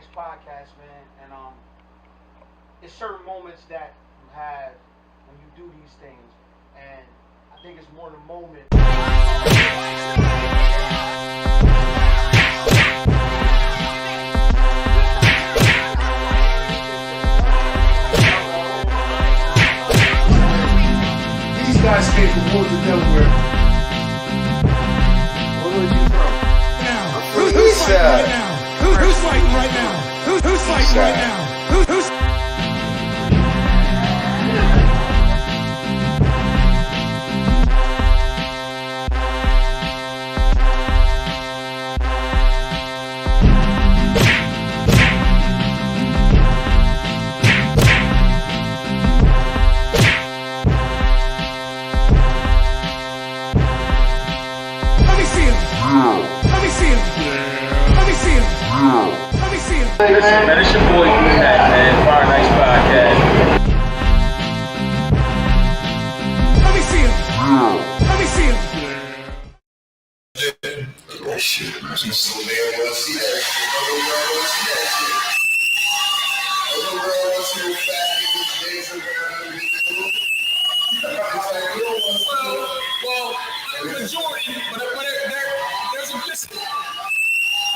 Nice podcast, man. And it's certain moments that you have when you do these things, and I think it's more the moment. These guys came from Woodland, Delaware. Where are you from? Who's fighting right now? Who's fighting right now? Who's fighting right now? Who's Listen, man, it's your boy D-Mac, man. Fire Nice Podcast. Let me see him. Let me see him. Oh shit, man. So they don't want to see that shit. I don't want to see that shit. I don't want to see the fat niggas dancing around the room. Well, the majority, but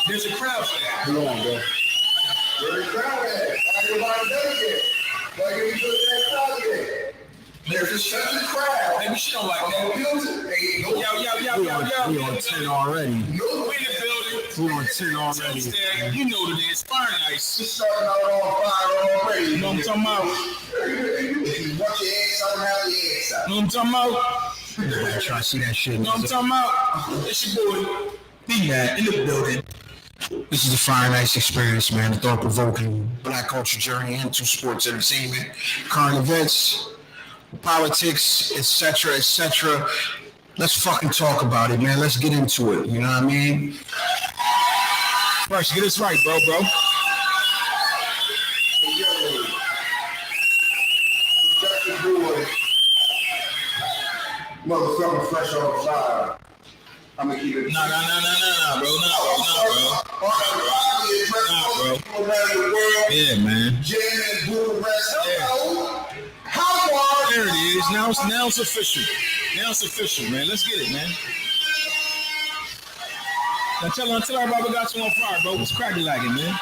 there's a crowd for that. Come on, bro. Where's the crowd at? Everybody does it. Like if you put that crowd there. There's a certain crowd. Maybe she don't like that. Yo. We on 10 already. We in the building. We on 10 already. You know what it is. Fire Nice. It's starting out on fire already. You know what I'm talking about? If you want your ass out, have your ass out. You know what I'm talking about? Nobody trying to see that shit. You know what I'm talking about? It's your boy D-Mac in the building. This is the Fire Nice Experience, man. The thought-provoking black culture journey into sports entertainment, current events, politics, etc., etc. Let's fucking talk about it, man. Let's get into it. You know what I mean? First, get this right, bro. Motherfucker fresh off fire. I'm gonna keep it. Nah, bro. Yeah, man. How far? There it is. Now it's official. Man. Let's get it, man. Now tell everybody we got you on fire, bro. What's cracking like it, man?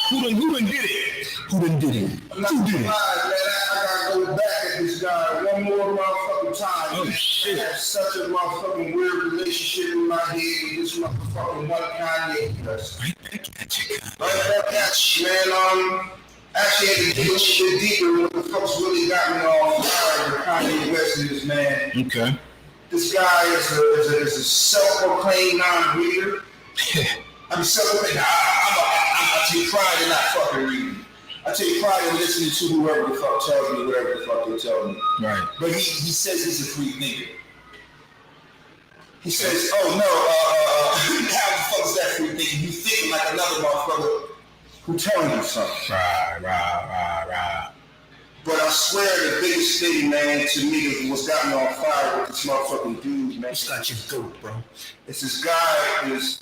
Who done did it? I'm not surprised, man. I gotta go back at this guy one more motherfucking time. Oh, shit. I have such a motherfucking weird relationship in my head with this motherfucking one Kanye. Man, actually had to dig a shit deeper. What the fuck's really got me off fire with Kanye West is, man. Okay. This guy is a self-proclaimed non-reader. I'm self-proclaimed. I take pride in not fucking reading. I take pride in listening to whoever the fuck tells me whatever the fuck they tell me. Right. But he says he's a free thinker. He says, oh no, how the fuck is that free thinking? You thinking like another motherfucker who telling you something. Right. But I swear the biggest thing, man, to me is what's got me on fire with this motherfucking dude, man. It's not your goat, bro. It's this guy who's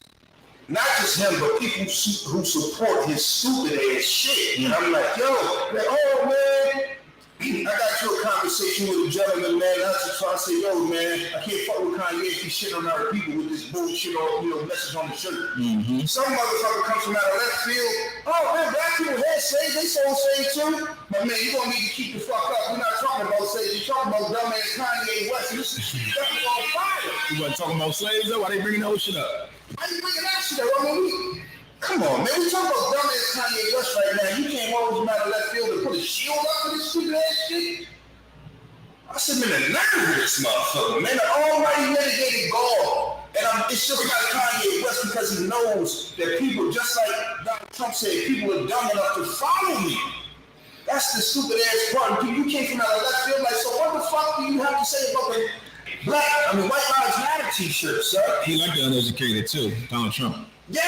not just him, but people who support his stupid ass shit. And I'm like, yo, man, I got into a conversation with a gentleman, man. I was just trying to say, yo, man, I can't fuck with Kanye if he shit on other people with this bullshit or, message on the shirt. Mm-hmm. Some motherfucker comes from out of left field. Oh, man, black people head save, they so save too. But man, you gonna need to keep the fuck up. We're not talking about slaves, you're talking about dumbass Kanye West. This is fucking on fire. You wasn't talking about slaves though? Why they bringing that shit up? Why you bringing that shit up? I mean, come on, man. We talking about dumbass Kanye West right now. You can't always come out of left field and put a shield up for this stupid ass shit. I said, man, the nerve of this motherfucker, man. The almighty mitigated God. And it's just like Kanye West because he knows that people, just like Donald Trump said, people are dumb enough to follow me. That's the stupid ass part. You came from out of left field, like, so what the fuck do you have to say about the White Lives Matter t-shirt, sir? He like the uneducated too, Donald Trump. Yeah,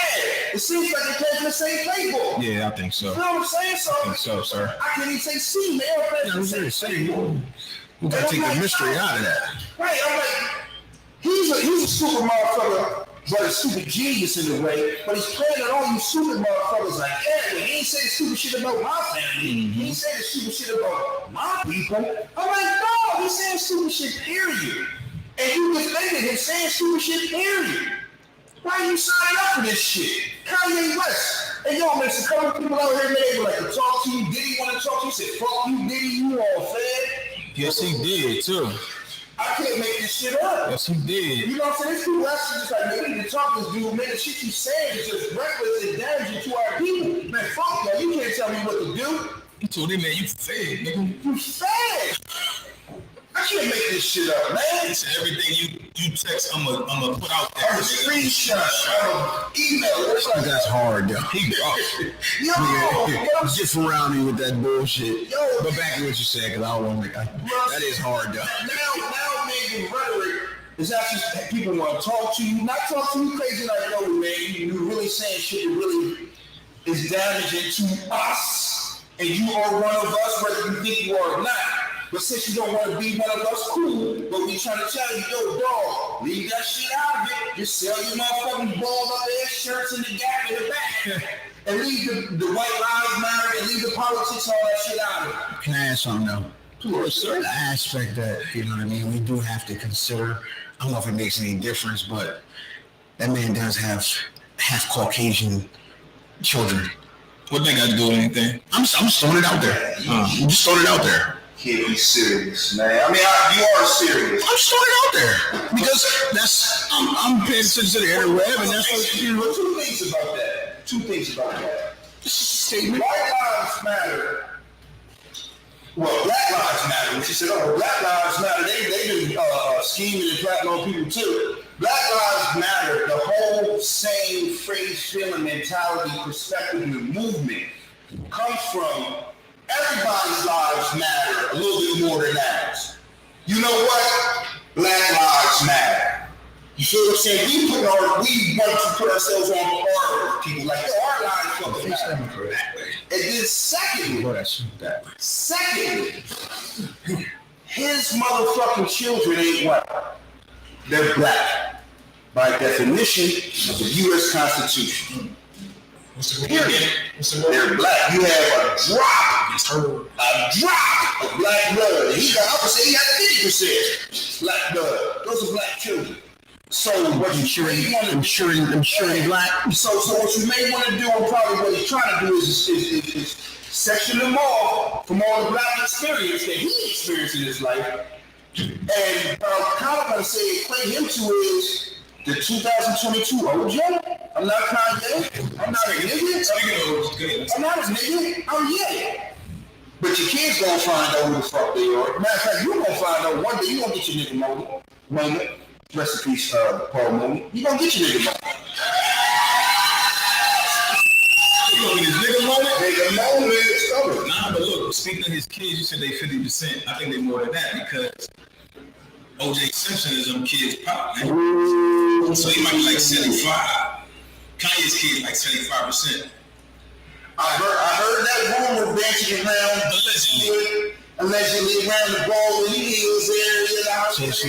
it seems like they came from the same playbook. Yeah, I think so. You know what I'm saying? So, I think so, sir. I can't even say C, man. Yeah, I'm very saying. We gotta take the mystery out of that. Right, I'm like, he's a super motherfucker but a stupid genius in a way. But he's playing on all you stupid motherfuckers like that. He ain't saying stupid shit about my family. He ain't saying stupid shit about my people. I'm like, no, he's saying stupid shit, period. And you defended him saying stupid shit, period. Why are you signing up for this shit? Kanye West. And yo, man, a couple people out here, man, they were like to talk to you. Did he want to talk to you? He said, fuck you, Diddy, you all fed. Yes, he did too. I can't make this shit up. Yes, he did. You know what I'm saying? These people actually just like, man, we need to talk to this dude, man. The shit you saying is just reckless and damaging to our people. Man, fuck y'all. You can't tell me what to do. He told him, man, you fed, nigga. You fed. I can't make this shit up, man. It's everything you text, I'm gonna put out there. I'm a screenshot. I'm an email. That's hard, yo. He Yo, Get around me with that bullshit. Yo. But back to what you said, because I don't want to. That is hard, yo. Now, maybe rhetoric is actually people want to talk to you, not talk to you crazy like, yo, man, you really saying shit that really is damaging to us, and you are one of us, whether you think you are or not. But since you don't want to be one of us, cool. But we trying to tell you, yo, dog, leave that shit out of it. Just sell your motherfucking balls up ass shirts in the gap in the back. And leave the white lives matter and leave the politics, all that shit out of it. Can I ask something though? To a certain aspect that, you know what I mean, we do have to consider. I don't know if it makes any difference, but that man does have half Caucasian children. What they got to do with anything? I'm just throwing it out there. I'm just throwing it out there. Can't be serious, man. I mean, you are serious. I'm just throwing it out there because that's I'm paying attention to the interweb, and that's what you know. Two things about that. This is a statement. White lives matter. Well, Black Lives Matter. When she said, "Oh, Black Lives Matter," they been scheming and plotting on people too. Black Lives Matter. The whole same phrase, feeling, mentality, perspective, and the movement comes from. Everybody's lives matter a little bit more than ours. You know what? Black lives matter. You feel what I'm saying? We want to put ourselves on par with people like, yo, our lives fucking matter. And then secondly, his motherfucking children ain't white. They're black. By definition of the U.S. Constitution. Period. They're black. You have a drop of black blood. I would say he got 50% black blood. Those are black children. So what you I'm sure he's black. So what you may want to do, and probably what he's trying to do is section them off from all the black experience that he experienced in his life. And kind of going to say equate him to is the 2022 OJ. I'm not Kanye. I'm not a nigga. I'm not a nigga. I'm Ye. But your kids gonna find out who the fuck they are. Matter of fact, you gonna find out one day. You gonna get your nigga moment. Rest in peace, Paul Mooney. You gonna get your nigga moment. You gonna get his nigga moment? Nigga moment is covered. Nah, but look, speaking of his kids, you said they 50%. I think they more than that because OJ Simpson is them kids' pop, man. So he might be like 75. Kanye's kids like 75%. I heard that rumor dancing around allegedly around the ball in the hills area. So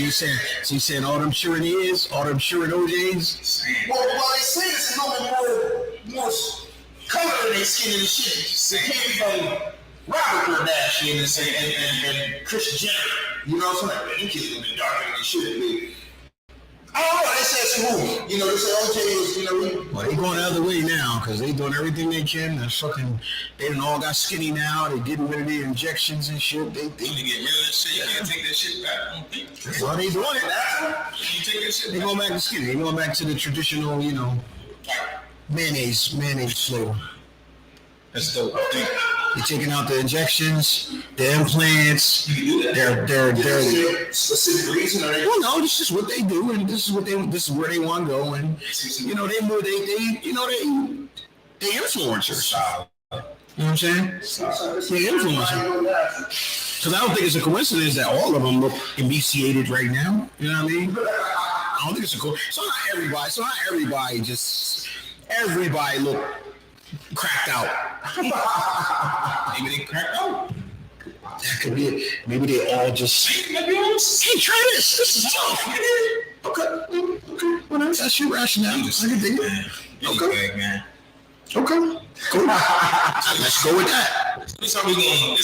you saying all them sure it is, all them sure it OJs? Well, they say it's a little bit more color in their skin and shit. It came from Robert Kardashian and Kris Jenner. You know what I'm saying? Like, them kids gonna be darker than they should be. I don't know. They say it's a movie. You know, they say OJ was, you know. Well, they going the other way now because they doing everything they can. They done all got skinny now. They getting rid of their injections and shit. They get rid of that shit. You can't take that shit back. I don't think. That's how they doing it. You take that shit they going back to skinny. They going back to the traditional, you know, mayonnaise flavor. That's dope. I think. They're taking out the injections, the implants. They're specific reason, or well, no, this is what they do, and this is where they want to go, and you know they influencers. You know what I'm saying? They influencers. Because I don't think it's a coincidence that all of them look emaciated right now. You know what I mean? I don't think it's a coincidence. So not everybody look cracked out. Maybe they cracked out. That could be it. Maybe they all just hey, try this. This is tough. Okay. Well, that's your rationale. I can dig it. Okay, man. Okay. Cool. Let's go with that. This how we gonna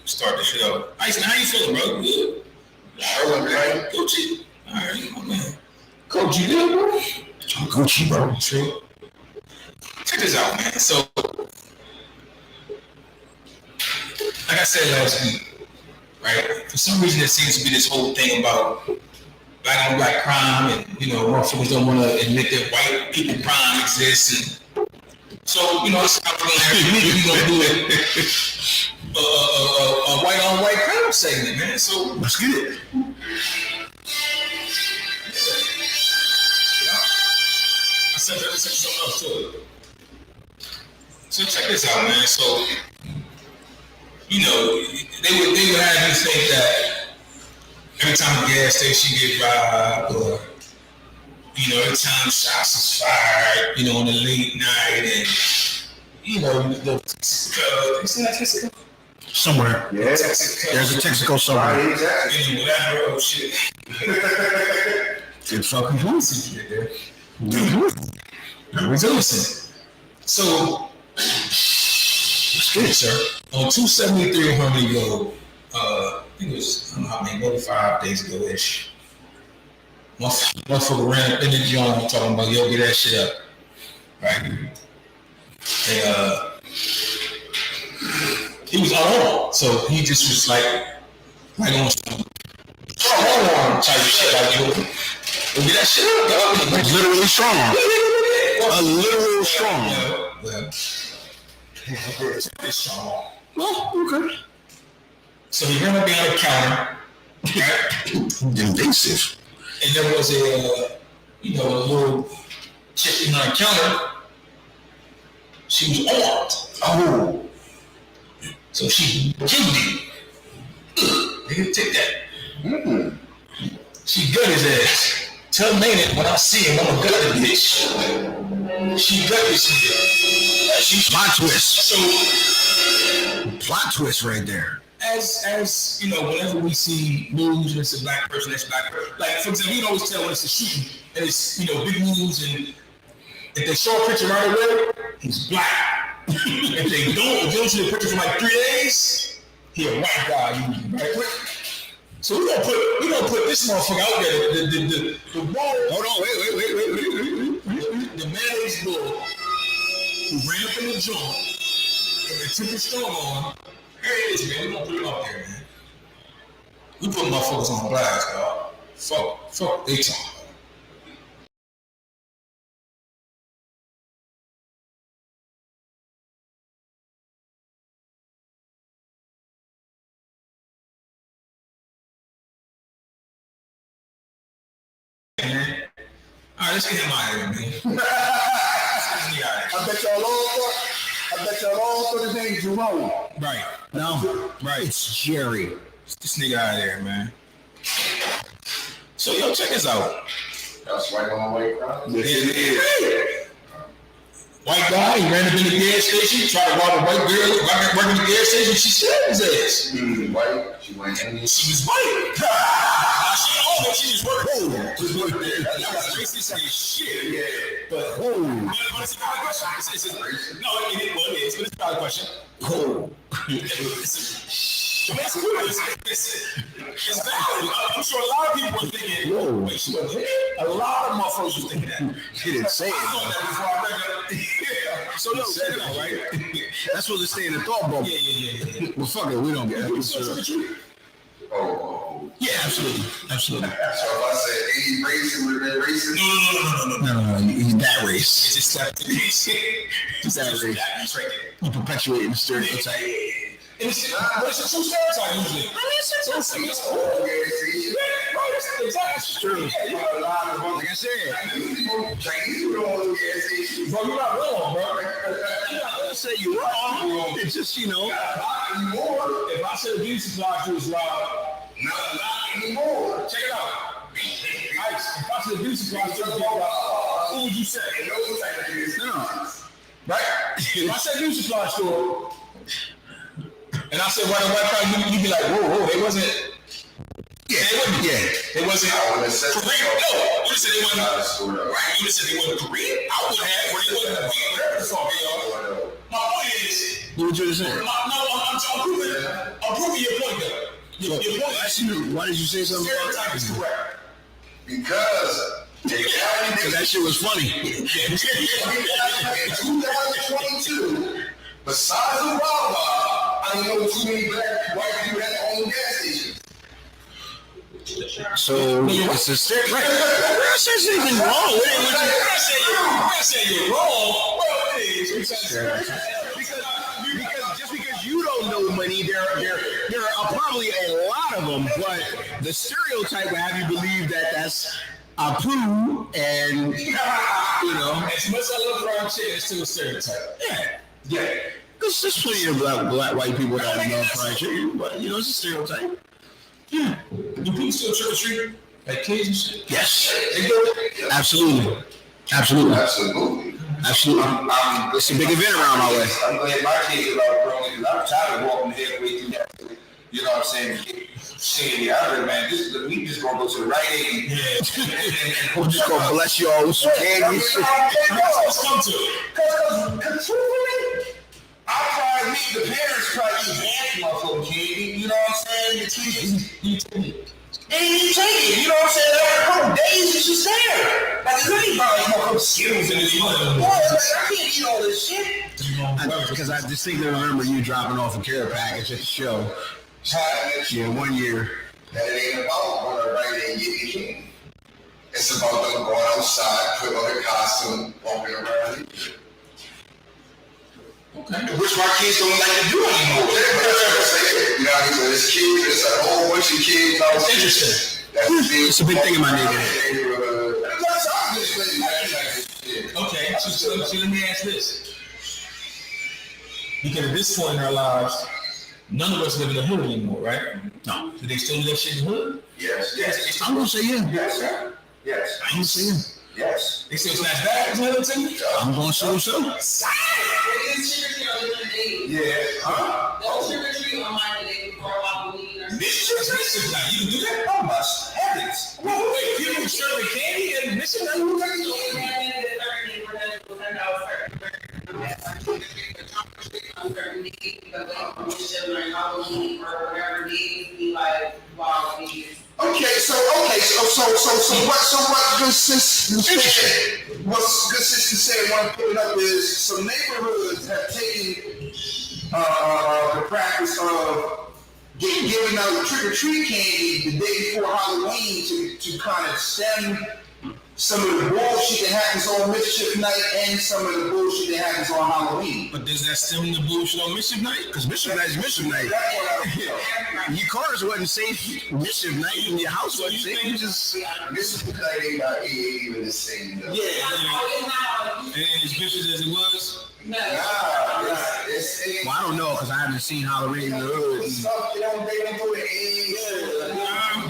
start the show. Ice, how you feeling, bro? Good. Gucci. All right, my man. Coach, you good, bro? Gucci, bro. True. Check this out, man. So, like I said last week, right? For some reason, there seems to be this whole thing about black on black crime, and motherfuckers don't want to admit that white people crime exists. And so, it's how we're gonna do it. A white on white crime segment, man. So let's get it. I said something else too. So check this out, man. So, they would have you think that every time a gas station get robbed, or every time shots is fired, in the late night, and the Texaco. Somewhere. Yeah. There's a Texaco somewhere. Right, exactly. And whatever, oh shit. Good fucking pussy. Listen. So, let's get it, sir. On 273 Harmony Road, I think it was, I don't know how many, maybe 5 days ago-ish. Motherfucker ran up in the joint talking about, yo, get that shit up. Right? And, he was unarmed, so he just was like on some type of shit, like, yo, get that shit up, dog. Literally strong. A literal strong. Well, it's strong. Well, okay. So he ran up behind the counter, right? Invasive. And there was a little chick behind the counter. She was armed. Oh. So she killed him. Nigga, take that. Mm-mm. She gut his ass. Tell Maynard when I see him, I'ma gut the bitch. She gut this nigga. Plot twist. So, plot twist right there. As whenever we see news and it's a black person, it's a black person. Like, for example, you can always tell when it's a shooting and it's, big news, and if they show a picture right away, he's black. If they don't see the picture for like 3 days, he a white guy usually, right? So we gonna put this motherfucker out there. The ball. Hold on, wait. The mayonnaise bull who ran up in the joint and they took his storm on. Here it is, man. We gonna put him out there, man. We put motherfuckers on blast, dog. Fuck, they talk. All right, let's get him out of here, man. I bet y'all all thought his name Jerome. Right. No. Right. It's Jerry. This nigga out of there, man. So, yo, check this out. That's white on white crime. Yes, it is. White guy, he ran up in the gas station, tried to rob a white girl, working in the gas station, she stabbed his ass. White, she went in. She was white. She was working. That was racist as shit. Yeah. But it's a valid question. It is, but it's a valid question. It's valid. I'm sure a lot of people were thinking, wait, she wasn't hit? A lot of motherfuckers were thinking that. She didn't say it. I thought that before I read it. So, yo, check it out, right? That's what they say in the thought bubble. Yeah. Well, fuck it, we don't get it. Yeah, absolutely. So if I said 80 race, it would have been racist? No, he's that race. It's just that race. He's that race. That's right there. You perpetuating the stereotype. It's a true stereotype usually. It's true. Like I said, Bro, you're not wrong, bro. I'm not gonna say you're wrong. It's just, If I said a beauty supply store is robbed, not anymore. Check it out. Ice, if I said a beauty supply store is robbed, who would you say? no. Right? If I said beauty supply store, and I said white and white crowd, you'd be like, whoa, they wasn't. Yeah. It wasn't. I wouldn't have said For real? No. I would have said they wasn't. Right. You would have said they wasn't Korean. I would have. Or they wasn't whatever the fuck they are. My point is. What you just saying? I'm proving your point though. Your point. Why did you say something? Stereotype is correct. Because that shit was funny. in 2022, besides the Wawa, I don't know too many white people that own gas stations. So it's a step right. I said anything wrong with it. I say you're wrong. Well, it is. Because just because you don't know money, there are probably a lot of them. But the stereotype will have you believe that that's Apu, and As much as I love fried chicken, it's still a stereotype. yeah. There's plenty of black white people that love fried chicken, but it's a stereotype. Yeah. Do people still trick or treat? Like kids and shit? Yes. They do it. Absolutely. It's a big event around my way. I'm glad my kids are all grown because I'm tired of walking halfway through that. You know what I'm saying? Saying the other man, we just gonna go to the right aid. We're just gonna bless y'all with some candy. Let's come to it. Because truthfully, I probably meet the parents probably eat half motherfucking candy. You know what I'm saying? The kids. And you take it, you know what I'm saying? Every couple days it's just there. Like, there's anybody motherfucking Skittles in this motherfucker. Boy, I can't eat all this shit. Because I distinctly remember you dropping off a care package at the show. Yeah, 1 year. That ain't about going to right and get your candy. It's about them going outside, put on their costume, walking around. Okay. Which my kids don't like to do anymore. You know what I mean? So there's kids, there's a whole bunch of kids out there. Interesting. It's a big thing in my neighborhood. Okay, so let me ask this. Because at this point in our lives, none of us live in the hood anymore, right? No. Do they still do that shit in the hood? Yes. I'm gonna say yeah. Yes, sir. Yes. I'm gonna say yeah. Yes. They still snatch bags and everything? I'm gonna say so. Yeah. Huh? You can do that? Oh my heavens. Wait, people serving candy and missing Okay, so what good sister said? What's good sister said? What I'm putting up is some neighborhoods have taken the practice of giving out trick or treat candy the day before Halloween to kind of stem some of the bullshit that happens on Mischief Night and some of the bullshit that happens on Halloween. But does that stem the bullshit on Mischief Night? Because Mischief Night is Mischief Night. Your cars wasn't safe. Mischief Night and your house wasn't safe. You just Mischief Night ain't even the same. Though. And as vicious as it was? Nah, well, I don't know because I haven't seen Halloween in the hood.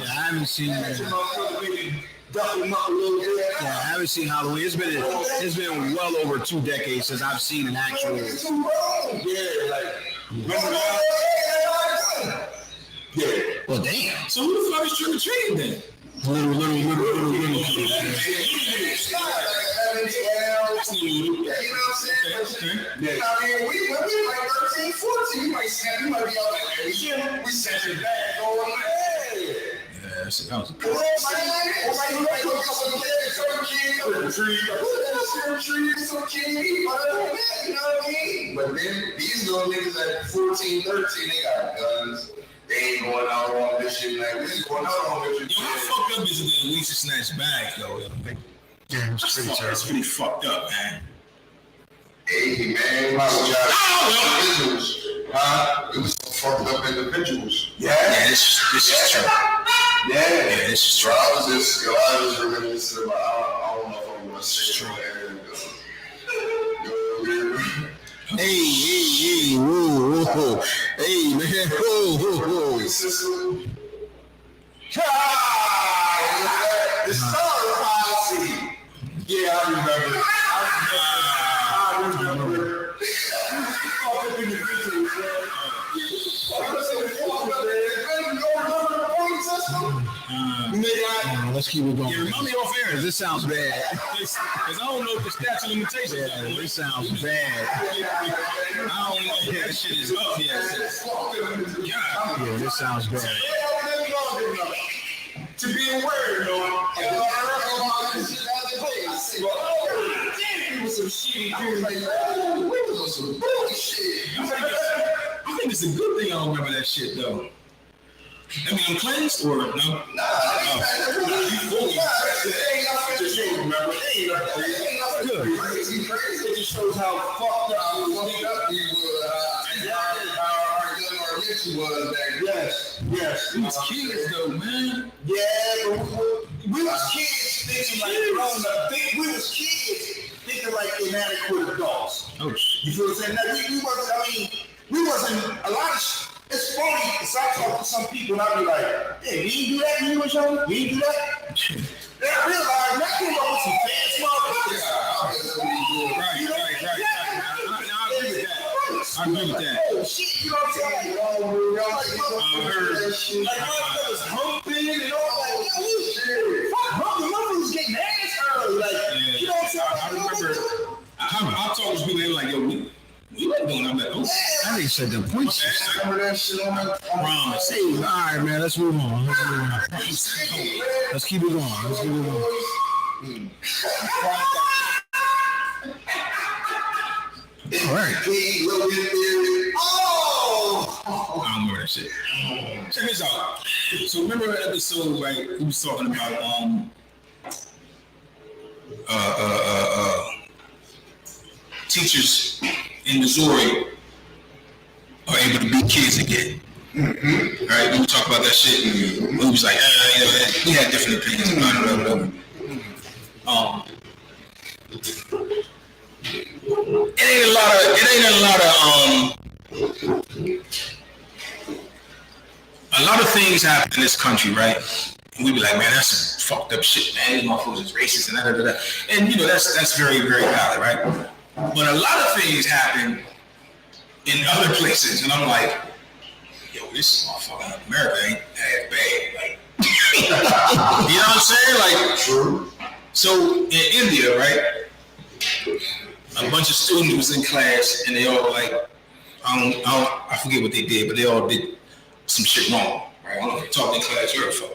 I haven't seen that. Yeah, I haven't seen Halloween. It's been well over 2 decades since I've seen an actual. Well, damn. So who the fuck is trick or treating then? Little. You know what I'm saying? I mean, we like 13, 14. We might be out there. We sent it back. Yeah, that was But then these little niggas at 14, 13, they got guns. They ain't going out on this shit. Like, this is going out on this shit. Yo, how fucked up is it that Lisa snatched bags, though? yeah, it's pretty terrible. It's pretty fucked up, man. Hey, man, my individuals. It was fucked up individuals. Yeah, this is true. Yeah, this is true. I was reminiscing about, I don't know if I'm going to say it. Hey, whoa. Hey, man, whoa. The Star Policy. Yeah, I remember. Let's keep it going. Yeah, remind me off air. This sounds bad. Because I don't know if the statute of limitations. Yeah, this sounds bad. I don't know if that shit is up yet. Yeah, this sounds bad. To be aware, you know, some shitty dudes like that. We was some bullshit. I think it's a good thing I don't remember that shit though. I mean, I'm cleansed or no? Nah, you just don't remember. It ain't crazy. It just shows how fucked up you was, how rich you was back then. Yes. We was kids though, man. Yeah, but we was kids thinking like grown up. We was kids thinking like inadequate adults. Oh shit. You feel what I'm saying? Now, we wasn't a lot of it's funny, because I talk to some people and I be like, hey, we ain't do that when you was young? We ain't do that? Then I realized that came up with some fast motherfuckers. Right. I agree with that. Oh, shit, you know what I'm saying? Like motherfuckers humping and all that. Fuck humping, motherfuckers getting ass early. Like, you know what I'm saying? I remember, I talked to people, they were like, yo, we wasn't doing that. Oh, I think said the points. Remember that shit on that? promise. Hey, all right, man. Let's move on. Let's keep it going. All right. I don't remember that shit. Check this out. So remember that episode, right? We was talking about teachers in Missouri are able to beat kids again. Mm-hmm. All right, we were talking about that shit. And we was like, we had different opinions about it. It ain't a lot of things happen in this country, right? And we be like, man, that's some fucked up shit, man. These motherfuckers is racist and da. And you know, that's very, very valid, right? But a lot of things happen in other places, and I'm like, yo, this motherfucker in America ain't that bad. Like, you know what I'm saying? Like, true. So in India, right? A bunch of students was in class, and they all like, I forget what they did, but they all did some shit wrong, right? I don't know if they talked in class or whatever.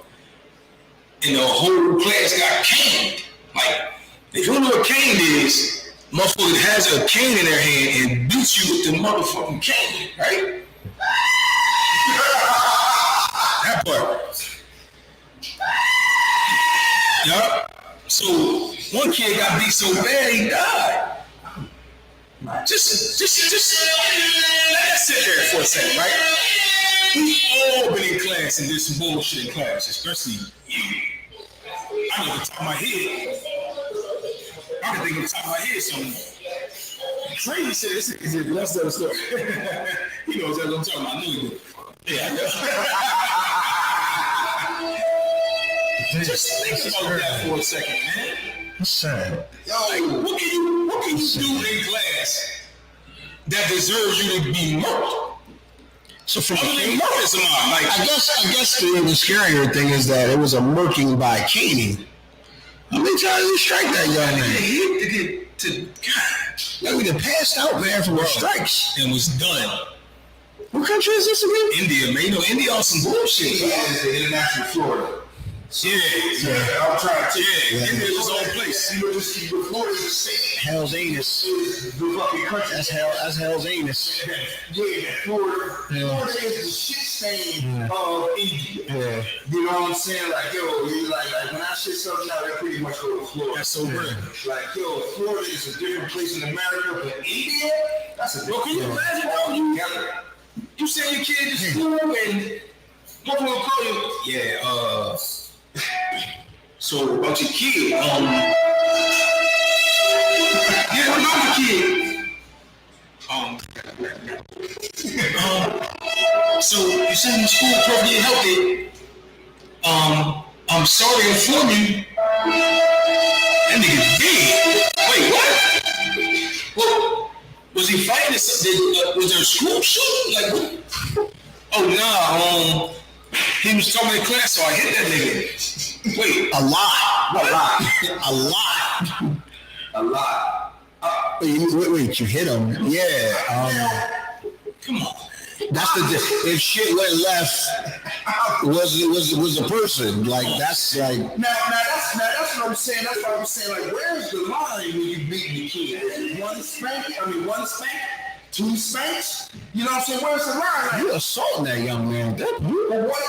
And the whole class got caned. Like, if you don't know what caned is, motherfucker has a cane in their hand and beats you with the motherfucking cane, right? That part. Yup. So one kid got beat so bad he died. Just let's sit there for a second, right? We've all been in class and did some bullshit in class, especially you. I know the top of my head. I can think on the top of my head something crazy shit. That's the other story. He knows what I'm talking about. I knew he did. Yeah, I know. Just think about that for a second, man. That's sad. Yo, like, what can you do in class that deserves you to be murked? So from Other than murking somebody, like, I guess the scarier thing is that it was a murking by caning. How many times did he strike that young man? Like we done passed out, man, from the strikes. And was done. What country is this again? India, man. You know, India on some bullshit. Yeah, it's the international Florida. Yeah. I'm trying to India is its own place. You know, just keep the Florida the same. Hell's anus. The fucking country. That's hell's anus. Yeah, Florida. Florida is the shit stain of India. Yeah. You know what I'm saying? Like, yo, you like when I shit something out, they pretty much go to Florida. That's so real. Like, yo, Florida is a different place in America, but India, that's a different Can you imagine though? You send your kid to school and what will call you? Yeah, so about your kid, another kid. So you send him to school perfectly healthy. I'm sorry to inform you, that nigga dead. Wait, what? Well, was he fighting? Was there a school shooting? Like, what? Oh, nah, He was talking in class, so I hit that nigga. Wait, A lot. Wait, you hit him? Yeah. Come on. That's the if shit went left, was a person like that's like Now that's what I'm saying. That's what I'm saying. Like, where's the line when you beating the kid? One spank, two spanks. You know what I'm saying? Where's the line? Like, you assaulting that young man. but what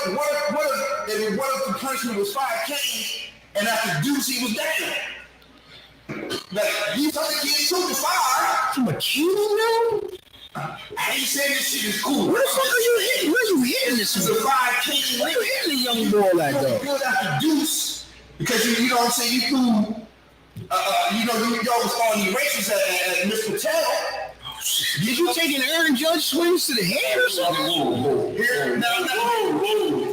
if the punishment was 5 canes and after deuce he was down? Like, these other kids took the 5. From a kid, man? I ain't saying this shit is cool. Where the fuck are you hitting? Where you hitting this? It's a 5 cane. Where you hitting the young boy like that? Good after deuce because you know what I'm saying. You threw, y'all was throwing these races at Miss Patel. Did you take an Aaron Judge swings to the head or something? Whoa.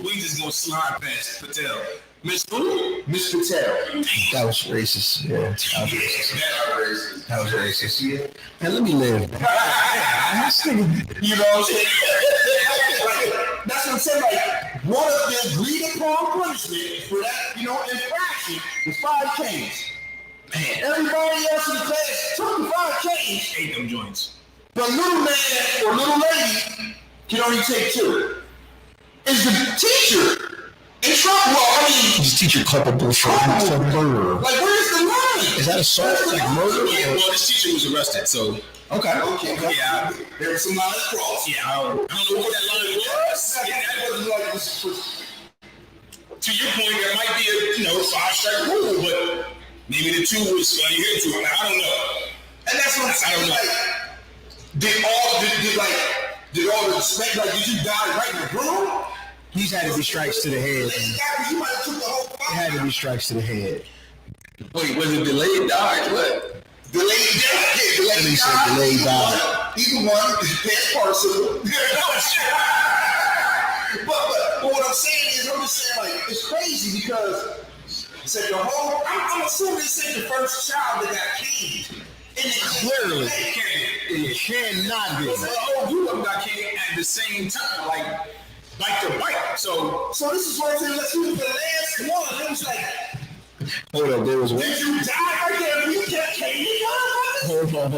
We just gonna slide past Patel. Miss who? Miss Patel. That was racist. Yeah, that was racist. Yeah. Man, let me live. You know what I'm saying? That's what I'm saying. Like, one of the agreed upon punishment for that, infraction was 5 canes. Man, everybody else in the class took the 5 canes. Ate them joints. But little man or little lady can only take 2. Is the teacher in trouble? Well, I mean, Is teacher culpable for murder? like, where's the line? Is that assault? Like murder? Yeah, well, this teacher was arrested, so. Okay. Yeah. There was some lines crossed. Yeah, I don't know what that line was. Yeah, to your point, there might be a 5-strike rule, but maybe the 2 was you hit 2. I don't know. And that's what I'm saying. I don't know. Like, did all the respect, like, did you die right in the room? These had to be strikes to the head. Man. You might have took the whole It had to be strikes to the head. Wait, was it delayed died? What? delayed death. Yeah, He said delayed die. Either one is past participle. But what I'm saying is, I'm just saying, like, it's crazy because said the whole. I'm assuming they said the first child that got caned. Clearly, it cannot be. The whole group of them got caned at the same time, like bite to bite. So this is what I'm saying. Let's do the last one. It was like, hold on, there was one. did you die right there when you kept caning? Hold on.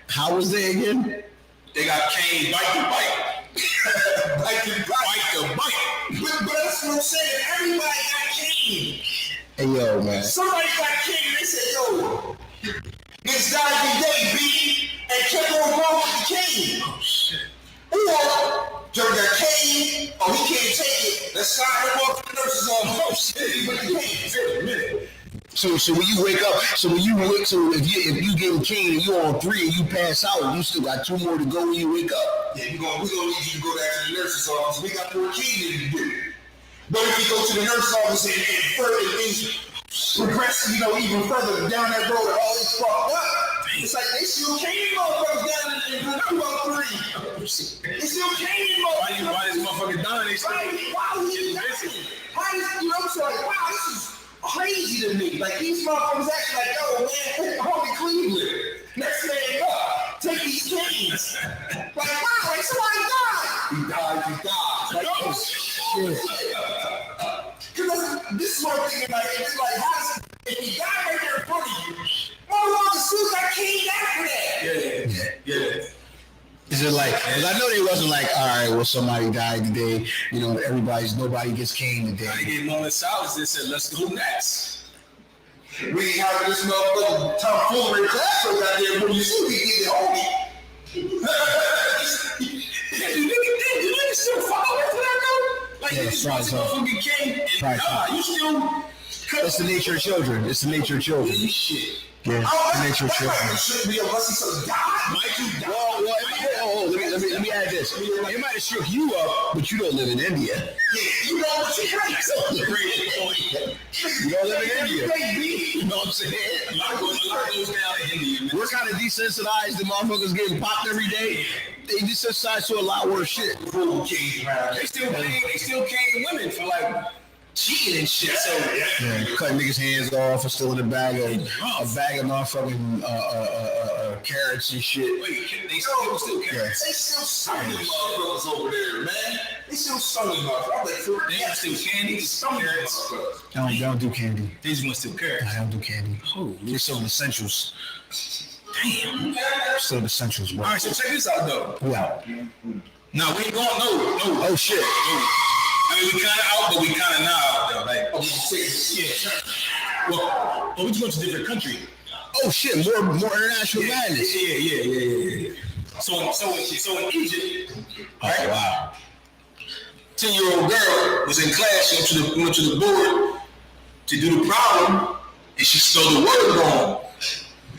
How was they again? they got caned bite to bite. Bite to bite. But that's what I'm saying. Everybody got caned. Hey, yo, man. Somebody got caned and they said, yo, this guy today beat and kept on going with the cane. Oh shit. Or Joe got cane, he can't take it. Let's sign him off to the nurse's office. Oh shit, with the cane. Wait a minute. So when you wake up, if you get cane and you on 3 and you pass out, you still got 2 more to go when you wake up. Yeah, we're gonna need you to go back to the nurse's office. We got 14 to do. But if you go to the nurse's office and further things progress, even further down that road, all this fucked up. It's like they still caning motherfuckers down in Blue 3. They still caning motherfuckers. Why this motherfucker dying? They still Why was he dying? How is, I'm saying, like, wow, this is crazy to me. Like, these motherfuckers acting like, yo, man, Harvey Cleveland. Next man up. Take these canes. Like, wow, like somebody died. He died. Like, oh, shit. Because this is what I'm thinking, like, it's like, if he died right there in front of you, motherfuckers still got caned after that. Yeah. Is it like, because I know they wasn't like, all right, well, somebody died today, nobody gets cane They today. gave Marlon Salas. They said, let's go next. We ain't having this motherfucker tomfoolery class so goddamn when you see me get the homie. You niggas still following for that though? Like, Yeah, you just want to go right. fucking cane and Right. you still. It's the nature of children. Shit. Yeah, the nature of children. Shouldn't be unless he says die. Might you die? Let me add this. It might have shook you up, but you don't live in India. Yeah, you know what you hate. You don't live in India. You know what I'm saying? A lot goes down in India, man. We're kind of desensitized. The motherfuckers getting popped every day. They desensitized to a lot worse shit. They still cane women for like cheating and shit. So Yeah, cutting niggas' hands off or stealing a bag of motherfucking carrots and shit. wait, they still They care. still sucking motherfuckers over there, man. They still selling motherfuckers. I'm like, for They don't steal candy, some carrots. They don't do candy. They just want to steal carrots. They don't do candy. Oh, they're selling essentials. Damn. Still essentials, bro. All right, so check this out though. We out. No, we ain't going. No. Oh shit. No. I mean, we kind of out, but we kind of not out though. Like, yeah. Well, we just went to a different country. Oh shit. More international madness. Yeah. So in Egypt, right? Oh wow. 10-year-old girl was in class. She went to the board to do the problem, and she spelled the word wrong.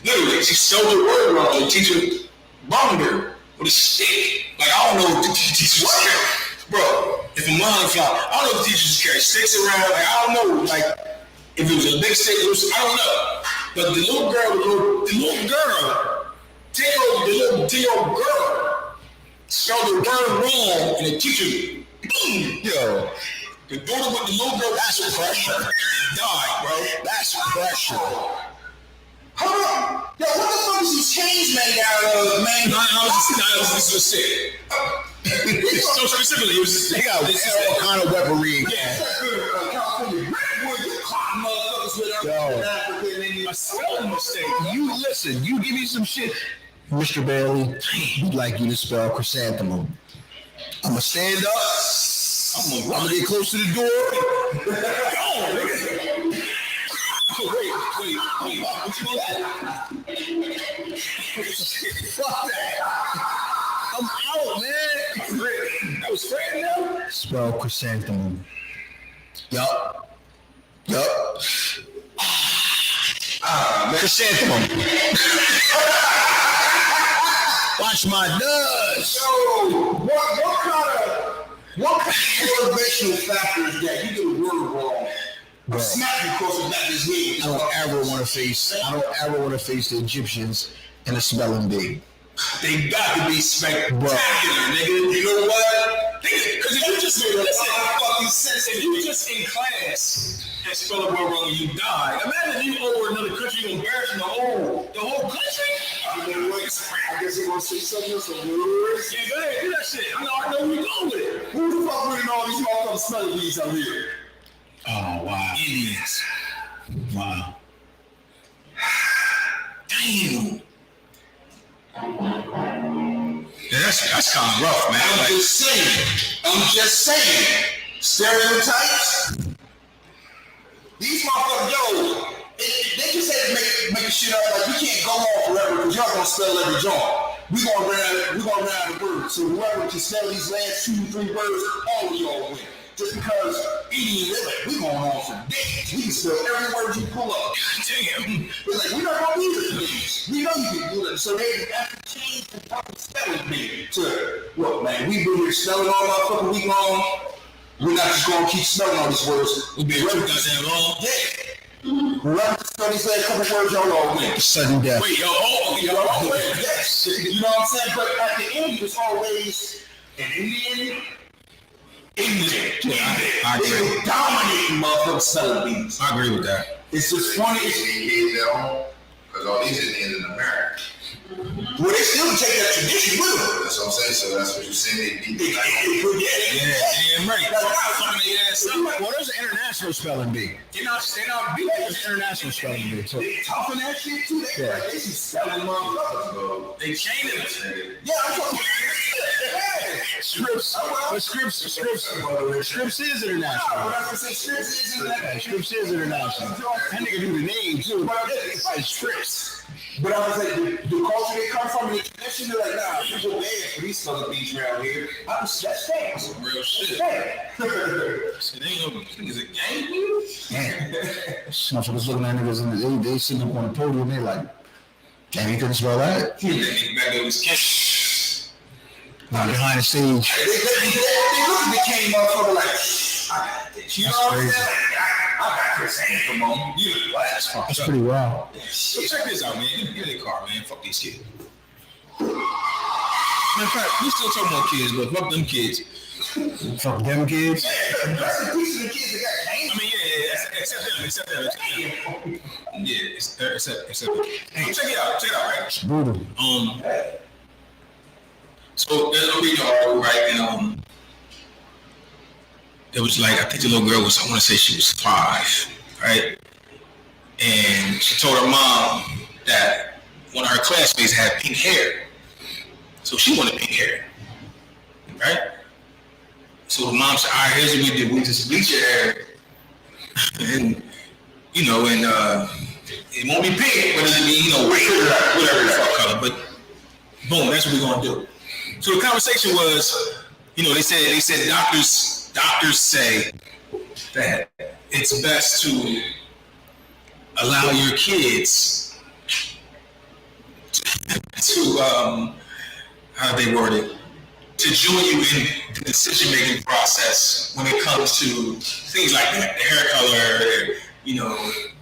Literally, she spelled the word wrong. The teacher bombed her with a stick. Like, I don't know if the teacher was carrying. Bro, if a mom fly, I don't know if the teacher just carry sticks around. Like, I don't know. Like, if it was a big stick, I don't know. But the little girl, 10-year-old girl, spelled the word wrong, and the teacher, boom, Yo, the daughter with the little girl, that's pressure. Died, bro. that's pressure. Hold on. Yo, what the fuck is these chains made out of, man? No, this was sick. So specifically, it was just They got all kind of weaponry. Yo, a spelling mistake. you listen. You give me some shit, Mr. Bailey. We'd like you to spell chrysanthemum. I'ma stand up. I'm gonna get close to the door. Wait. What you gonna do? Fuck that. I'm out, man. That was Fred now? Spell chrysanthemum. Yup. Chrysanthemum. Watch my nuts. Yo, what kind of motivational factors that you get a word wrong? Bro, Smack you across the back of his head. I don't ever want to face the Egyptians in a spelling bee. They got to be spectacular, Bro. nigga. You know what? Because if you just if you just in class and spell a word wrong and you die, imagine you over another country, you embarrassing the whole country. I guess you're gonna say something else. Words. Yeah, go ahead, do that shit. I know where you're going with it. Who the fuck reading all these motherfucking spelling bees out here? Oh wow. Indians. Wow. Damn. Yeah, that's kind of rough, man. I'm just saying. Stereotypes. These motherfuckers, yo, they just had to make shit up. Like, we can't go on forever because y'all gonna spell every joint. We gonna run out of words. So whoever can spell these last 2-3 words, all of y'all win. Just because we going on for days. We can spell every word you pull up. Damn. They're like, we're not gonna do this. We know you can do it. So they have to change the fucking spelling bee to, look, man, we've been here spelling all my fucking week long. We're not just gonna keep spelling all these words. We'll be here 2 goddamn long. Yeah. Whoever spell these last couple words, y'all all win. Sudden death. Wait, yo, Yes. You know what I'm saying? But at the end, it's always an Indian. Yeah, I They agree. were dominating motherfucking spelling bees. I agree with that. It's just funny. Because all these Indians in America. Well, they still take that tradition with them. That's what I'm saying. So that's what you're saying. Yeah. Yeah, right. Fucking their ass up. Well, there's an international spelling bee. They're not beat. There's an international spelling bee too. They toughen that shit too. They Yeah. like they just spelling motherfuckers. They chained it. Yeah, I'm talking. Scripts is international. When I say strips, it's in Yeah, that. Scripts is international. That nigga do the name too. It's like strips. But I was like, the culture they come from, and the tradition, they're like, nah, people bad for these spelling bees around here. That's facts. Real shit. Fact. Shit ain't no niggas a gang. Damn. Motherfuckers looking at niggas and they sitting up on the podium, they like, damn, you couldn't spell that? That nigga back there was cash. Not behind the stage. They look at the king motherfucker like, I got this. You know what I'm saying? I got Chris Anthem on. You that's fucked That's up. pretty wild. So check this out, man. Get in the car, man. Fuck these kids. Matter of fact, we still talking about kids, but fuck them kids. Fuck them kids. That's a piece of the kids that got I cancer. mean, yeah, except them. Yeah, except them. Hey, check it out, right? It's brutal. So there's a read the article, right? And it was like, I think the little girl was, I want to say she was 5, right? And she told her mom that one of her classmates had pink hair. So she wanted pink hair, right? So the mom said, all right, here's what we did. We just bleach your hair. And, you know, and it won't be pink, but it'll be, you know, white, whatever the fuck color. But boom, that's what we're going to do. So the conversation was, you know, they said doctors say that it's best to allow your kids to how they word it, to join you in the decision-making process when it comes to things like that, the hair color, you know,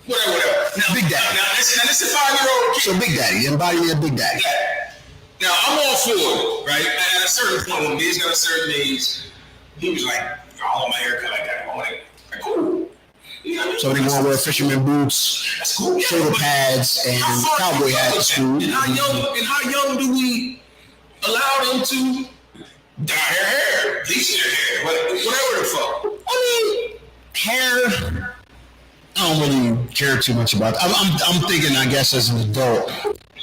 whatever. Now, Big Daddy. Now this is a 5-year-old kid. So Big Daddy, embody a Big Daddy. Yeah. Now, I'm all for it, right? At a certain point, when Biz got a certain age, he was like, I want my hair cut like that. I want it. Like, cool. You know what I mean? So they want to wear fisherman boots, That's cool. Yeah, shoulder but pads, and how far cowboy do you hats go to with school. that? And how young do we allow them to dye their hair, bleach their hair, whatever the fuck? I mean, hair, I don't really care too much about that. I'm thinking, I guess, as an adult,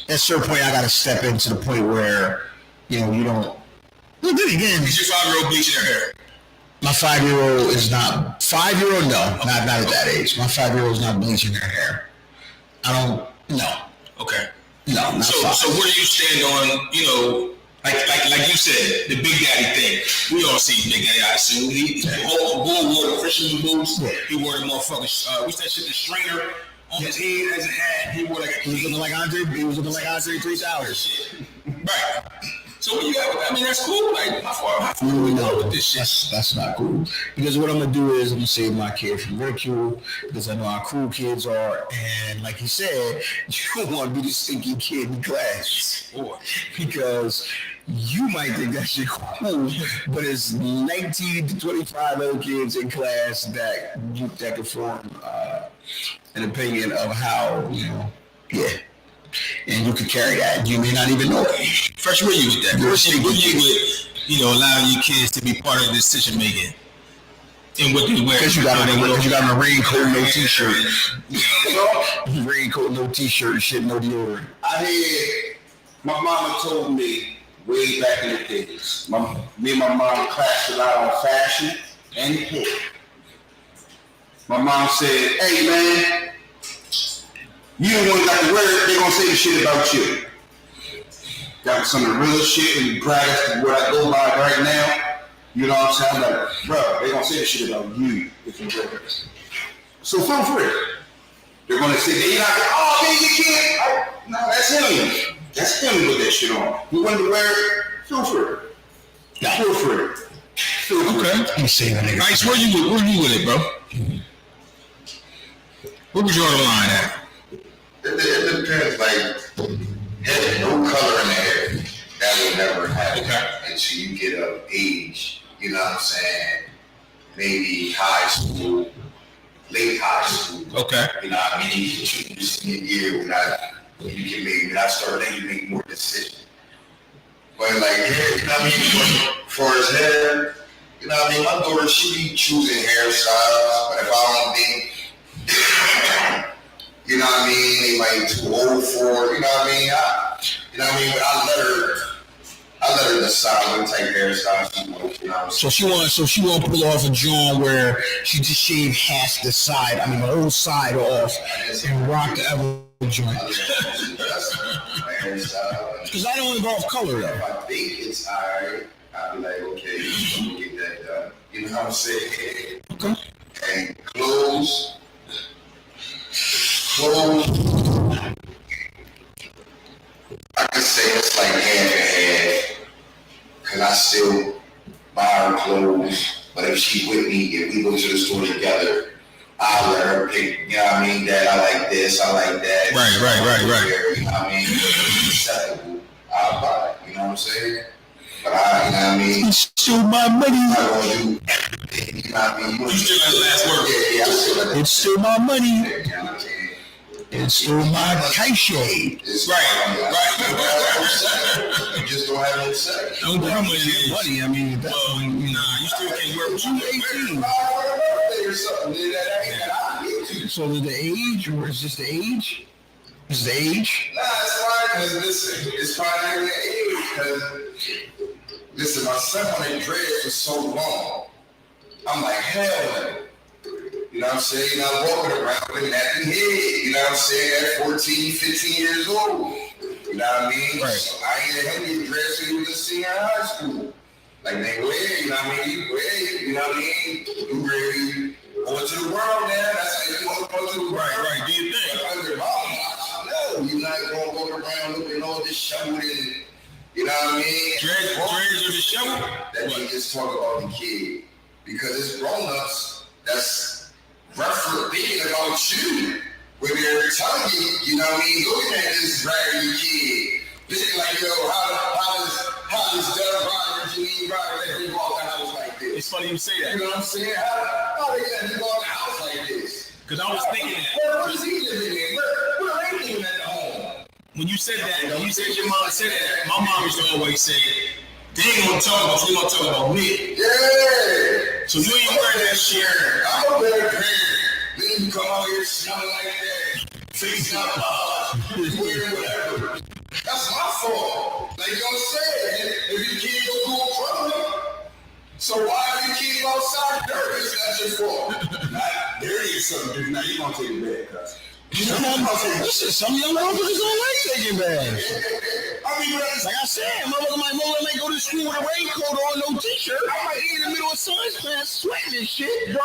at a certain point, I got to step into the point where, you know, you don't. Well, then again, Is your 5-year-old bleaching their hair? my 5-year-old is not 5-year-old. No, not at that age. My 5-year-old is not bleaching her hair. I don't. No. Okay. No, not So 5. so where do you stand on, you know, like you said, the Big Daddy thing? We all see Big Daddy, I assume. He wore the fisherman boots. Yeah. He wore the motherfucking what's that shit, the strainer on his head as a hat. He wore like a He was looking like Andre. He was looking like Andre 3000. shit. Right. So what you got with that? I mean, that's cool. Like, how far do we go with this shit? That's not cool. Because what I'm gonna do is I'm gonna save my kid from ridicule because I know how cool kids are, and like he said, you don't want to be the stinky kid in class. Boy. Because you might think that shit cool, but it's 19 to 25 other kids in class that can form an opinion of how, you know, yeah. And you can carry that. You may not even know it. First, where you with that? You're Where a you stinky with, you know, allowing your kids to be part of the decision making? And what they wear? Because you got a raincoat, no t-shirt. You know? Raincoat, no t-shirt, shit, no deodorant. I had my mama told me way back in the days. Me and my mom clashed a lot on fashion and hair. My mom said, "Hey man, you the one got to wear it. They gonna say the shit about you." Got some of the realest shit and bragging to what I go by right now. You know what I'm saying? I'm like, bro, they gonna say the shit about you if you wear it. So feel free. They're gonna say they not. Oh, man, you can't. No, that's him. That's him with that shit on. You want to wear it? Feel free. Feel free. Feel free. Okay. Let me see that nigga. Nice. Where you with it, bro? Where would you draw the line at? It depends, like, having no color in the hair, that will never happen until you get of age, you know what I'm saying? Maybe high school, late high school. Okay. You know what I mean? You senior year when I start then you make more decisions. But like, yeah, you know what I mean? For his hair, you know what I mean? My daughter, she be choosing hairstyles, but if I don't think, you know what I mean, they might be too old for it, you know what I mean? But I let her decide what type of hairstyle she wants, you know what I'm saying? So she won't pull off a joint where she just shave half the side, the whole side off, and rock the other joint. Because I don't involve color though. If I think it's alright, I'll be like, okay, I'm gonna get that done. You know what I'm saying? Okay. And clothes, I could say it's like hand in hand, cause I still buy her clothes, but if she with me, if we go to the store together, I'll let her pick, you know what I mean, Dad, I like this, I like that. Right. You know what I mean? It's acceptable, I'll buy it, you know what I'm saying? But you know what I mean? It's still my money. I don't do everything, you know what I mean? You still got the last word. Yeah, I still got It's still my money. you know what I'm saying? It's through my cachet. Right. You just don't have no sex. No, how much is Buddy, I mean, that point, you know. you still can't work with you 18. Or something. So is it the age, or is just the age? Is the age? Nah, it's fine, because listen, it's probably the age, because, listen, my son wanted dreads for so long. I'm like, hell no. You know what I'm saying? You know, I'm walking around with a nappy head, you know what I'm saying, at 14, 15 years old. You know what I mean? Right. So I ain't had him get dressed when he was a senior in high school. Like, they go ahead, you know what I mean? You go ahead, you know what I mean? You ready? Going to the world now, that's how you want to go to the world. Right, do you think? But under no, you're not going to go around looking all this shoveling and, you know what I mean? Dreads or the shovel? That you just talk about the kid. Because it's grown-ups that's thinking about you when they're telling you, you know what I mean, looking at this raggedy kid. Thinking like, yo, how does Derek Rodgers, Janine Rodgers, let him walk the house like this? It's funny you say that. You know what I'm saying? How they let him walk the house like this? Because I was thinking that. What is he living in? Where are they living at home? When you said that, when you said your mom said that, my mom used to always say, they ain't gonna talk about you, they gonna talk about me. Yeah. So you ain't wearing that shit. I'm a better parent. Then you come out here smelling like that. Face up, wearing whatever. That's my fault. Like you know what I'm saying? If your kid don't go trouble, so why are your kids outside dirty? That's your fault. Not dirty is something different. Now you gonna take it back, cuz. Listen, some young motherfuckers don't like taking baths. I mean, Like I said, motherfucker might go to school with a raincoat on, no t-shirt. I might be in the middle of science class sweating and shit. I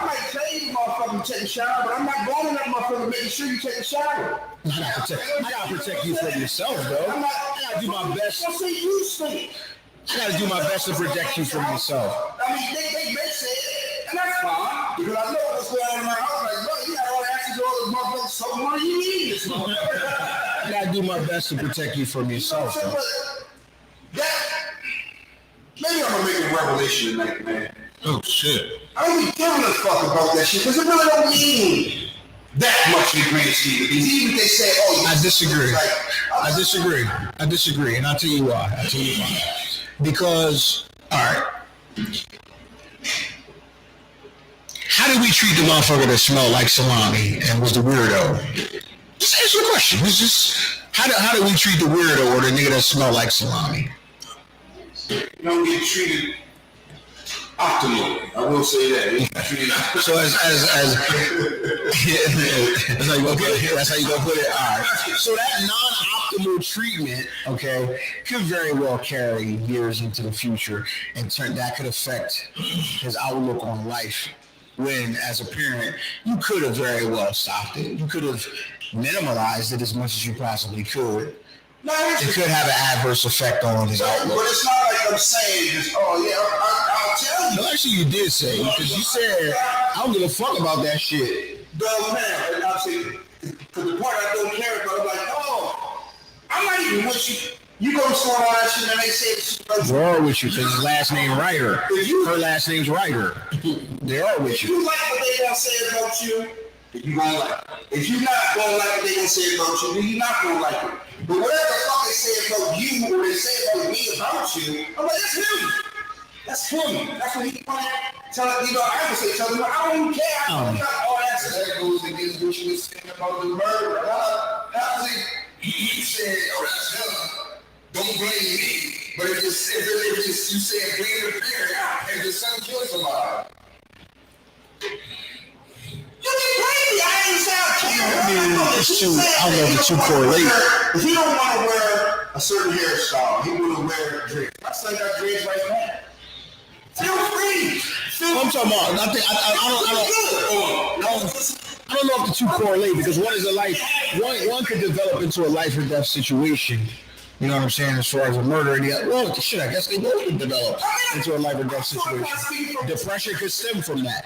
might tell you motherfucker to take a shower, but I'm not going in that motherfucker making sure you take a shower. I gotta protect you from yourself, though. I gotta do my best. I'll say you sleep. I gotta do my best to protect you from yourself. I mean, they may say it, and that's fine, because I know what's going on in my house. Like, bro, you got all the access to all those motherfuckers, so what do you need this motherfucker? I gotta do my best to protect you from yourself, though. Maybe I'm gonna make a revelation tonight, man. Oh shit. I don't be giving a fuck about that shit, because it really don't mean that much in the grand scheme of things. Even if they say, oh, I disagree. Like, I disagree, and I'll tell you why. Because, all right, how did we treat the motherfucker that smelled like salami and was the weirdo? Just answer the question. It's just how do we treat the weirdo or the nigga that smelled like salami? you don't get treated optimally. I will say that. You get treated optimally. So that's how you gonna put it. That's how you gonna put it. All right. So that non-optimal treatment, okay, could very well carry years into the future, and that could affect his outlook on life. When, as a parent, you could have very well stopped it. You could have minimalized it as much as you possibly could. No, It could have an adverse effect on his but outlook. it's not like I'm saying just, oh yeah, I'll tell you. No, actually, you did say, because you said, I don't give a fuck about that shit. Don't care. And I'm saying, to the point I don't care about, I'm like, oh, I'm not even with you. You go to school and all that shit, and they say, They are with you, because his last name Ryder. Her last name's Ryder. They are with if you. you like what they gonna say about you, if you gonna like it. If you not gonna like what they gonna say about you, then you not gonna like it. But whatever the fuck they say about you or they say about me about you, I'm like, that's him. That's him. That's what he want. Tell you know, I would say, tell him, I don't even care. I'm not all that goes against what you were saying about the murder. He said, oh, that's him. Don't blame me. But if you say blame the parent, and the son kills somebody. You can blame me. I ain't say I can't. I mean, it's too, I don't know if the two correlate. If he don't want to wear a certain hairstyle, he want to wear dreads. I still got dreads right now. Feel free. I'm talking about, I don't know if the two correlate, because one is a life, one could develop into a life or death situation. You know what I'm saying? As far as a murder, and the other, well, shit, I guess they both could develop into a life or death situation. Depression could stem from that.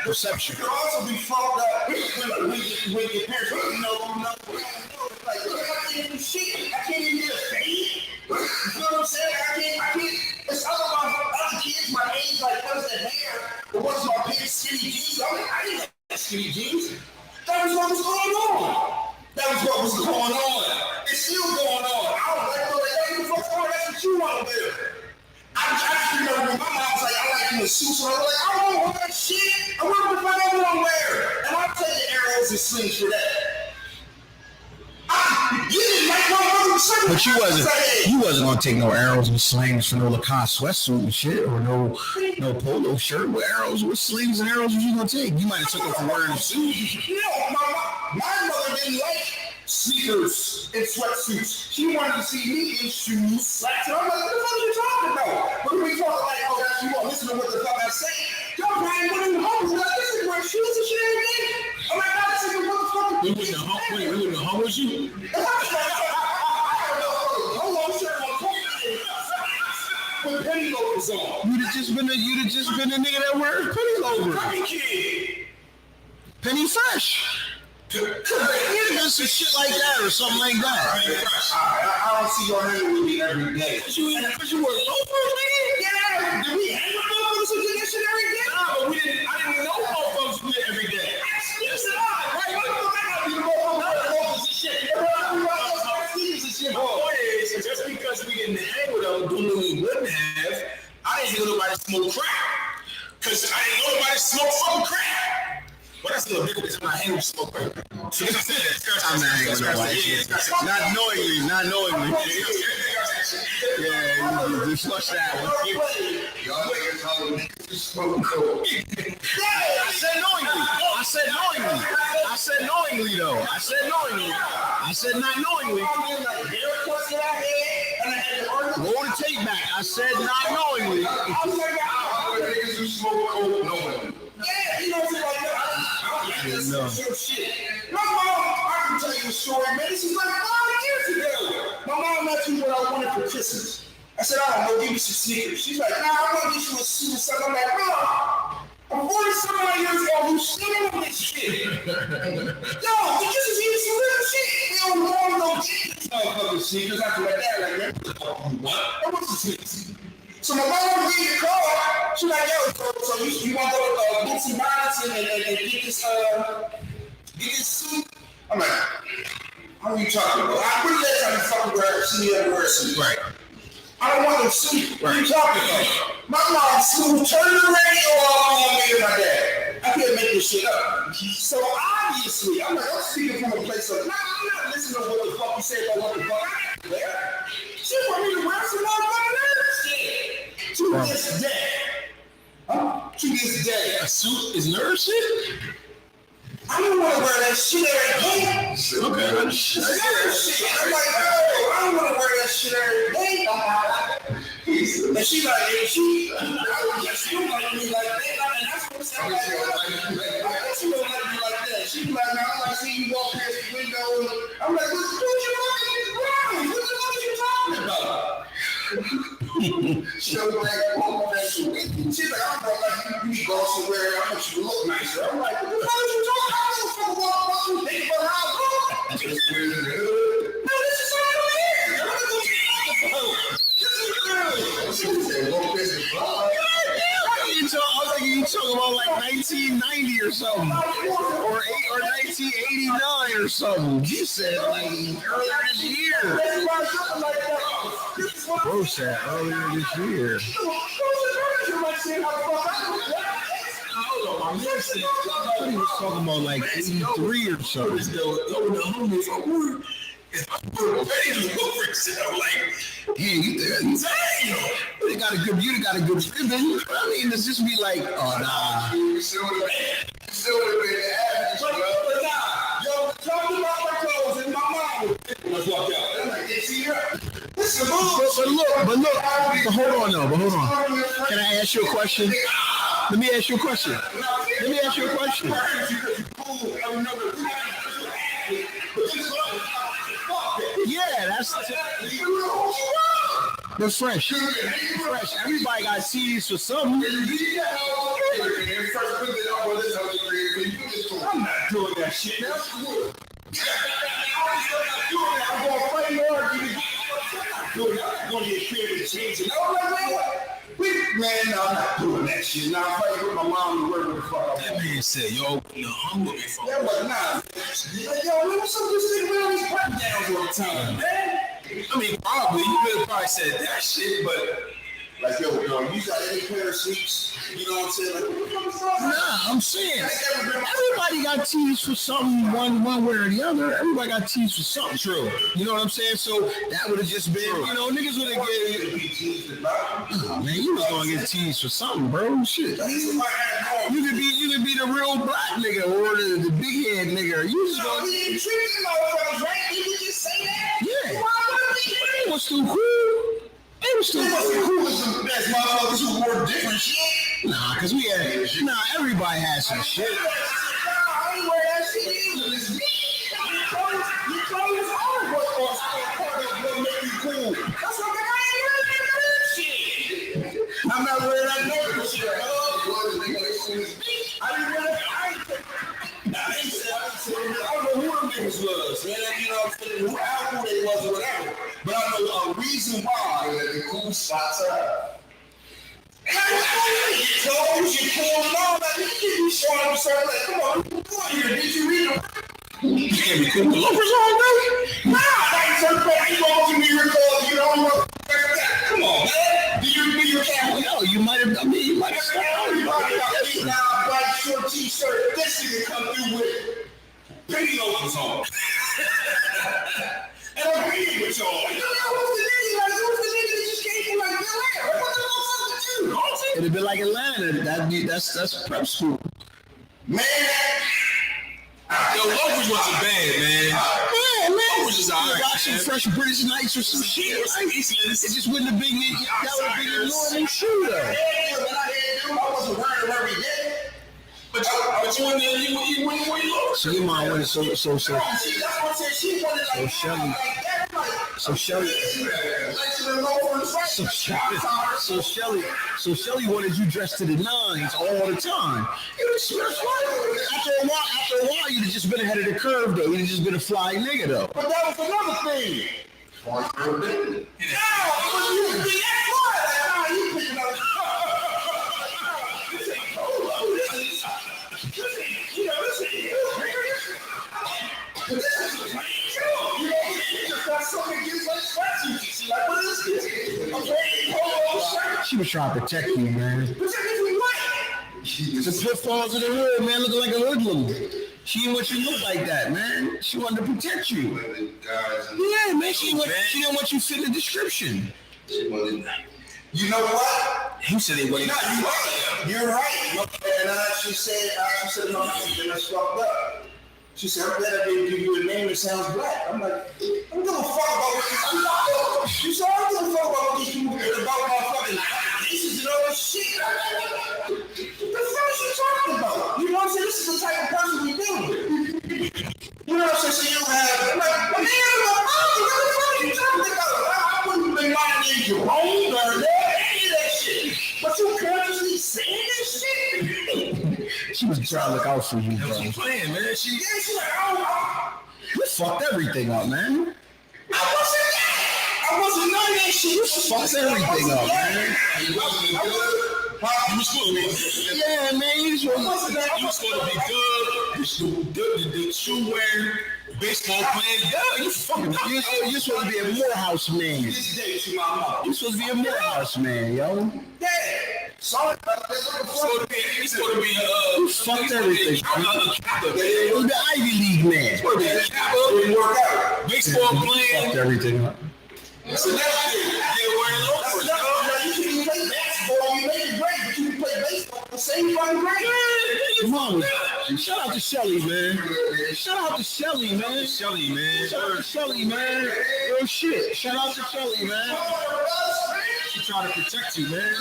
Perception. You could also be fucked up when your parents, like, I can't do shit. I can't even get a fade. You know what I'm saying? I can't. It's other kids my age, like, what's the hair? Or what's my big skinny jeans? I didn't have skinny jeans. That was what was going on. That was what was going on. It's still going on. I don't like the fuck on. That's what you want to do. I just remember when my mom was like, I like you in suits. And I was like, I don't want that shit. I want to find out what I'm wearing. And I'll take the arrows and slings for that. But you wasn't gonna take no arrows and slings for no Lacoste sweatsuit and shit, or no polo shirt with arrows, with slings and arrows. What you gonna take? You might have took it for wearing a suit. No, my mother didn't like sneakers and sweatsuits. She wanted to see me in shoes, slacks. And I'm like, what the fuck are you talking about? But we talk like, oh, that's you won't listen to what the fuck I say. Yo, Brian, what are you home? Like, this is wearing shoes and shit every day. I'm like, God, this is what the fuck. We wouldn't have hung with you? With penny loafers on. You'd have just been a nigga that wears penny loafers. Copy kid. Penny fresh. Just some shit like that or something like that. I don't see your hanging with me every day. Cause you wear loafers, nigga? Yeah, do we hang with motherfuckers who do that shit every day? Nah, but I didn't know motherfuckers do it every day. Yes, right? What the fuck I gotta be the motherfuckers and shit? My point is, just because we didn't hang with them, doing what we wouldn't have, I didn't hear nobody smoke crack. Because I didn't know nobody smoke fucking crack. Well, that's a little different. I'm not hanging with smoke crack. So I'm not hanging with nobody. Not knowingly. Yeah, you just flush that one. Y'all niggas told me to smoke coke. I said knowingly though. I said not knowingly. Roll the tape back. I said not knowingly. Niggas who smoke coke knowingly. Yeah, you know what I'm saying? I don't know. Shit. My mom, I can tell you a story, man. This is like 5 years ago. My mom asked me what I wanted for Christmas. I said, I don't know, give me some sneakers. She's like, nah, I'm gonna get you a suit or something. I'm like, Mom, I'm 40-some years old, you still on this shit. Yo, this is even some real shit. We don't want no get these motherfucking sneakers after my dad, like, man, what? I want some sneakers. So my mom read the card. She's like, yo, so you want to go to Bootsy Robinson and get this suit? I'm like, how are you talking about? I really let you fucking wear a suit. Right. I don't want no suit. What are you talking about? My mom turned the radio off on me and my dad. I can't make this shit up. So obviously, I'm like, I'm speaking from a place of, nah, I'm not listening to what the fuck you say about what the fuck I wear. She want me to wear some motherfucking nerd shit. To this day. To this day. A suit is nerd shit? I don't want to wear that shit every day. Okay. Shit. I'm like, oh, I don't want to wear that shit every day. And she like, she don't like me like that. And that's what I'm saying. She don't like me like that. She be like, man, I like seeing you walk past the window. I'm like, what you talking about? What the fuck are you talking about? She's like, I'm like, you go somewhere, I want you to look nicer. I'm like, what the fuck are you talking about? I don't fucking walk through the neighborhood how I go. No, this is all over here. What are you talking about? You talking about like 1990 or something, or 1989 or something. You said like earlier this year. Bro said earlier this year. He was talking about like 83 or something. I'm like, You got a good ribbon. I mean, it's just be like, oh nah. You still would have been average, bro. But nah, yo, talking about my clothes and my mom. Let's walk out. I'm like, see her. But hold on. Can I ask you a question? Let me ask you a question. Yeah, that's but fresh. Everybody got CDs for something. I'm not doing that shit now. I'm going to fight hard. I'm going to get creative and change it. I'm like, we Man, no, I'm not doing that shit. Now I'm fighting with my mom to work with the fuck I That want. man said, yo, no, I'm looking for. Yeah, but nah. Yo, man, what's up with this nigga with all these button downs all the time, man? I mean, probably, you could have probably said that shit, but. Like, yo, you got any pair of seats? You know what I'm saying? Like, what the fuck is wrong? Nah, I'm saying everybody got teased for something, one way or the other. Everybody got teased for something. True. You know what I'm saying? So that would have just been, you know, niggas would have get. Oh, man, you was gonna get teased for something, bro. Shit. You could be the real black nigga or the big head nigga. You just gonna. You treat these motherfuckers right. You can just say that. Yeah. It was still cool. It was still Who was the best motherfuckers who wore different shit? Nah, cause we had everybody had some shit. I ain't wear that shit either. It's me. You clothes are what part of what make you cool. That's what I ain't wearing that shit. I'm not wearing that nigga shit. I didn't wear that. I don't know who them niggas was, man. You know what I'm saying? Who album they was or whatever. But I know a reason why the cool spots are. You clothes, you cool, and all that. You be showing up something like, come on, what you doing here? Did you read them? You can't be cool with loafers all day? Nah, I ain't something like you go to New York, you don't know. Come on, man. Do you can't? Yo, you might have. I mean, you might have. You might have now black short t-shirt. This nigga come through with penny loafers on. And I'm reading with y'all. Who's the nigga that just came from like Bel Air? What the fuck with you? It'd be like Atlanta. That's prep school. Man, Yo, loafers wasn't bad, man. Yeah, man. Loafers is alright. Got some fresh British Knights or some shit. Right? It just wouldn't have been that would have been your normal shoe though. I wasn't wearing them every day. But you wouldn't wear loafers. So your mom wanted so See, that's what I'm saying. She wanted like Shelly. like that. So Shelly wanted you dressed to the nines all the time. After a while, you'd have just been ahead of the curve though. You'd have just been a fly nigga though. But that was another thing. No, because you be that quiet. You picking up. She was trying to protect you, man. The pitfalls of the hood, man, looking like a hoodlum. She didn't want you to look like that, man. She wanted to protect you. Yeah, man. She didn't want you to fit the description. You know what? He said he wasn't. You're right. And she said, no, that's fucked up. She said, I'm glad I didn't give you a name that sounds black. I'm like, I don't give a fuck about what you said, I don't give a fuck about what these people about my fucking races and all this shit. What the fuck is you talking about? You know what I'm saying? This is the type of person we deal with. You know what I'm saying? So you have, I'm like, man, what the fuck are you talking about? I wouldn't have been my name Jerome or any of that shit. But you consciously saying this shit? She was trying to look out for you, bro. She's playing, man. She's like, oh, you fucked everything up, man. I wasn't none of that shit. You fucked everything up, man. You was supposed to be, Yeah, man. You was supposed to be good. The shoe wearing, baseball playing. Yeah, you fucking. You're supposed to be a Morehouse man. You're supposed to be a Morehouse man, yo. Yeah. Sorry, He's supposed to be You fucked everything. You're the Ivy League man. baseball playing. Fucked everything up. So that's it. Wearing loafers. You can play basketball, you make it great, but you can play baseball the same fucking great. Come on, shout out to Shelly, man. Shout out to Shelly, man. Shelly, man. Shout out to Shelly, man. Real shit. Shout out to Shelly, man. She trying to protect you, man.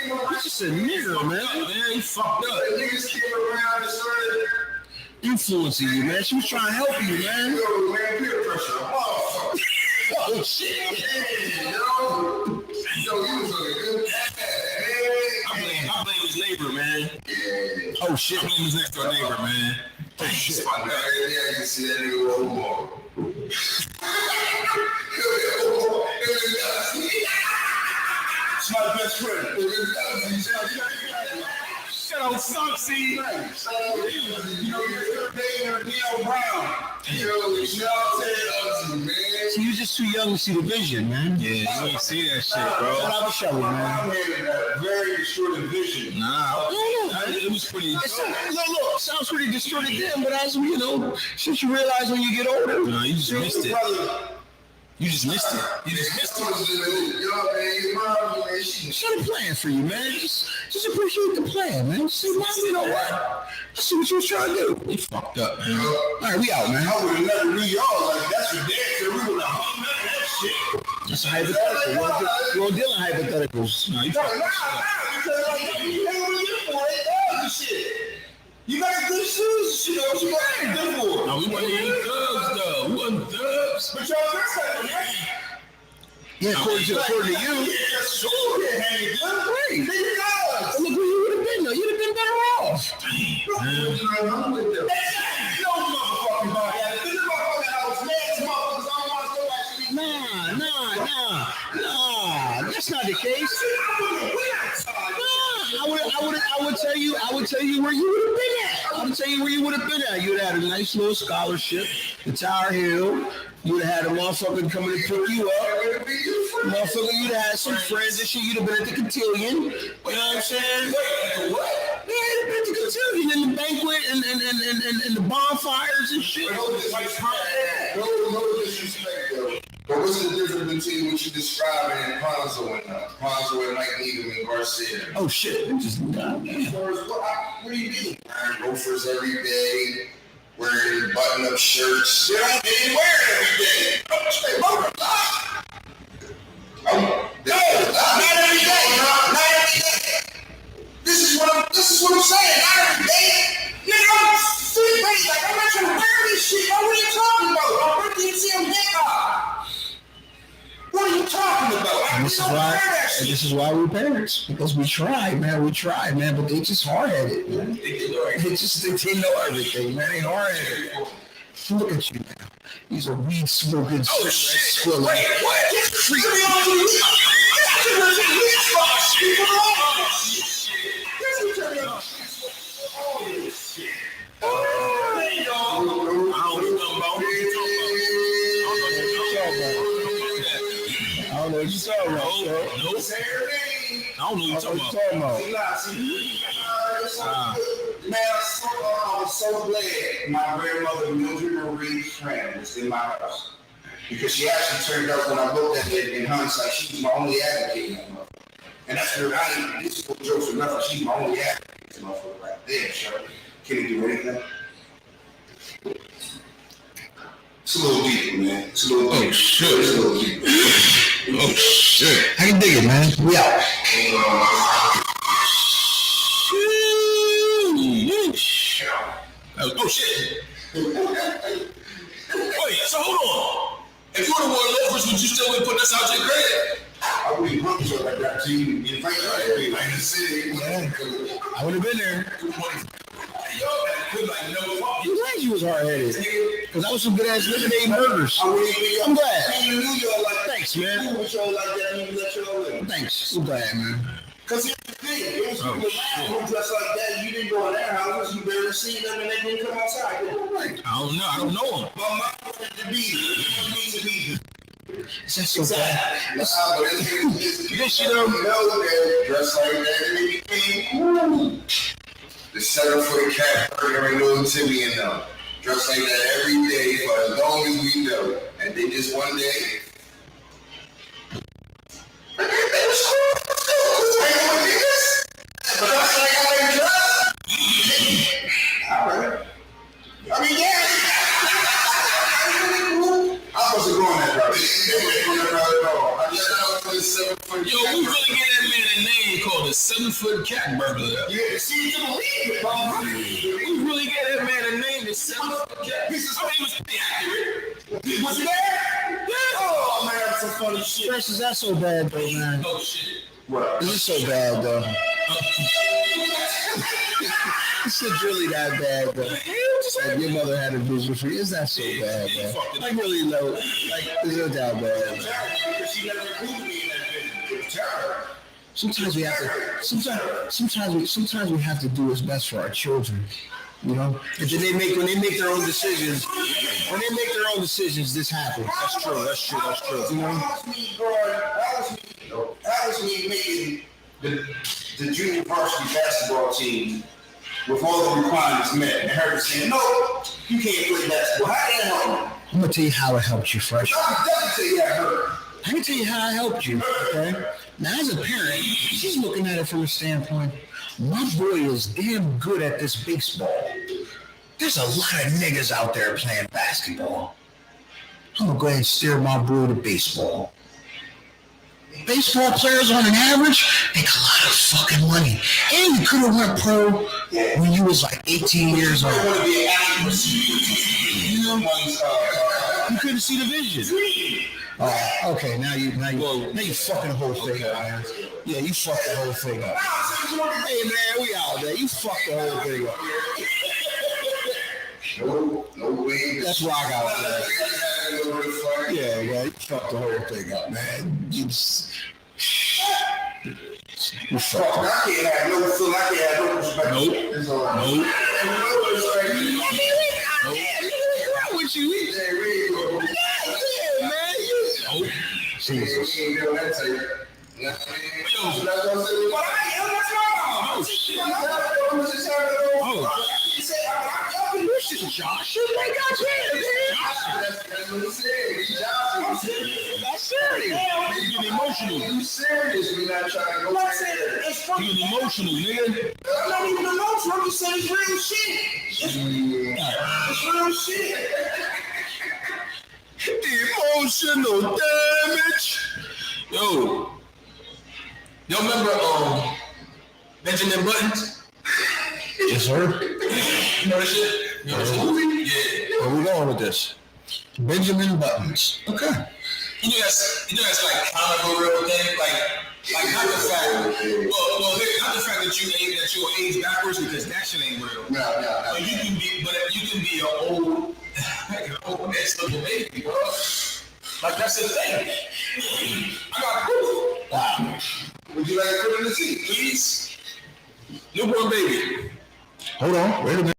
You're just a nigga, man. Man, you fucked up. Niggas came around and started Influencing you, man. She was trying to help you, man. man, peer pressure. Oh, shit. Yo, you was looking good. I blame his neighbor, man. Oh, shit. I blame his next door neighbor, man. Oh, shit. Yeah, I can see that nigga roll ball. That's my best friend. Shut up, Sucksy. You know, you're dating Nino Brown. You know what I'm saying, man? So you're just too young to see the vision, man. Yeah, you ain't see that shit, bro. Shout out to Shelly, man. I had a very distorted vision. Nah, it was pretty. Look, sounds pretty distorted then, but as we, since you realize when you get older, No, you just missed it. You just missed it. Shut the plan for you, man. Just appreciate the plan, man. Just say, man, you know what? Let's see what you was trying to do. You fucked up, man. All right, we out, man. I would have never knew y'all like that's for damn sure. We would have hung up that shit. That's a hypothetical. We're dealing hypotheticals. No, you No, fucked up. because like you ain't really good for it. That's the shit. You got good shoes, you know what you got good for. No, we wasn't even thugs, though. We wasn't thugs. But y'all dress like them, right? Yeah, according to you. Yeah, sure. Yeah, hang it good. Right. Nigga, guys. Look where you would have been, though. You'd have been better off. No motherfucking body. This is motherfucking house. Man's motherfuckers. I don't want to go back to these. Nah. That's not the case. I would tell you where you would have been at. I would tell you where you would have been at. You would have had a nice little scholarship, the Tower Hill. You would have had a motherfucker coming to pick you up. Motherfucker, you'd have had some friends and shit. You'd have been at the cotillion. You know what I'm saying? What? Yeah, you'd have been at the cotillion and the banquet and the bonfires and shit. No disrespect, though. But what's the difference between what you describing and Ponzo and Ponzo and Mike Needham and Garcia? Oh shit! What do you mean? Wearing loafers every day, wearing button-up shirts. They don't even wear it every day. No, not every day. Not every day. This is what I'm saying. Not every day. Nigga, I'm free base. Like, I'm not trying to wear this shit. What are you talking about? I'm working TM hip-hop. What are you talking about? And this is why we're parents, because we try, man, but they just hard-headed, man. They know everything, man. They hard-headed. Look at you now. He's a weed smoking. Oh shit! Wait, what? Freak. I don't know what you're talking about, bro. Nope. I don't know what you're talking about. Man, I was so glad my grandmother Mildred Marie Friend was in my house. Because she actually turned out when I looked at it in hindsight, she was my only advocate in that motherfucker. And that's her, this is what jokes or nothing, she's my only advocate in that motherfucker right there, Shirley. Can he do anything? It's a little deeper, man. It's a little deeper. Shit. It's a little deeper. Oh shit! I can dig it, man. We out. Oh shit! Wait, so hold on. If you would have worn loafers, would you still be putting us out your grave? I would have hung you like that to you. You fight right in the city. I would have been there. I'm glad you was hard-headed. Because that was some good-ass lemonade burgers. I'm glad. Thanks, man. Thanks. I'm glad, man. Because here's the thing. It was people dressed like that. You didn't go in their houses. You barely see them and they didn't come outside. I don't know him. My mom wanted to be there. Is that so bad? Yes, you know, dressed like that. The 7-foot cat burger and little Timmy and them. Dressed like that every day for as long as we know. And then just one day. They was cool. But that's like how they dress. All right. I mean, yeah. I'm supposed to go on that route. Yo, we really get that man a name called the 7-foot cat burglar. Yeah, see, you believe it, bro. We really get that man a name, the 7-foot cat. I mean, it was pretty accurate. Was you there? Yeah. Oh, man, that's some funny shit. Fresh, is that so bad, though, man? Oh, shit. What? Is it so bad, though? Is it really that bad, though? Like your mother had a vision for you. Is that so bad, man? Like really low. Like, is it that bad? Because she never included me in that video. It was terror. sometimes we have to do what's best for our children. You know, and then when they make their own decisions, this happens. That's true. You know, that was me making the junior varsity basketball team with all the requirements met. And Herbert saying, no, you can't play basketball. How did that help? I'm gonna tell you how it helped you, Fresh. I can tell you how it helped you. Okay. Now, as a parent, she's looking at it from a standpoint. My boy is damn good at this baseball. There's a lot of niggas out there playing basketball. I'm gonna go ahead and steer my boy to baseball. Baseball players on an average make a lot of fucking money. And you could have went pro when you was like 18 years old. You know, you couldn't see the vision. Okay, now you fucking the whole thing up, man. Yeah, you fucked the whole thing up. Hey man, we out there. You fucked the whole thing up. No way. That's rock out there. Yeah, you fucked the whole thing up, man. You fucked it. I can't have no feel. I can't have no respect. Nope. With you, Jesus. Josh, you think I can, that's what he said. That's serious. You get emotional. You serious? We not trying to go. You get emotional, nigga. I'm not even emotional. I'm just saying it's real shit. It's real shit. Emotional damage. Yo, y'all remember Benjamin Buttons? Yes, sir. You know that shit? You know this movie? Yeah. Where we going with this? Benjamin Buttons. Okay. You know that's like kind of a real thing, like not the fact. Well, not the fact that you age backwards, because that shit ain't real. No. But you can be an old ass little baby, bro. Like that's the thing. I got proof. Wow. Would you like to put in the seat, Please. Newborn baby. Hold on. Wait a minute.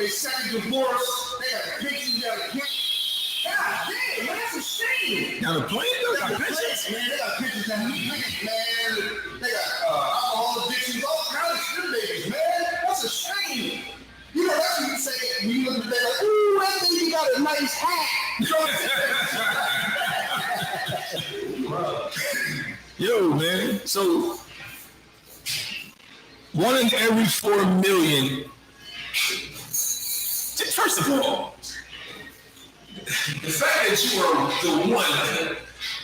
Second divorce, they got pictures, they got pictures. God damn, man, that's a shame. Now the plane got pictures? Man, they got pictures of new niggas, man. They got alcohol addictions, all kinds of shit babies, man. That's a shame. You know, that's what you say when you look at that, like, ooh, that baby got a nice hat. Yo, man. So, 1 in every 4 million. First of all, the fact that you are the one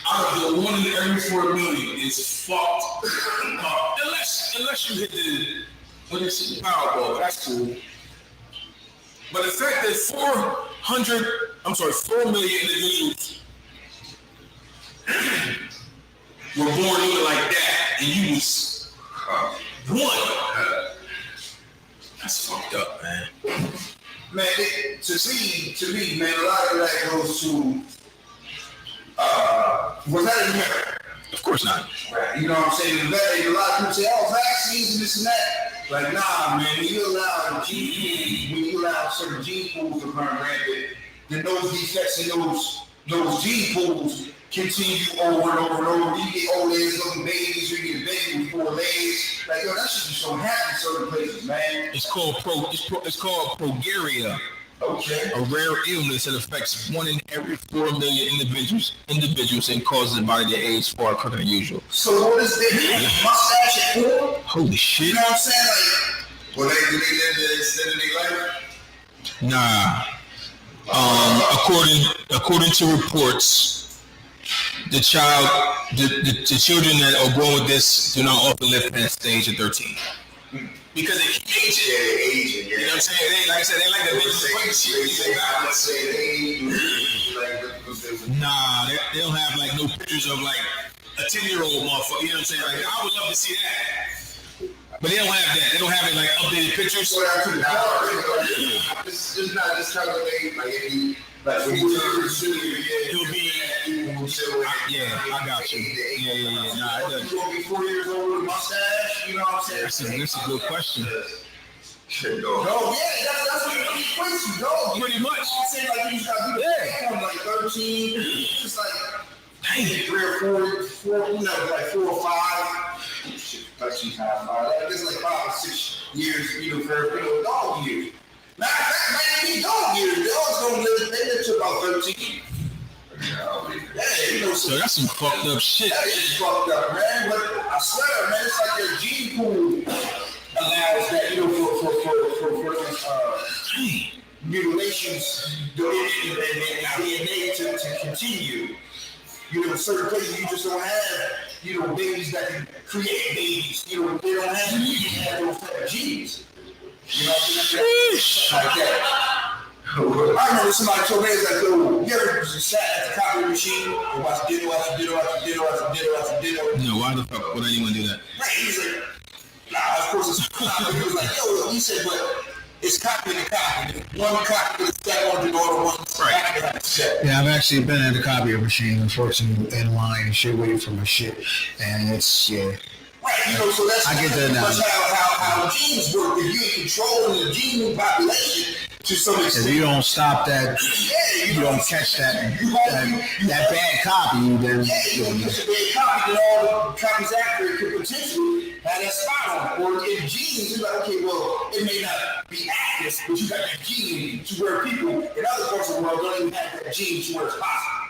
out of the 1 in every 4 million is fucked up. Unless you hit the Powerball, but that's cool. But the fact that 4 million individuals were born even like that, and you was one. That's fucked up, man. Man, to me, man, a lot of that goes to, was that in America? Of course not. Right. You know what I'm saying? A lot of people say, oh, vaccines and this and that. Like, nah, man, when you allow certain gene pools to run rampant, then those defects in those gene pools continue over and over and over. You get old age looking babies, you get a baby with 4 legs. Like, yo, that should be so happy in certain places, man. It's called progeria. Okay. A rare illness that affects 1 in every 4 million individuals and causes the body to age far quicker than usual. So what is this? Mustache at 4? Holy shit. You know what I'm saying? Like, well, do they live the extended their life? Nah. According to reports, the children that are born with this do not often live past the age of 13. because they keep aging. Yeah, they aging. Yeah. You know what I'm saying? They, like I said, they like that bitch quick shit. Nah, they don't have like no pictures of like a 10-year-old motherfucker. You know what I'm saying? Like I would love to see that, but they don't have that. They don't have it like updated pictures. It's not just how they like when you turn the studio, It'll be. Yeah, I got you. Yeah. Nah, it doesn't. You gonna be 4 years old with a mustache? You know what I'm saying? That's a good question. No, yeah, that's what it equates to, dog. Pretty much. I'm saying like you gotta be like 13, just like 3 or 4, you know, like 4 or 5. Shit, 13 times 5. That's like 5 or 6 years, you know, for dog years. Now that might be dog years. Dogs don't live. They live to about 13. Yeah, you know. So that's some fucked up shit. That is fucked up, man. But I swear, man, it's like their gene pool allows that, you know, for mutilations in DNA to continue. You know, certain places you just don't have, you know, babies that can create babies. You know, they don't have those type of genes. You know what I'm saying? Like that. I remember somebody told me, it's like, yo, you ever sat at the copy machine and watched dinner after dinner after dinner after dinner after dinner? No, why the fuck would anyone do that? Right, he's like, nah, of course it's copy. He was like, yo, he said, but it's copy to copy. One copy to the second one to the other one. Right. Yeah, I've actually been at a copier machine, unfortunately, in line and shit, waiting for my shit. And it's, yeah. Right, you know, so that's I get that now. How genes work. If you're controlling the gene population to some extent. If you don't stop that, you don't catch that bad copy, then you catch a bad copy, then all the copies accurate could potentially have that spot on. Or in genes, it's like, okay, well, it may not be accurate, but you got that gene to where people in other parts of the world don't even have that gene to where it's possible.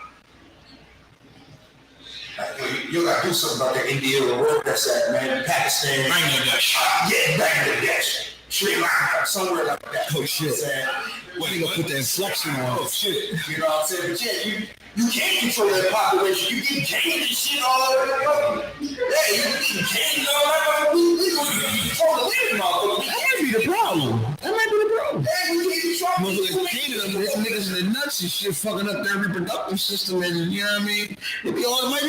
You gotta do something about that India or wherever that's at, man. Pakistan. Bangladesh. Yeah, Bangladesh. Sri Lanka, somewhere like that. Oh shit. What you gonna put that inflection on? Oh shit. You know what I'm saying? But yeah, you can't control that population. You get cane and shit all over the place. Yeah, you get cane and all that. We gonna control the living motherfucker. That might be the problem. Yeah, we can't control Motherfuckers caning them, hitting niggas in the nuts and shit, fucking up their reproductive system, and you know what I mean? It might be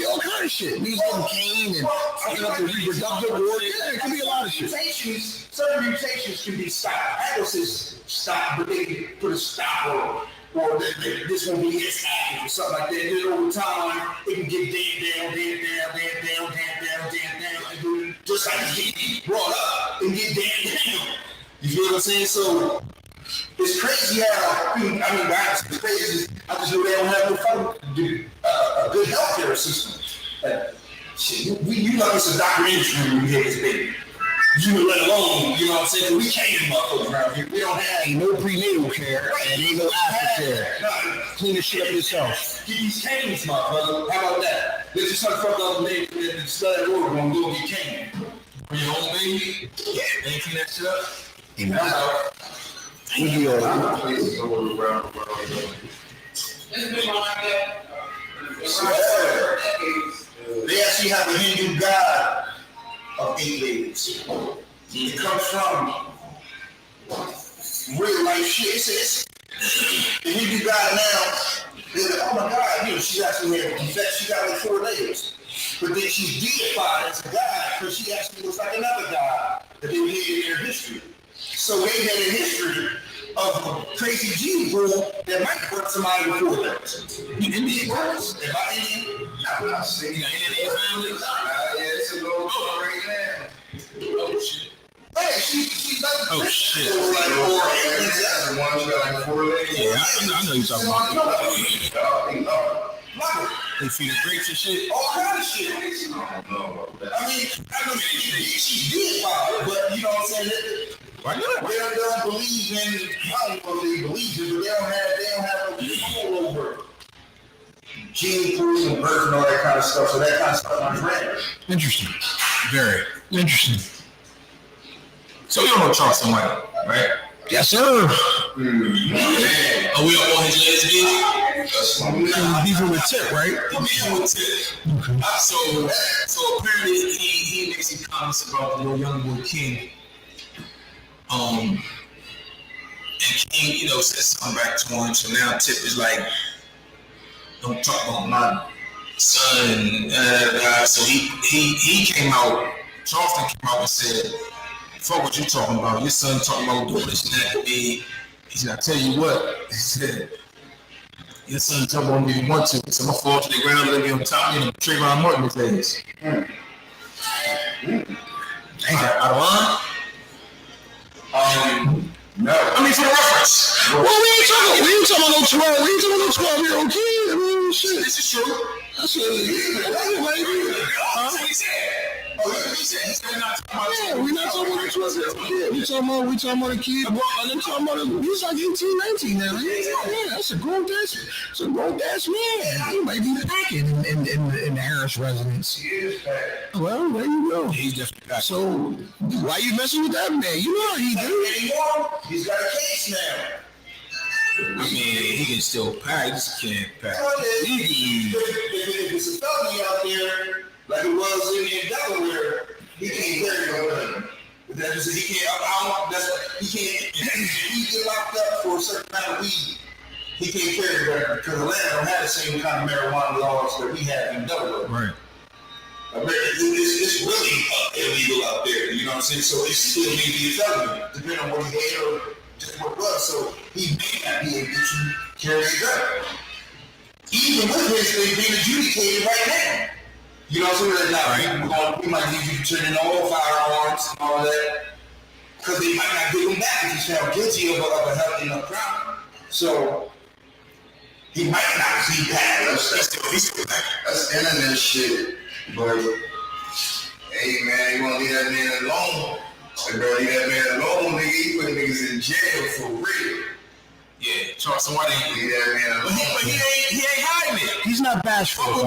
all kind of shit. Niggas getting caned and fucking up their reproductive organ. Yeah, it could be a lot of shit. Certain mutations can be stopped. I don't say stop, but they can put a stop or this won't be as active or something like that. Then over time, it can get down, and just like it's getting brought up and get down. You feel what I'm saying? So it's crazy how, it's crazy. I just know they don't have a good healthcare system. Like, shit, you know it's a documentary when we get this baby. You let alone, you know what I'm saying? We can't motherfuckers around here. We don't have no prenatal care and ain't no aftercare. Clean the shit up yourself. Get these canes, motherfucker. How about that? Let's just fuck up the stud order when we go get cane. For your own baby? Yeah. Ain't clean that shit up? We do all that. They actually have a Hindu god of 8 ladies. It comes from real life shit. It's the Hindu god now. They're like, oh my god, you know, she's actually had, in fact, she got like 4 layers. But then she's deified as a god because she actually looks like another god that they made in their history. So they had a history of a crazy gene pool that might work somebody before that. You Indian girls? Am I Indian? I'm not saying Indian family. Yeah, it's a little right now. Oh shit. Hey, she's like oh shit. Like 4 legs. Yeah, I know you're talking about. They feed her grapes and shit. All kind of shit. I mean, she did fire, but you know what I'm saying? Why not? They don't believe in, I don't know if they believe in, but they don't have no control over gene pools and birth and all that kind of stuff. So that kind of stuff I'm ready. Interesting. Very Interesting. So we don't know Charles somebody, right? Yes, sir. Are we up on his latest video? Beefing with Tip, right? Beefing with Tip. Okay. So apparently he makes some comments about the little young boy King. And King, said something back to him. So now Tip is like, don't talk about my son. So he came out, Charleston came out and said, fuck what you talking about. Your son talking about doing this and that to me. He said, I tell you what, he said, your son talking about me if you want to. So I'm gonna fall to the ground, let me on top, Trayvon Martin says. Out of line? No. I mean, for the reference. Well, we ain't talking about no 12-year-old kid. I mean, shit. This is true. That's it. Yeah, we're not talking about a 12-year-old kid. We talking about a kid. I'm talking about he's like 18, 19 now. Yeah, that's a grown ass man. He might be packing in the Harris residence. He is bad. Well, there you go. He's definitely back. So why you messing with that man? You know how he do. Anymore? He's got a case now. I mean, he can still pack. He just can't pack. If it's a felony out there, like it was in Delaware, he can't carry no gun. That is, he get locked up for a certain amount of weed. He can't carry that because Atlanta don't have the same kind of marijuana laws that we have in Delaware. Right. It's really illegal out there. You know what I'm saying? So it still may be a felony, depending on what he had or just what it was. So he may not be able to carry a gun. Even with his thing being adjudicated right now. You know what I'm saying? We might need you to turn in all firearms and all that. Because they might not give him back if he's found guilty of a healthy enough crime. So he might not be back. That's internet shit. But hey man, you wanna leave that man alone? Bro, leave that man alone, nigga. You put niggas in jail for real. Yeah, Charleston, why they leave that man alone? But he ain't hiding it. He's not bashful.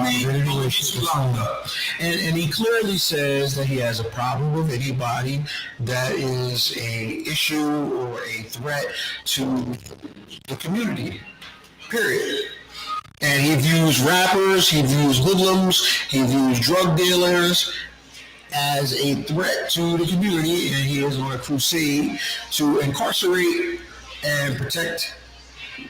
And he clearly says that he has a problem with anybody that is a issue or a threat to the community. Period. And he views rappers, he views hoodlums, he views drug dealers as a threat to the community, and he is on a crusade to incarcerate and protect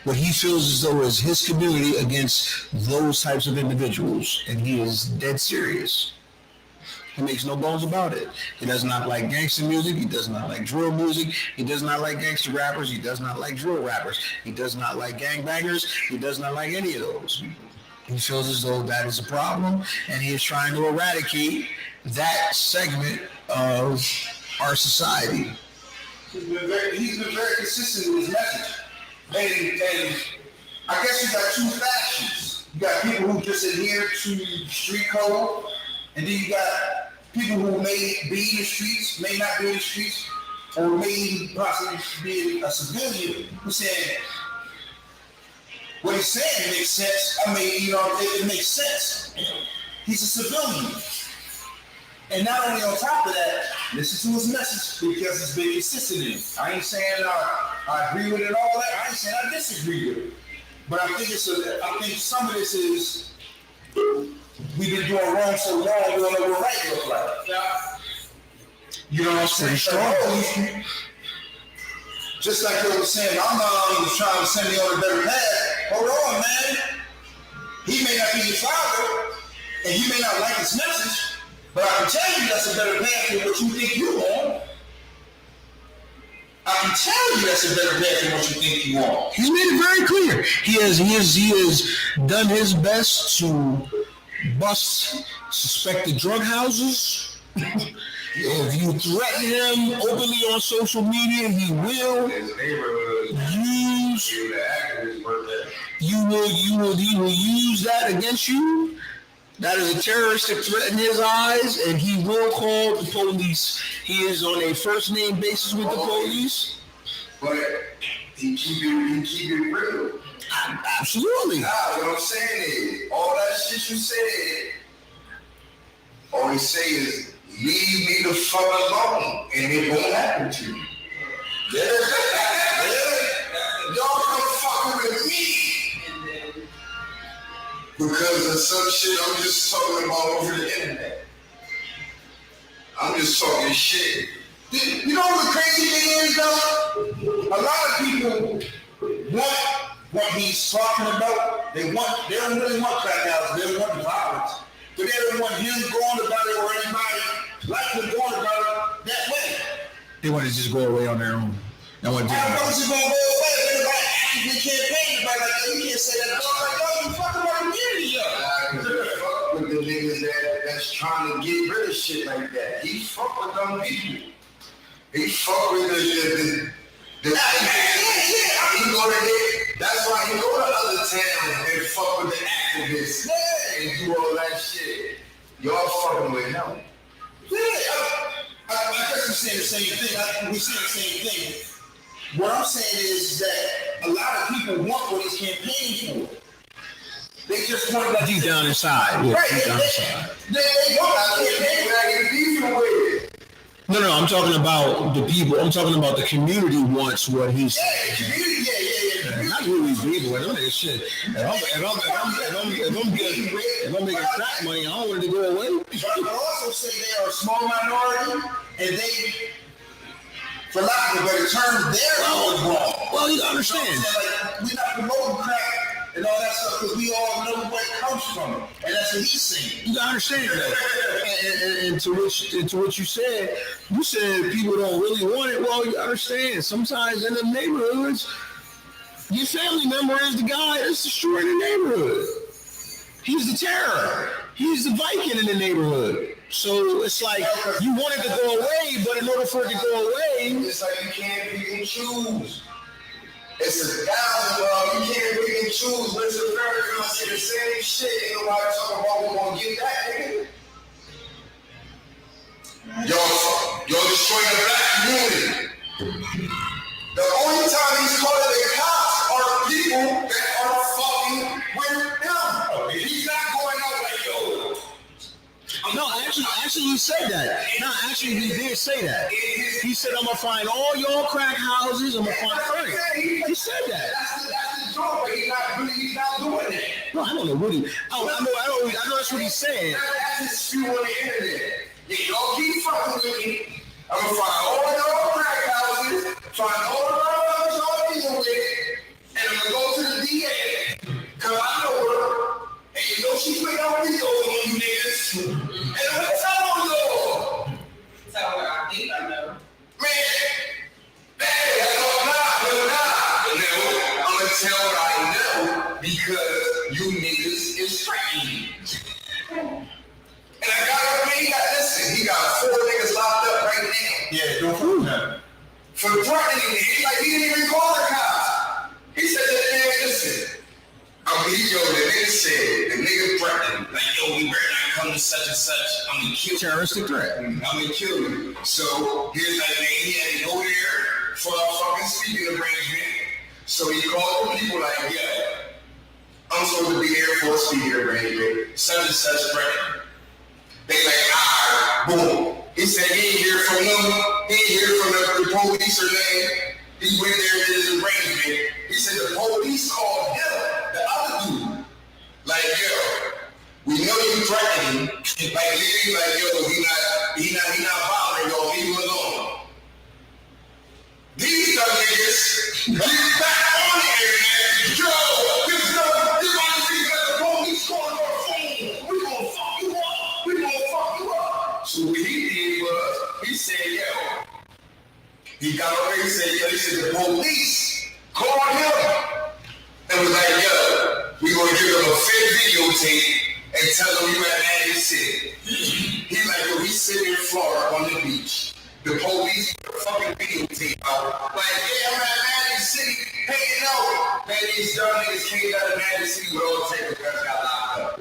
what he feels as though is his community against those types of individuals. And he is dead serious. He makes no bones about it. He does not like gangster music. He does not like drill music. He does not like gangster rappers. He does not like drill rappers. He does not like gangbangers. He does not like any of those. He feels as though that is a problem, and he is trying to eradicate that segment of our society. He's been very consistent with his message. And I guess you got two factions. You got people who just adhere to street code, and then you got people who may be in the streets, may not be in the streets, or may possibly be a civilian who said, what he's saying makes sense. I mean, it makes sense. He's a civilian. And not only on top of that, listen to his message because he's been consistent in it. I ain't saying I agree with it all that. I ain't saying I disagree with it. But I think some of this is we've been doing wrong so long, we don't know what right looks like. You know what I'm saying? Just like they were saying, my mom was trying to send me on a better path. Hold on, man. He may not be your father, and you may not like his message, but I can tell you that's a better path than what you think you want. I can tell you that's a better path than what you think you want. He's made it very clear. He has done his best to bust suspected drug houses. If you threaten him openly on social media, he will use that against you. That is a terroristic threat in his eyes, and he will call the police. He is on a first name basis with the police. But he keep it real. Absolutely. What I'm saying is, all that shit you said, all he say is, leave me the fuck alone, and it won't happen to you. Y'all come fucking with me. Because of some shit I'm just talking about over the internet. I'm just talking shit. You know what the crazy thing is, though? A lot of people want what he's talking about. They don't really want crack houses. They don't want the violence. But they don't want him going about it or anybody like him going about it that way. They want to just go away on their own. They want to I don't know if it's going to go away. Everybody actively campaigning. Everybody like, yo, you can't say that. I'm like, yo, you fucking my community up. Fuck with the niggas that's trying to get rid of shit like that. He fuck with them people. He fuck with the he go to hit. That's why he go to other towns and fuck with the activists and do all that shit. Y'all fucking with him. Yeah, I guess we're saying the same thing. We're saying the same thing. What I'm saying is that a lot of people want what he's campaigning for. They just want that deep down inside. Yeah, right, deep down inside. They want that campaign. No, I'm talking about the people. I'm talking about the community wants what he's saying. Community, yeah. Not really people. I know that shit. If I'm making crack money, I don't want it to go away. But I can also say they are a small minority, and they, for lack of a better term, they're always wrong. Well, you gotta understand. Like, we're not promoting crack and all that stuff because we all know where it comes from, and that's what he's saying. You gotta understand that. And to what you said people don't really want it. Well, you understand. Sometimes in the neighborhoods, your family member is the guy that's destroying the neighborhood. He's the terror. He's the Viking in the neighborhood. So it's like you want it to go away, but in order for it to go away, it's like you can't pick and choose. It's a thousand, you can't pick and choose. Listen, Ferris gonna say the same shit. Ain't nobody talking about we're gonna get that, nigga. Y'all destroying the black community. The only time he's calling the cops are people that are fucking with him. He's not going out like, yo. No, actually, he said that. No, actually, he did say that. He said, "I'm gonna find all your crack houses. I'm gonna find Frank." He said that. That's the joke, but he's not doing that. No, I don't know what he. I know that's what he's saying. That's his spew on the internet. Yeah, y'all keep fucking with me. I'm gonna find all your crack houses, find all the motherfuckers y'all dealing with, and I'm gonna go to the DA. Cause I know her. And you know she put out videos on you niggas. And I'm gonna tell on y'all. Tell her I think I know. Man, I'm gonna tell what I know because you niggas is threatening. And I got he got 4 niggas locked up right now. Yeah, don't fuck that. For threatening me. He didn't even call the cops. He said that, man, listen. The nigga said, the nigga threatened, like, yo, we better not come to such and such. I'm gonna kill you. Terroristic threat. I'm gonna kill you. So here's like, man, he had to go there for a fucking speaking arrangement. So he called the people like, yeah, I'm supposed to be here for a speaking arrangement. Such and such threatened. They like, boom. He said he ain't hear from them. He ain't hear from the police or nothing. He went there and did his arrangement. He said the police called him, the other dude. Like, yo, we know you threatening. Like, yo, he not bothering y'all. Leave him alone. These dumb niggas, get back on the internet. Yo, this about to see that the police calling our phone. We gonna fuck you up. So what he did was, he said, yo, he got over here, he said the police called him and was like, yo, we gonna give him a fake videotape and tell him you at Magic City. He's like, yo, he's sitting in Florida on the beach. The police put a fucking videotape out. Like, yeah, I'm at Magic City hanging out. Man, these dumb niggas came out of Magic City with all the type of guns got locked up.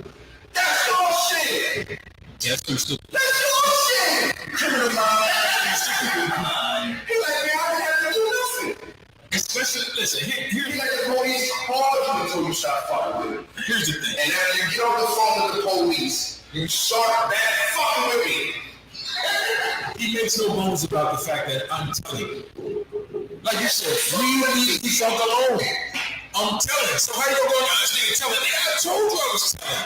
That's bullshit. Yes, I'm still. That's bullshit. Criminal mind. He like, man, I didn't have to do nothing. Listen, Here's like the police called you until you start fucking with him. here's the thing. And then you get on the phone with the police, you start back fucking with me. He makes no bones about the fact that I'm telling you. Like you said, leave the fuck alone. I'm telling. So how you gonna go to this nigga telling? I told you I was telling.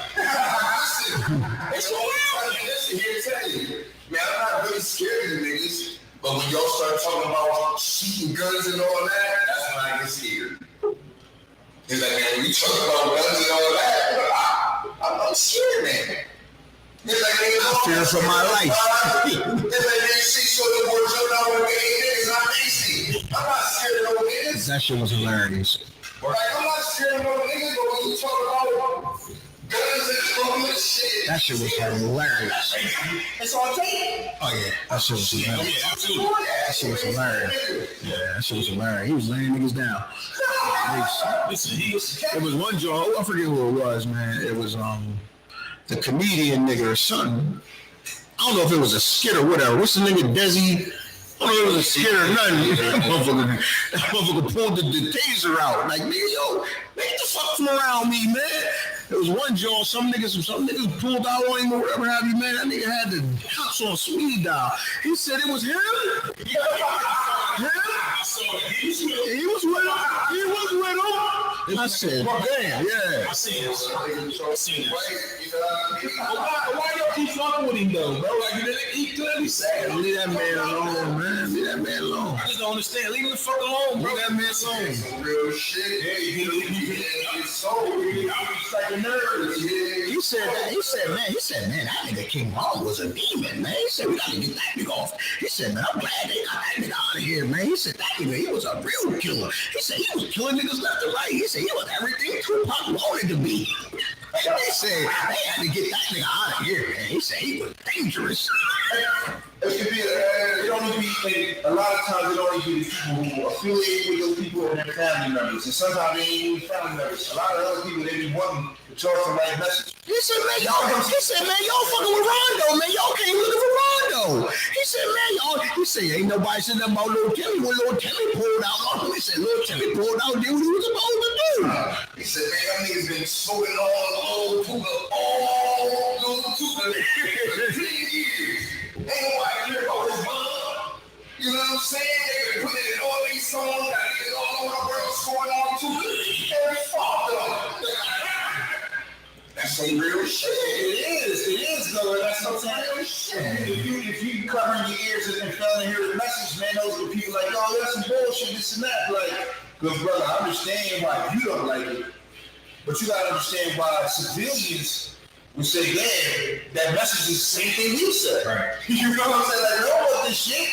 Listen, here to tell you, man, I'm not really scared of the niggas, But when y'all start talking about shooting guns and all that, that's when I get scared. He's like, man, when you talk about guns and all that, I'm scared, man. He's like, I fear for my life. He's like, they see so the boys jumping out with niggas, I'm easy. I'm not scared of no niggas. That shit was hilarious. Like, I'm not scared of no niggas, but when you talk about guns and shit. That shit was hilarious. It's on tape. Oh yeah, that shit was hilarious. Yeah, absolutely. That shit was hilarious. Yeah, that shit was hilarious. He was laying niggas down. Listen, It was one joint. I forget who it was, man. It was the comedian nigga or something. I don't know if it was a skit or whatever. What's the nigga Desi? I don't know if it was a skit or nothing. That motherfucker pulled the taser out. Like, nigga, yo, get the fuck from around me, man. There was one joint, some niggas pulled out on him or whatever have you, man. That nigga had the house on speed dial. He said it was him. Him? He was with him. He was with him. I said, damn, yeah. I seen this. Why y'all keep fucking with him though, bro? Like he clearly said, Leave that man alone, man. Leave that man alone. I just don't understand. Leave him the fuck alone, bro. Leave that man alone. Some real shit. His soul, he was like a nerd. He said, man, that nigga King Kong was a demon, man. He said, we gotta get that nigga off. He said, man, I'm glad they got that nigga out of here, man. He said, that nigga, he was a real killer. He said, he was killing niggas left and right. He said, he was everything Tupac wanted to be. They said, they had to get that nigga out of here, man. He said, he was dangerous. It could be, it only be, a lot of times it only be the people who affiliate with those people and their family members. And sometimes they ain't even family members. A lot of other people, they be wanting to talk the right message. He said, man, y'all fucking with Rondo, man. Y'all came looking for Rondo. He said, man, he said, ain't nobody said nothing about Lil Timmy. When Lil Timmy pulled out on him, he said, Lil Timmy pulled out, did what he was supposed to do. He said, man, that nigga's been smoking all through the 3 years. Ain't nobody hear about his mom. You know what I'm saying? They been putting it in all these songs. Got niggas all over the world scoring on too. Every fucked up. That's some real shit. It is though. That's some real shit. If you cover your ears and failing to hear the message, man, those are the people like, oh, that's some bullshit, this and that. Like, good brother, I understand why you don't like it, but you gotta understand why civilians will say, man, that message is the same thing you said. Right. You know what I'm saying? Like, we don't want this shit.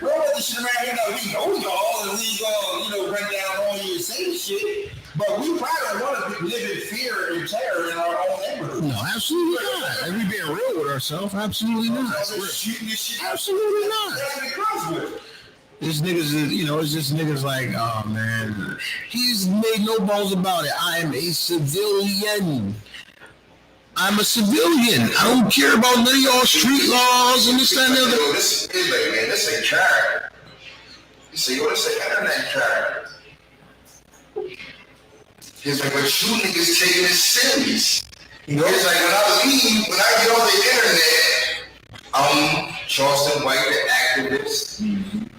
We don't want this shit around here. Now, we know y'all, and we gonna, run down on you and say this shit. But we probably don't want to live in fear and terror in our own neighborhood. No, absolutely not. Like, we being real with ourselves. Absolutely not. Shooting this shit. Absolutely not. That's what it comes with. This niggas is, it's just niggas like, oh man, he's made no bones about it. I am a civilian. I'm a civilian. I don't care about none of y'all street laws and this, that, and the other. Yo, this is like, man, this ain't character. You say, yo, this ain't internet character. He's like, but you niggas taking it serious. You know, it's like, when I get on the internet, I'm Charleston White, the activist.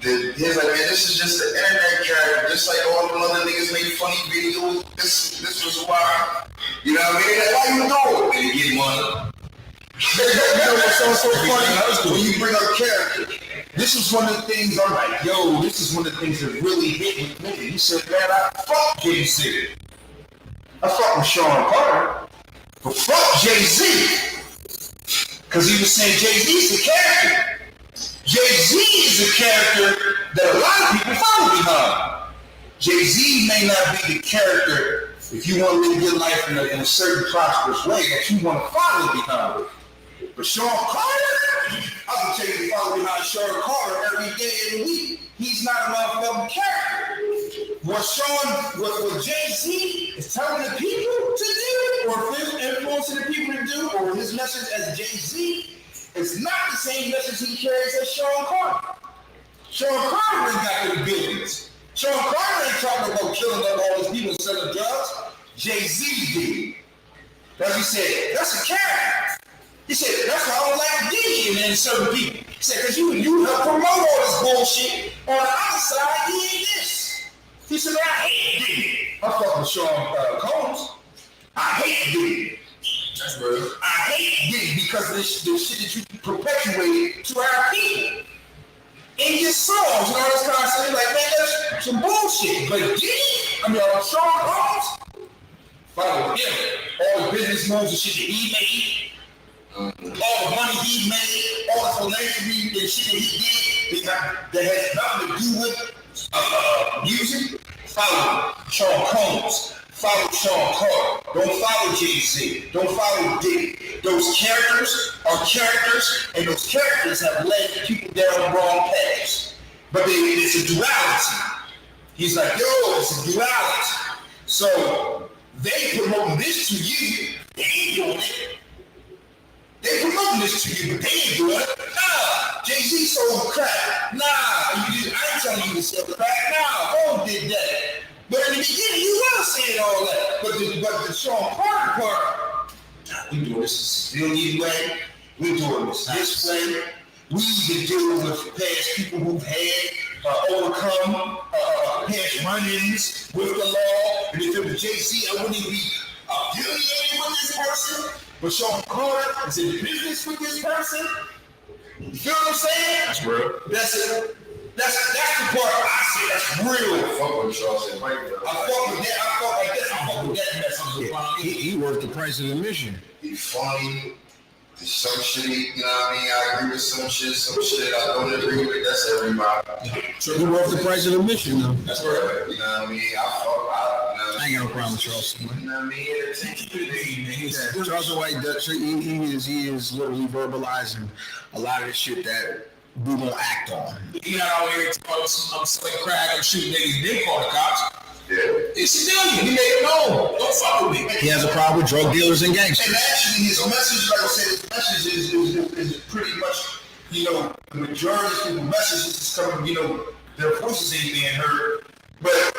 He's like, man, this is just the internet character. Just like all the other niggas make funny videos. This was why. You know what I mean? Like, why you doing? And you get money. You know what's so funny? When you bring up character, this is one of the things I'm like, yo, this is one of the things that really hit with me. He said, man, I fuck Jay-Z. I fuck with Sean Carter, but fuck Jay-Z. Because he was saying Jay-Z's the character. Jay-Z is a character that a lot of people follow behind. Jay-Z may not be the character if you want to live your life in a certain prosperous way that you want to follow behind. But Sean Carter, I can tell you to follow behind Sean Carter every day of the week. He's not a motherfucking character. What Jay-Z is telling the people to do, or influencing the people to do, or his message as Jay-Z, it's not the same message he carries as Sean Carter. Sean Carter ain't got the billions. Sean Carter ain't talking about killing up all these people selling drugs. Jay-Z did. As he said, that's a character. He said, that's why I don't like Diddy and certain people. He said, because you help promote all this bullshit. On the other side, he ain't this. He said, I hate Diddy. I fuck with Sean Combs. I hate Diddy. That's real. I hate Diddy because of this shit that you perpetuated to our people. in your songs and all this kind of stuff. Like, man, that's some bullshit. But Sean Combs, follow him. All the business moves and shit that he made, all the money he made, all the philanthropy and shit that he did that has nothing to do with music. Follow Sean Combs. Follow Sean Carter. Don't follow Jay-Z. Don't follow Diddy. Those characters are characters, and those characters have led people down the wrong paths. But it's a duality. He's like, yo, it's a duality. So they promoting this to you. They ain't doing it. They promoting this to you, but they ain't doing it. Nah, Jay-Z sold crack. Nah, I ain't telling you to sell crack. Nah, Bo did that. But in the beginning, you were saying all that. But the Sean Carter part, we doing this the civilian way. We doing this way. We even dealing with past people who've had overcome past run-ins with the law. And if it was Jay-Z, I wouldn't even be affiliated with this person. But Sean Carter is in business with this person. You feel what I'm saying? That's real. That's it. That's the part I say that's real. I fuck with Charles and Mike. I fuck with that message. He worth the price of admission. He funny. Some shit, you know what I mean? I agree with some shit I don't agree with. That's everybody. So he worth the price of admission, though. That's right. You know what I mean? I ain't got no problem with Charles. You know what I mean? Charles White, he is literally verbalizing a lot of the shit that we won't act on. He not out here talking, I'm selling crack, I'm shooting niggas, they call the cops. Yeah. It's civilian. He made it known. Don't fuck with me. He has a problem with drug dealers and gangsters. And actually, his message, like I said, his message is pretty much, the majority of people's messages is coming, their voices ain't being heard. But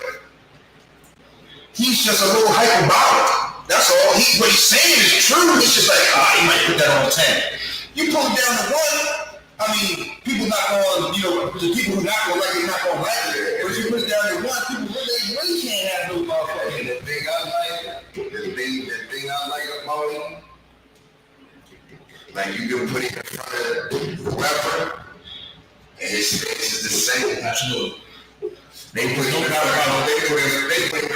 he's just a little hyperbolic. That's all. What he's saying is true. It's just like, he might put that on 10. You pull it down to 1. I mean, people not going, the people who not going to like it, not going to like it. But if you put it down to 1, people really can't have no motherfucker. The thing I like about him, like you can put it in front of the rapper, and his face is the same. Absolutely. They put it in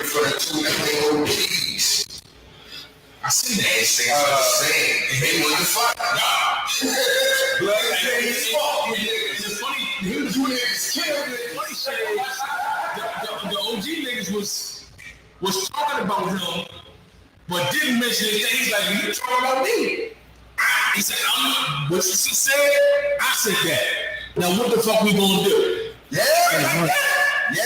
front of 2 OGs. I seen that. They say the same. They want to fuck. Nah. It's funny. He was doing it. The OG niggas was talking about him, but didn't mention his name. He's like, you talking about me? He said, what you said? I said that. Now what the fuck we gonna do? Yeah, like that.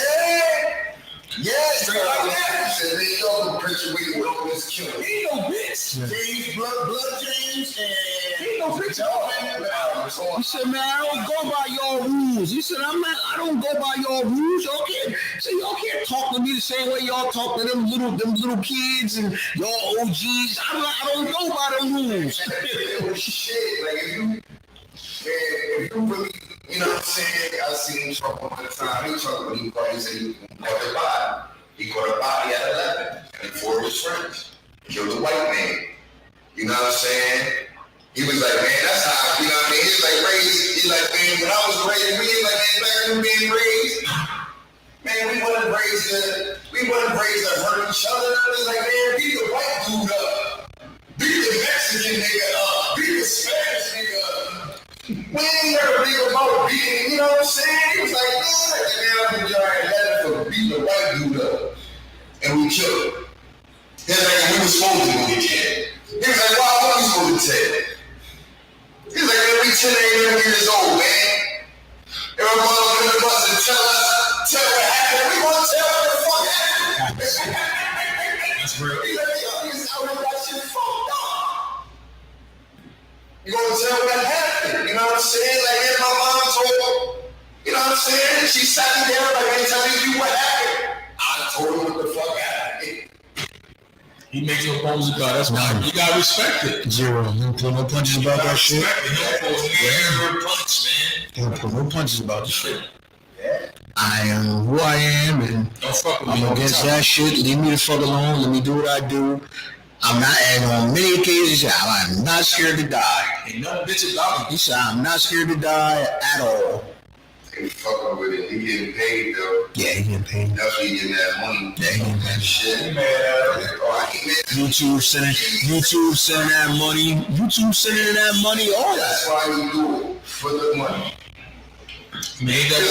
Yeah, straight like that. He said, they know the picture we will always kill. He ain't no bitch. James, blood James, and he ain't no bitch. He said, man, I don't go by y'all rules. He said, I don't go by y'all rules. Y'all can't talk to me the same way y'all talk to them little kids and y'all OGs. I don't go by the rules. Shit, like if you really, you know what I'm saying? I seen him talk one at a time. He talked when he said he caught a body. He caught a body at 11 and 4 of his friends. Killed a white man. You know what I'm saying? He was like, man, that's how, you know what I mean? He's like raised, he's like, man, when I was raised, we ain't like back when being raised. Man, we wasn't raised to hurt each other. It's like, man, beat the white dude up. Beat the Mexican nigga up. Beat the Spanish nigga up. We ain't never think about beating, you know what I'm saying? He was like, man, I've been trying to for beating the white dude up. And we killed him. He's like, we were supposed to do it again. He was like, why are we supposed to tell? He's like, man, we 10 years old, man. If a motherfucker in the bus and tell what happened, we want to tell what the fuck happened. That's real. He's like, yo, he's out here that shit fucked up. You gonna tell what happened, you know what I'm saying? Like, man, my mom told her, you know what I'm saying? She sat me there, like, man, tell me what happened. I told her what the fuck happened. He makes no bones about it. That's why you gotta respect it. Zero. He don't pull no punches about that shit. He don't pull no punches about the shit. I am who I am, and I'm against that shit. Leave me the fuck alone. Let me do what I do. I'm not, and on many occasions, I'm not scared to die. Ain't no bitch about it. He said, I'm not scared to die at all. He fucking with it. He getting paid though. Yeah, he getting paid. Definitely getting that money. Yeah, he getting paid. Shit, man. Oh, I ain't mad. YouTube sending that money. YouTube sending that money. All That's that. why we do it for the money. Man, that's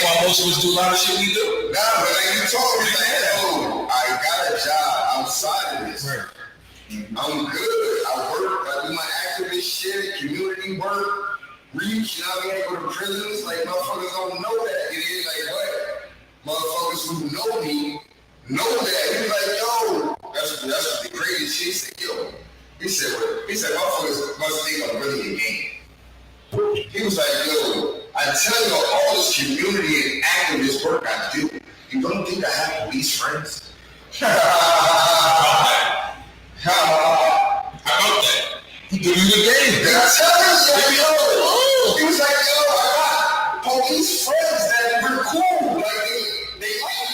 why most of us do a lot of shit we do. Nah, but like you told me, like, oh, I got a job outside of this. Right. I'm good. I work. I do my activist shit, community work, reach. You know what I mean? I go to prisons. Like motherfuckers don't know that. It is like what? Motherfuckers who know me know that. He like, yo, that's the greatest shit. He said, yo. He said, motherfuckers must think I'm really a game. He was like, yo, I tell you all this community and activist work I do. You don't think I have police friends? How about that? He gave you the game. Did I tell him? Yo, he was like, yo, I got police friends that we're cool. Like, they like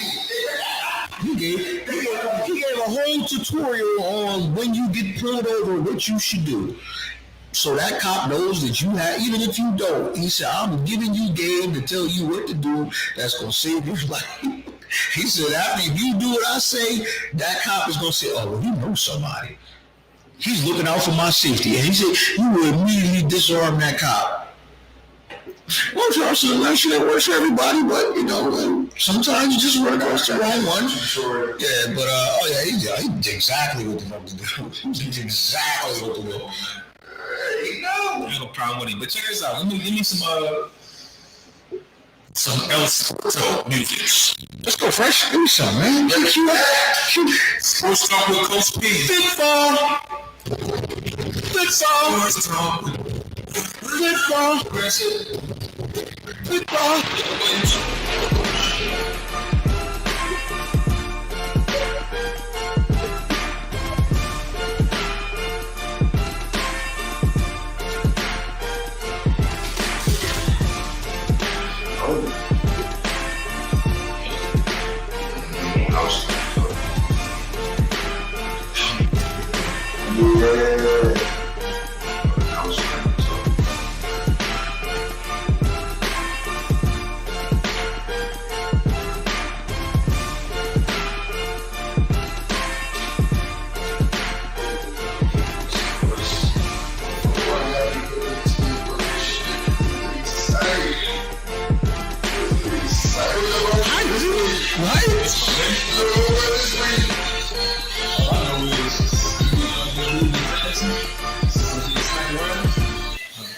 me. He gave a whole tutorial on when you get pulled over, what you should do. So that cop knows that you have, even if you don't. He said, I'm giving you game to tell you what to do that's going to save your life. He said, after you do what I say, that cop is going to say, oh, well, you know somebody. He's looking out for my safety. And he said, you will immediately disarm that cop. Well, Charleston, that shit works for everybody, but, you know, sometimes you just run across the wrong one. Sure. Yeah, but, he did exactly what the fuck to do. He did exactly what to do. You know. I have no problem with it. But check this out. Let me some else music. Let's go fresh. Give me some, man. First start with Coach P. Football.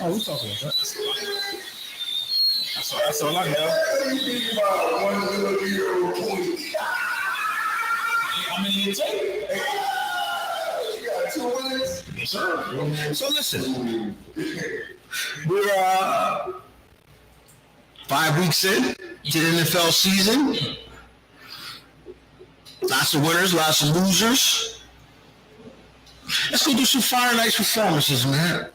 Oh, we talking about that. That's all I know. How many you take? You got 2 minutes? Yes, sir. So listen, we're 5 weeks in to the NFL season. Lots of winners, lots of losers. Let's go do some fire nice performances, man.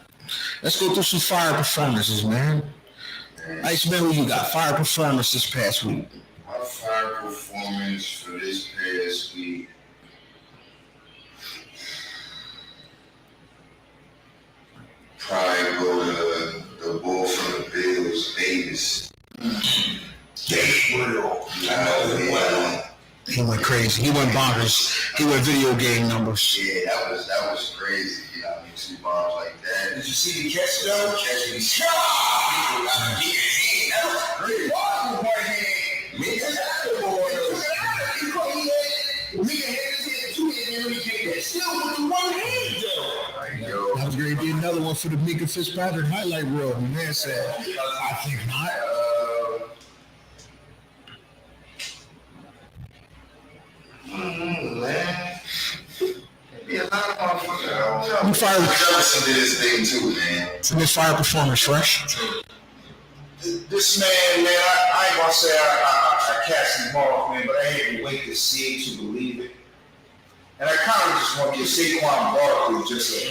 Let's go through some fire performances, man. Ice man, what you got? Fire performance this past week. My fire performance for this past week. Probably go to the bull from the Bills, Davis. Gabriel. He went crazy. He went bonkers. He went video game numbers. Yeah, that was crazy. You know, I mean, 2 bombs like that. Did you see the catch though? Catch me. That was great. That was going to be another one for the Mika Fitzpatrick highlight reel. Man said, I think not. Man. Be a lot of motherfuckers. You fired Jefferson did his thing too, man. from this fire performance, fresh. This man, I ain't gonna say I cast him off, man, but I had to wait to see it to believe it. And I kind of just want to give Saquon Barkley just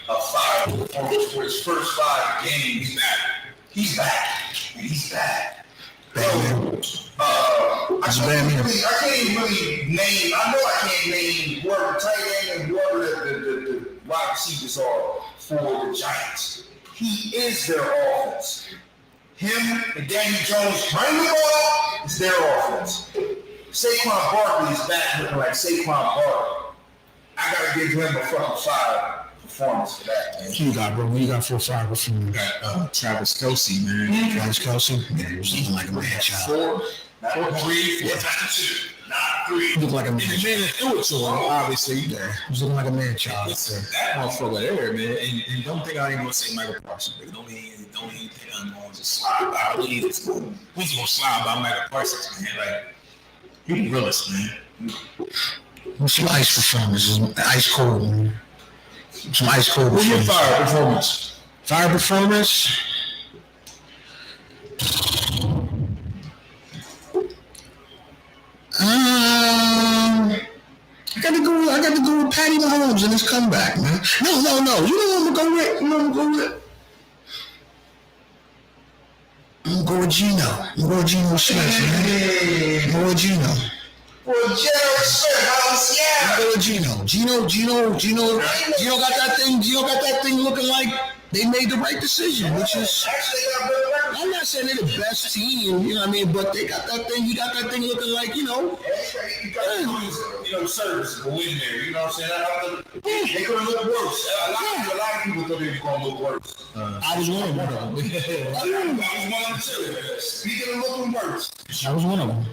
a fire performance for his first 5 games. He's back. Batman. I can't even really name. I know I can't name whoever the tight end and whoever the wide receivers are for the Giants. He is their offense. him and Daniel Jones running the ball is their offense. Saquon Barkley is back looking like Saquon Barkley. I gotta give him a fucking 5 performance for that, man. Who you got, bro? Who you got for a 5 performance? Got Travis Kelce, man. Travis Kelce? Man, he was looking like a man child. 4 times 2. Not 3. He looked like a man And the child. man that threw it to him, obviously. Yeah, he was looking like a man child. Listen, that motherfucker there, man. And don't think I ain't gonna say Michael Parsons. Don't even think I'm gonna just slide by. We just gonna slide by Michael Parsons, man. Like, he the realest, man. Some ice performances, ice cold, man. Some ice cold Who's your performance. fire performance? Fire performance? I got to go with Patty Mahomes in his comeback, man. No. You know what I'm gonna go with? I'm gonna go with Geno. I'm gonna go with Geno Smith, man. I'm gonna go with Geno. Well, Gerald Smith, I'm gonna go with Geno got that thing looking like they made the right decision, which is. Actually, they got better records. I'm not saying they're the best team, you know what I mean, but they got that thing. He got that thing looking like, you know. You got to service the win there. You know what I'm saying? They could have looked worse. A lot of people thought they were going to look worse. I was one of them. I was one of them too. Speaking of looking worse, I was one of them.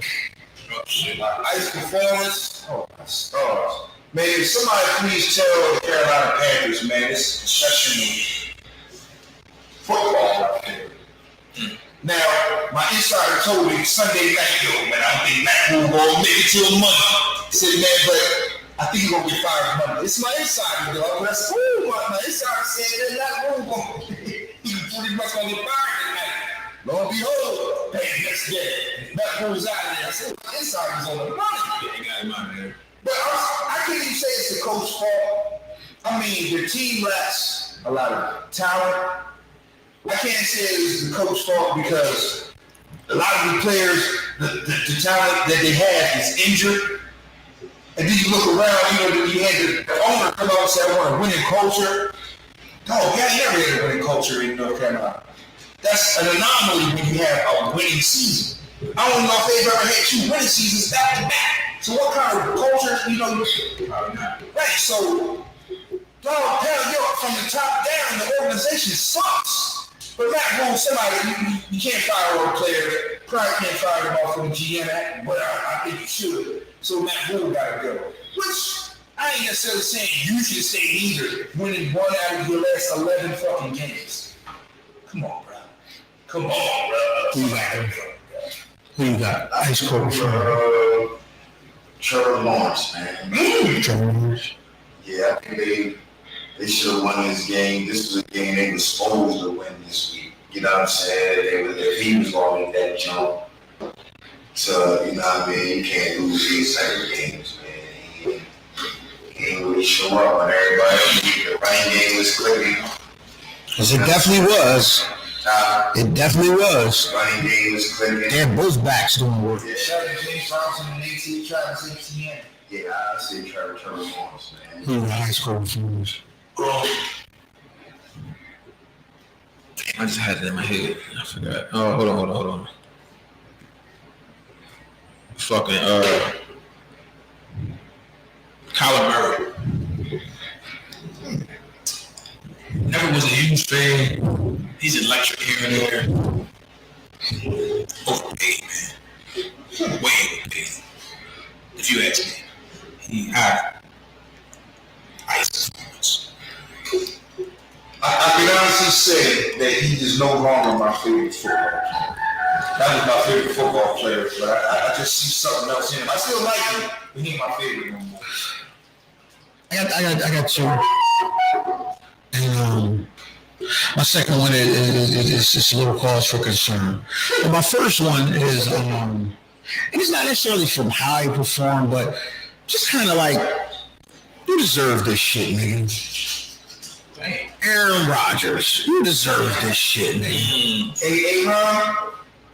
ice performance. Oh my stars, man! If somebody please tell the Carolina Panthers, man, this concession football out there. Now, my insider told me Sunday night, yo, man, I think Matt Rule will make it till Monday. He said, man, but I think he's gonna get fired Monday. It's my insider, dog. That's cool. My insider said that Matt Rule he's pretty much gonna get fired tonight. Lo and behold, hey, next day, Matt Rule's out of there. I said, my insider's on the money. They got him out of there. But I can't even say it's the coach's fault. I mean, the team lacks a lot of talent. I can't say it's the coach's fault because a lot of the players, the talent that they have is injured. And then you look around, you had the owner come out and say, I want a winning culture. No, yeah, you never had a winning culture in North Carolina. That's an anomaly when you have a winning season. I don't know if they've ever had 2 winning seasons back to back. So what kind of culture, right? So, dog, from the top down, the organization sucks. But Matt Rule, somebody, you can't fire all the players. Probably can't fire them off from the GM Act, but I think you should. So Matt Rule got to go. Which, I ain't necessarily saying you should stay either, winning 1 out of your last 11 fucking games. Come on, bro. Who you got? Ice cold for Trevor Lawrence, man. Trevor Lawrence. Yeah, I think they should have won this game. This was a game they were supposed to win this week. You know what I'm saying? If he was going to make that jump to, you know what I mean? You can't lose these type of games, man. He ain't really show up on everybody. The running game was clicking. Because it definitely was. It definitely was. Running game was clicking. They're both backs doing work. Yeah. Shout out to James Robinson and AT Travis Etienne. Yeah, I say Trevor Lawrence, man. Who got ice cold performance? I just had it in my head. I forgot. Oh, hold on. Fucking Kyler Murray. Never was a huge fan. He's electric here and there. Overpaid, man. Way overpaid. If you ask me. He had ice performance. I can honestly say that he is no longer my favorite football player. That was my favorite football player, but I just see something else in him. I still like him, but he ain't my favorite no more. I got 2. And my second one is just a little cause for concern. But my first one is, and it's not necessarily from how he performed, but just kind of like, you deserve this shit, nigga. Aaron Rodgers, you deserve this shit, nigga. Aaron,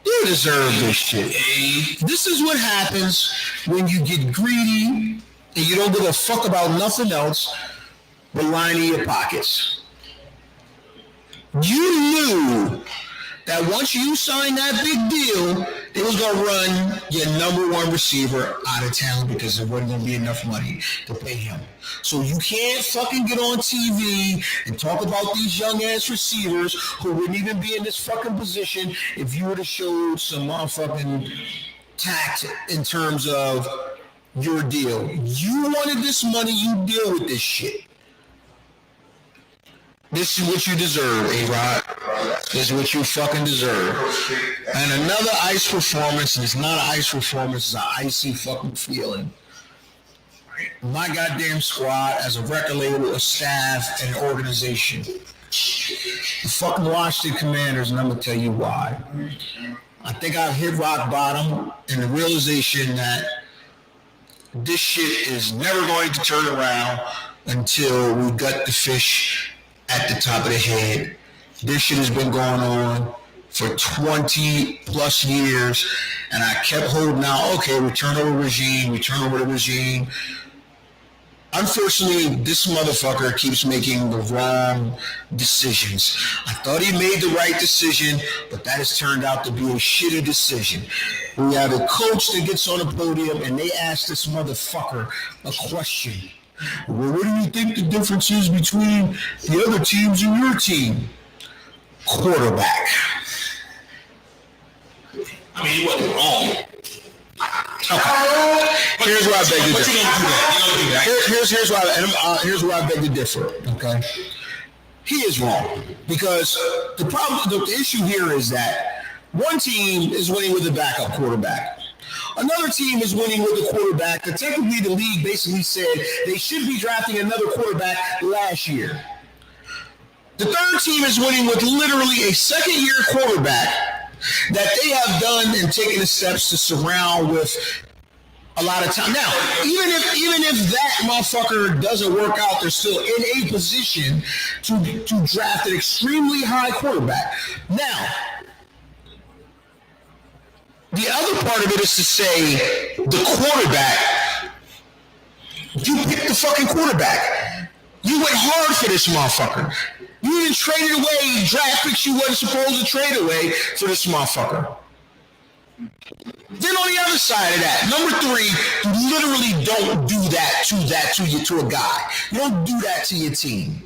you deserve this shit. This is what happens when you get greedy and you don't give a fuck about nothing else but lining your pockets. You knew that once you sign that big deal, they was gonna run your number one receiver out of town because there wasn't gonna be enough money to pay him. So you can't fucking get on TV and talk about these young ass receivers who wouldn't even be in this fucking position if you would have showed some motherfucking tact in terms of your deal. You wanted this money, you deal with this shit. This is what you deserve, A-Rod. This is what you fucking deserve. And another ice performance, and it's not an ice performance, it's an icy fucking feeling. My goddamn squad as a record label, a staff, and an organization. The fucking Washington Commanders, and I'm gonna tell you why. I think I've hit rock bottom in the realization that this shit is never going to turn around until we gut the fish at the top of the head. This shit has been going on for 20 plus years, and I kept holding out, okay, return over the regime. Unfortunately, this motherfucker keeps making the wrong decisions. I thought he made the right decision, but that has turned out to be a shitty decision. We have a coach that gets on the podium and they ask this motherfucker a question. Well, what do you think the difference is between the other teams and your team? Quarterback. I mean, he wasn't wrong. Okay. Here's where I beg to differ. Here's where I beg to differ. Okay. He is wrong because the issue here is that one team is winning with a backup quarterback. Another team is winning with a quarterback that technically the league basically said they should be drafting another quarterback last year. The third team is winning with literally a second-year quarterback that they have done and taken the steps to surround with a lot of time. Now, even if that motherfucker doesn't work out, they're still in a position to draft an extremely high quarterback. Now, the other part of it is to say the quarterback, you picked the fucking quarterback. You went hard for this motherfucker. You didn't trade it away, draft picks you wasn't supposed to trade away for this motherfucker. Then on the other side of that, number 3, you literally don't do that to a guy. You don't do that to your team.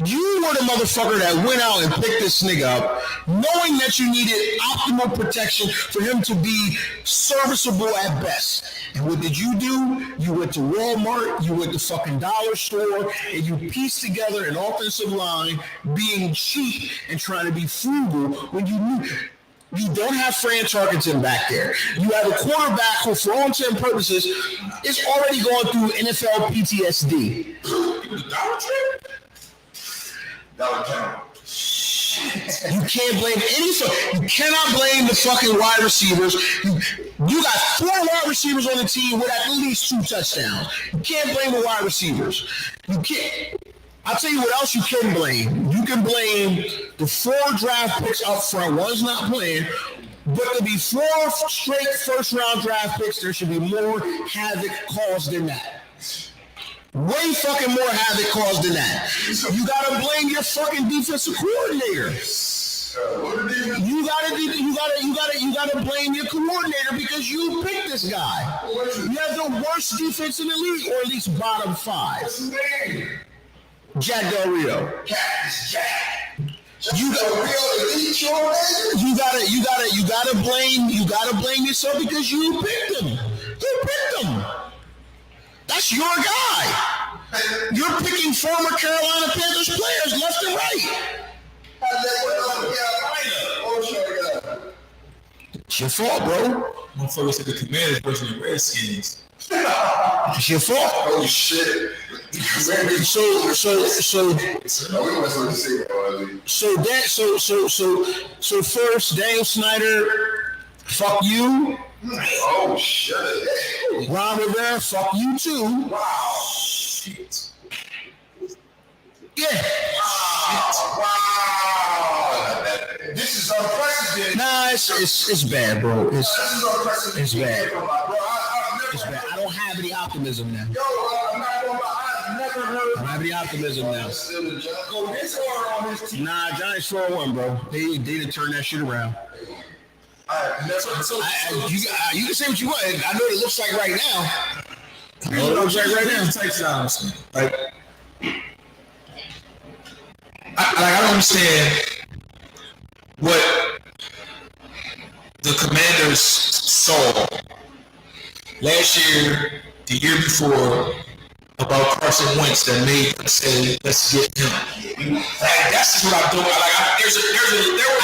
You were the motherfucker that went out and picked this nigga up, knowing that you needed optimal protection for him to be serviceable at best. And what did you do? You went to Walmart, you went to fucking dollar store, and you pieced together an offensive line being cheap and trying to be frugal when you knew you don't have Fran Tarkenton back there. You have a quarterback who, for all intents and purposes, is already going through NFL PTSD. Dollar Tree? Dollar General. You can't blame you cannot blame the fucking wide receivers. You got 4 wide receivers on the team with at least 2 touchdowns. You can't blame the wide receivers. You can't. I'll tell you what else you can blame. You can blame the 4 draft picks up front. One's not playing. But to be 4 straight first-round draft picks, there should be more havoc caused than that. Way fucking more havoc caused than that. You gotta blame your fucking defensive coordinator. You gotta blame your coordinator because you picked this guy. You have the worst defense in the league, or at least bottom 5. What's his name? Jack Del Rio. You gotta blame yourself because you picked him. You picked him. That's your guy. You're picking former Carolina Panthers players left and right. It's your fault, bro. Motherfuckers said the Commanders versus the Redskins. It's your fault. Oh shit. So first, Daniel Snyder, fuck you. Oh shit. Ron Rivera, fuck you too. Wow. Shit. Yeah. Wow. This is unprecedented. Nah, it's bad, bro. This is unprecedented. It's bad. Bro, It's bad. I don't have any optimism now. Yo, I'm not gonna lie. I've never I'm having the optimism now. Go this hard on his team. Nah, Giants 4-1, bro. They done turn that shit around. You can say what you want. I know what it looks like right now. I know what it looks like right now. Touchdowns. Like, I don't understand what the Commanders saw last year, the year before, about Carson Wentz that made them say, let's get him. Like, that's just what I do. I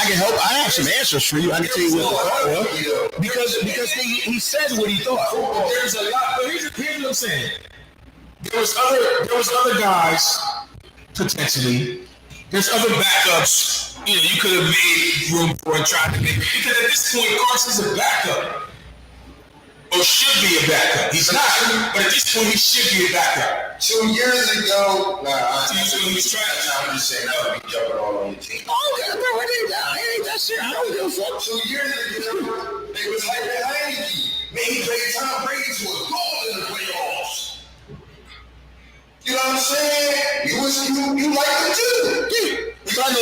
can help. I have some answers for you. I can tell you what the thought was. Because he said what he thought. There's a lot, but here's what I'm saying. There was other guys, potentially. There's other backups, you could have made room for and tried to make. Because at this point, Carson's a backup. Or should be a backup. He's not, but at this point, he should be a backup. 2 years ago, he was trying. I'm just saying, I would be jumping all on your team. Oh, yeah, bro, it ain't that shit. I don't give a fuck. 2 years ago, they was like that Heineke. Man, he played Tom Brady to a goal in the playoffs. You know what I'm saying? You like him too. Yeah. But I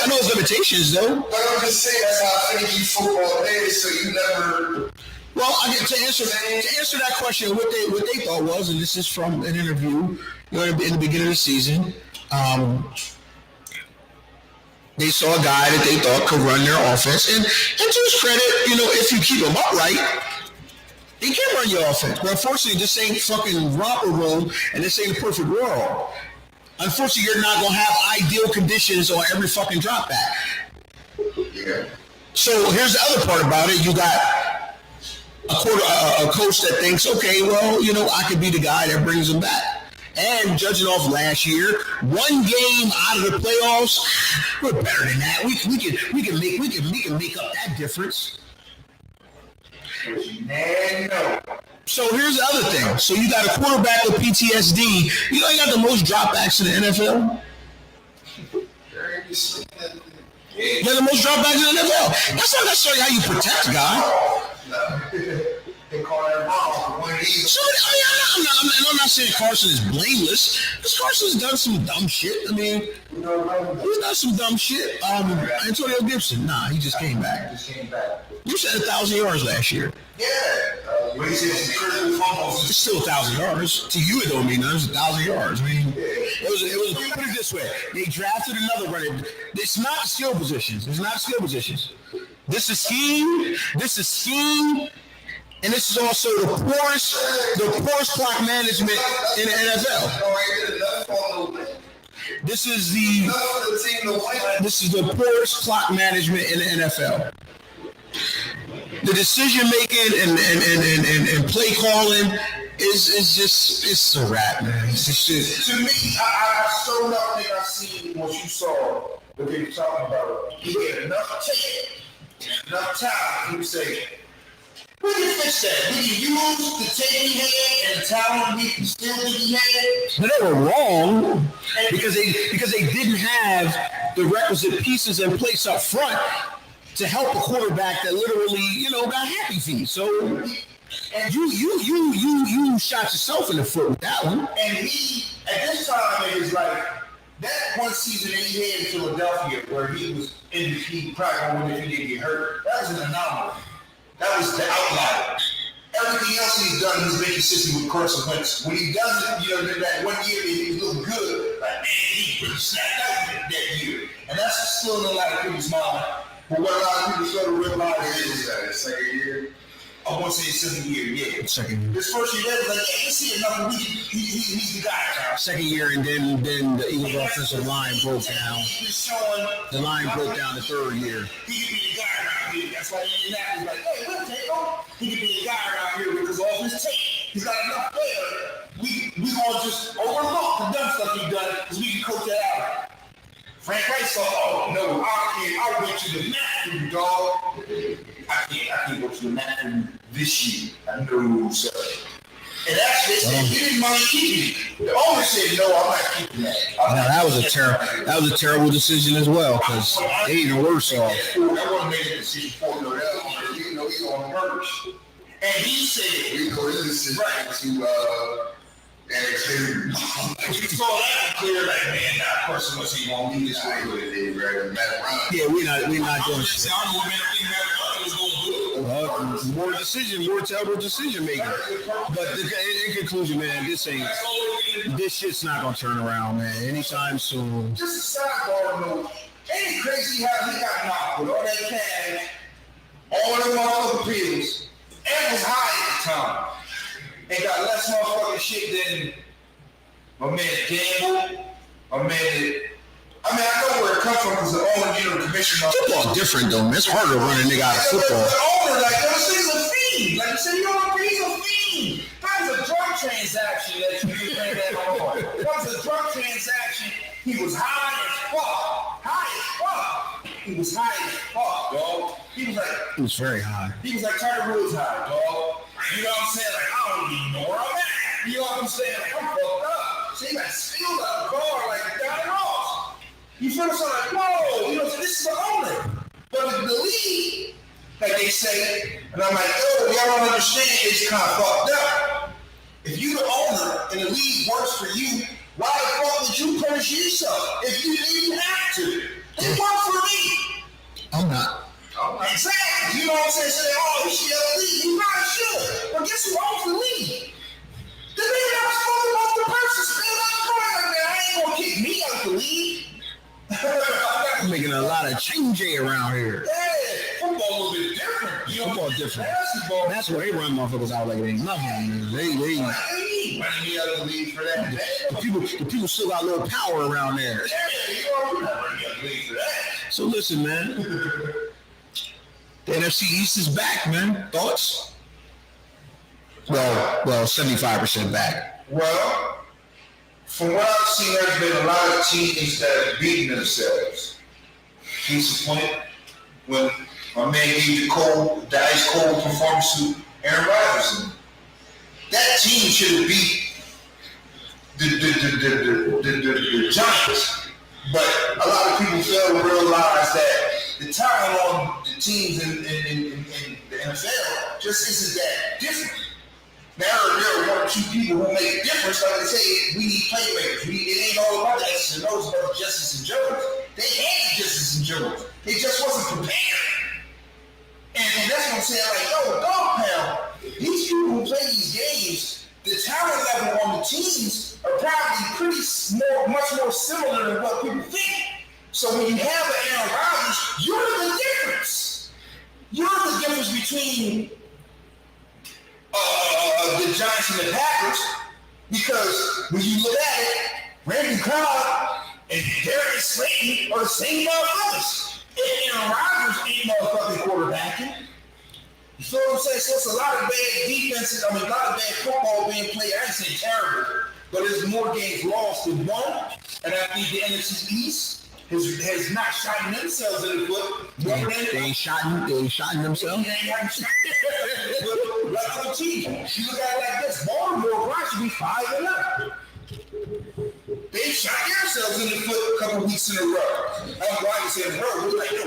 know his limitations, though. But I'm just saying that's how finicky football is, so you never... Well, to answer that question, what they thought was, and this is from an interview, in the beginning of the season, they saw a guy that they thought could run their offense, and to his credit, if you keep him upright, he can run your offense. But unfortunately, this ain't fucking romper room, and this ain't a perfect world. Unfortunately, you're not gonna have ideal conditions on every fucking drop back. Yeah. So here's the other part about it: you got a coach that thinks, okay, well, I could be the guy that brings them back. And judging off last year, one game out of the playoffs, we're better than that. We can make up that difference. So here's the other thing. So you got a quarterback with PTSD. You got the most dropbacks in the NFL. You got the most dropbacks in the NFL. That's not necessarily how you protect a guy. They call that wrong. So, I'm not saying Carson is blameless, because Carson's done some dumb shit. I mean, he's done some dumb shit. Antonio Gibson, he just came back. You said 1,000 yards last year. Yeah. But he said some critical fumbles. It's still 1,000 yards. To you, it don't mean nothing. It's 1,000 yards. I mean, it was. Put it this way: they drafted another running. It's not skill positions. This is scheme. And this is also the poorest clock management in the NFL. This is the poorest clock management in the NFL. The decision making and play calling it's a wrap, man. It's just shit. To me, I so not think I seen what you saw what they were talking about. He had enough tape, enough time. He would say, we can fix that. We can use the tape he had and the talent he still think he had. But they were wrong because they didn't have the requisite pieces in place up front to help a quarterback that literally, got happy feet. So you shot yourself in the foot with that one. And he, at this time, it was like that one season that he had in Philadelphia where he was MVP, probably won't win if he didn't get hurt. That was an anomaly. That was the outlier. Everything else he's done, he's been consistent with Carson Wentz. When he does it, that 1 year he was looking good. Like, man, he really snapped out that year. And that's still in a lot of people's mind. But what a lot of people sort of realize is that second year. I won't say second year, yeah. Second year. This first year, they was like, hey, let's see another week. He's the guy now. Second year, and then the Eagles' offensive line broke down. The line broke down the third year. He could be the guy around here. That's why Indianapolis like, hey, we'll take him. He could be the guy around here because of all his tape. He's got enough there. We gonna just overlook the dumb stuff he done because we can coach that out. Frank Wright saw, oh no, I went to the mat, dog. I can't go to the mat this year. I know, sir. And actually, they said he didn't mind keeping it. The owner said, no, I'm not keeping that. That was a terrible decision as well, because they even worse off. That wasn't making a decision for no, he on purpose. And he said, this is right to And You saw that clear, like, man, that person was he gonna do this way. Yeah, we're not doing I don't shit. know what man think Matt was gonna do. More terrible decision making. But in conclusion, man, this shit's not gonna turn around, man, anytime soon. Just a sidebar note. Ain't it crazy how he got knocked with all that cash, all them motherfucking pills, and was high at the time, and got less motherfucking shit than my man Gamble, my man. I know where it comes from because the owner, the commissioner. Football different though, man. It's harder to run a nigga out of football. The owner, like, this thing's a fiend. Like you said, he's a fiend. That was a drug transaction that you just ran that on. That was a drug transaction. He was high as fuck. He was high as fuck, dog. He was very high. He was like Tiger Woods high, dog. You know what I'm saying? Like, I don't even know where I'm at. You know what I'm saying? Like, I'm fucked up. So he got spilled out the car like Johnny Ross. You feel so like, whoa, you know, so this is the owner. But the league, like they say, and I'm like, yo, y'all don't understand, it's kind of fucked up. If you the owner and the league works for you, why the fuck would you punish yourself if you didn't have to? It worked for me. I'm not. Exactly. You know what I'm saying? Say, oh, he should have the league. He probably should. But guess who owns the league? The nigga that was fucking off the person spilled out the car like that. I ain't gonna kick me out the league. I'm making a lot of change around here. Yeah, football was a bit different. You know, Football different. Basketball. That's where they run motherfuckers out like it ain't nothing. They running me out of the league for that. the people still got a little power around there. Yeah, you know, running out of the league for that. So listen, man. The NFC East is back, man. Thoughts? Well, 75% back. Well, from what I've seen, there's been a lot of teams that have beaten themselves. Case in point, when my man gave the ice cold performance to Aaron Rodgers, that team should have beat the Giants. But a lot of people fail to realize that the talent on the teams in the NFL just isn't that different. Now there are one or two people who make a difference. Like they say, we need playmakers. It ain't all about the X's and O's, but Justice and Jones. They had the Justice and Jones. They just wasn't prepared. And that's what I'm saying. Like, yo, dog pound. These people who play these games, the talent level on the teams are probably much more similar than what people think. So when you have an Aaron Rodgers, you're the difference. You're the difference between the Giants and the Packers, because when you look at it, Randy Cobb and Darius Slayton are the same motherfuckers. And Aaron Rodgers ain't motherfucking quarterbacking. You feel what I'm saying? So it's a lot of bad defenses. A lot of bad football being played. I ain't saying terrible, but there's more games lost than won. And I think the NFC East has not shot themselves in the foot. They ain't shotting themselves. They ain't shot like other teams. You look at it like this. Baltimore should be 5-0. They shot themselves in the foot a couple weeks in a row. That's why I said in a row. We're like, yo,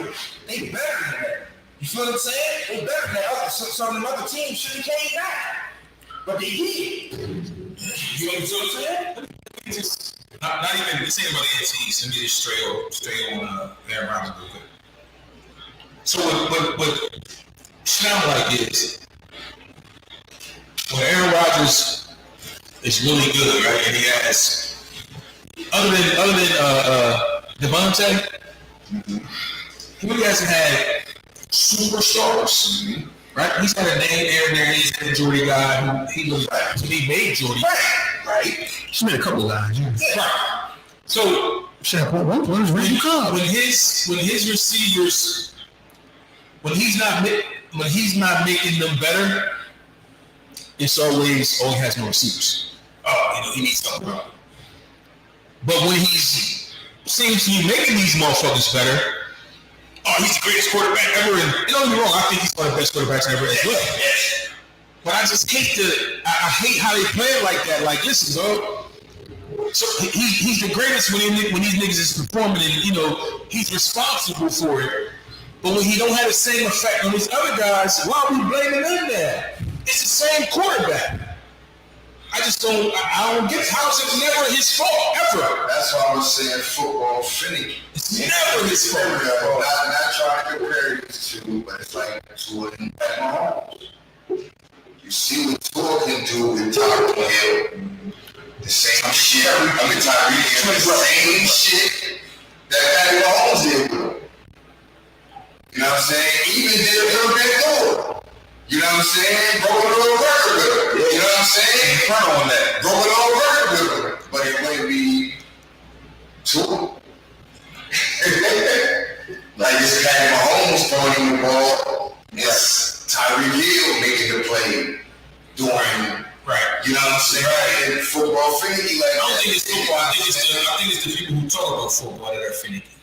they better than that. You feel what I'm saying? They better than that. Some of them other teams should have came back. But they did. You know what I'm saying? Not even this ain't about the NFC East. Let me just straight on Aaron Rodgers real quick. So what sound like is when Aaron Rodgers is really good, right? And he has other than Devontae, he really hasn't had superstars, right? He's got a name there. He's a Jordy guy who he was to me made Jordy, right? He's made a couple of guys. Yeah. Right. So when his receivers, when he's not making them better, it's always he has no receivers. He needs something. But when he's seems to be making these motherfuckers better, he's the greatest quarterback ever. And don't get me wrong, I think he's one of the best quarterbacks ever as well. But I just hate I hate how they play it like that. Like, listen, bro. So he's the greatest when these niggas is performing, and he's responsible for it. But when he don't have the same effect on these other guys, why are we blaming them there? It's the same quarterback. I just don't. I don't get it. How is it never his fault ever? That's why I was saying football finicky. It's never his fault. Not trying to compare these two, but it's like Tua and Pat Mahomes. You see what Tua can do with Tyreek Hill. The same shit. Tyreek Hill. The same shit that Pat Mahomes did with him. You know what I'm saying? Even did a little bit more. You know what I'm saying? Broke a little record with him. You know what I'm saying? Front on that. Broke a little record with him. But it wouldn't be Tua. Like it's Pat Mahomes throwing the ball. It's Tyreek Hill making the play during. Right. You know what I'm saying? Right. And football finicky like I don't think it's football. I think it's the people who talk about football that are finicky.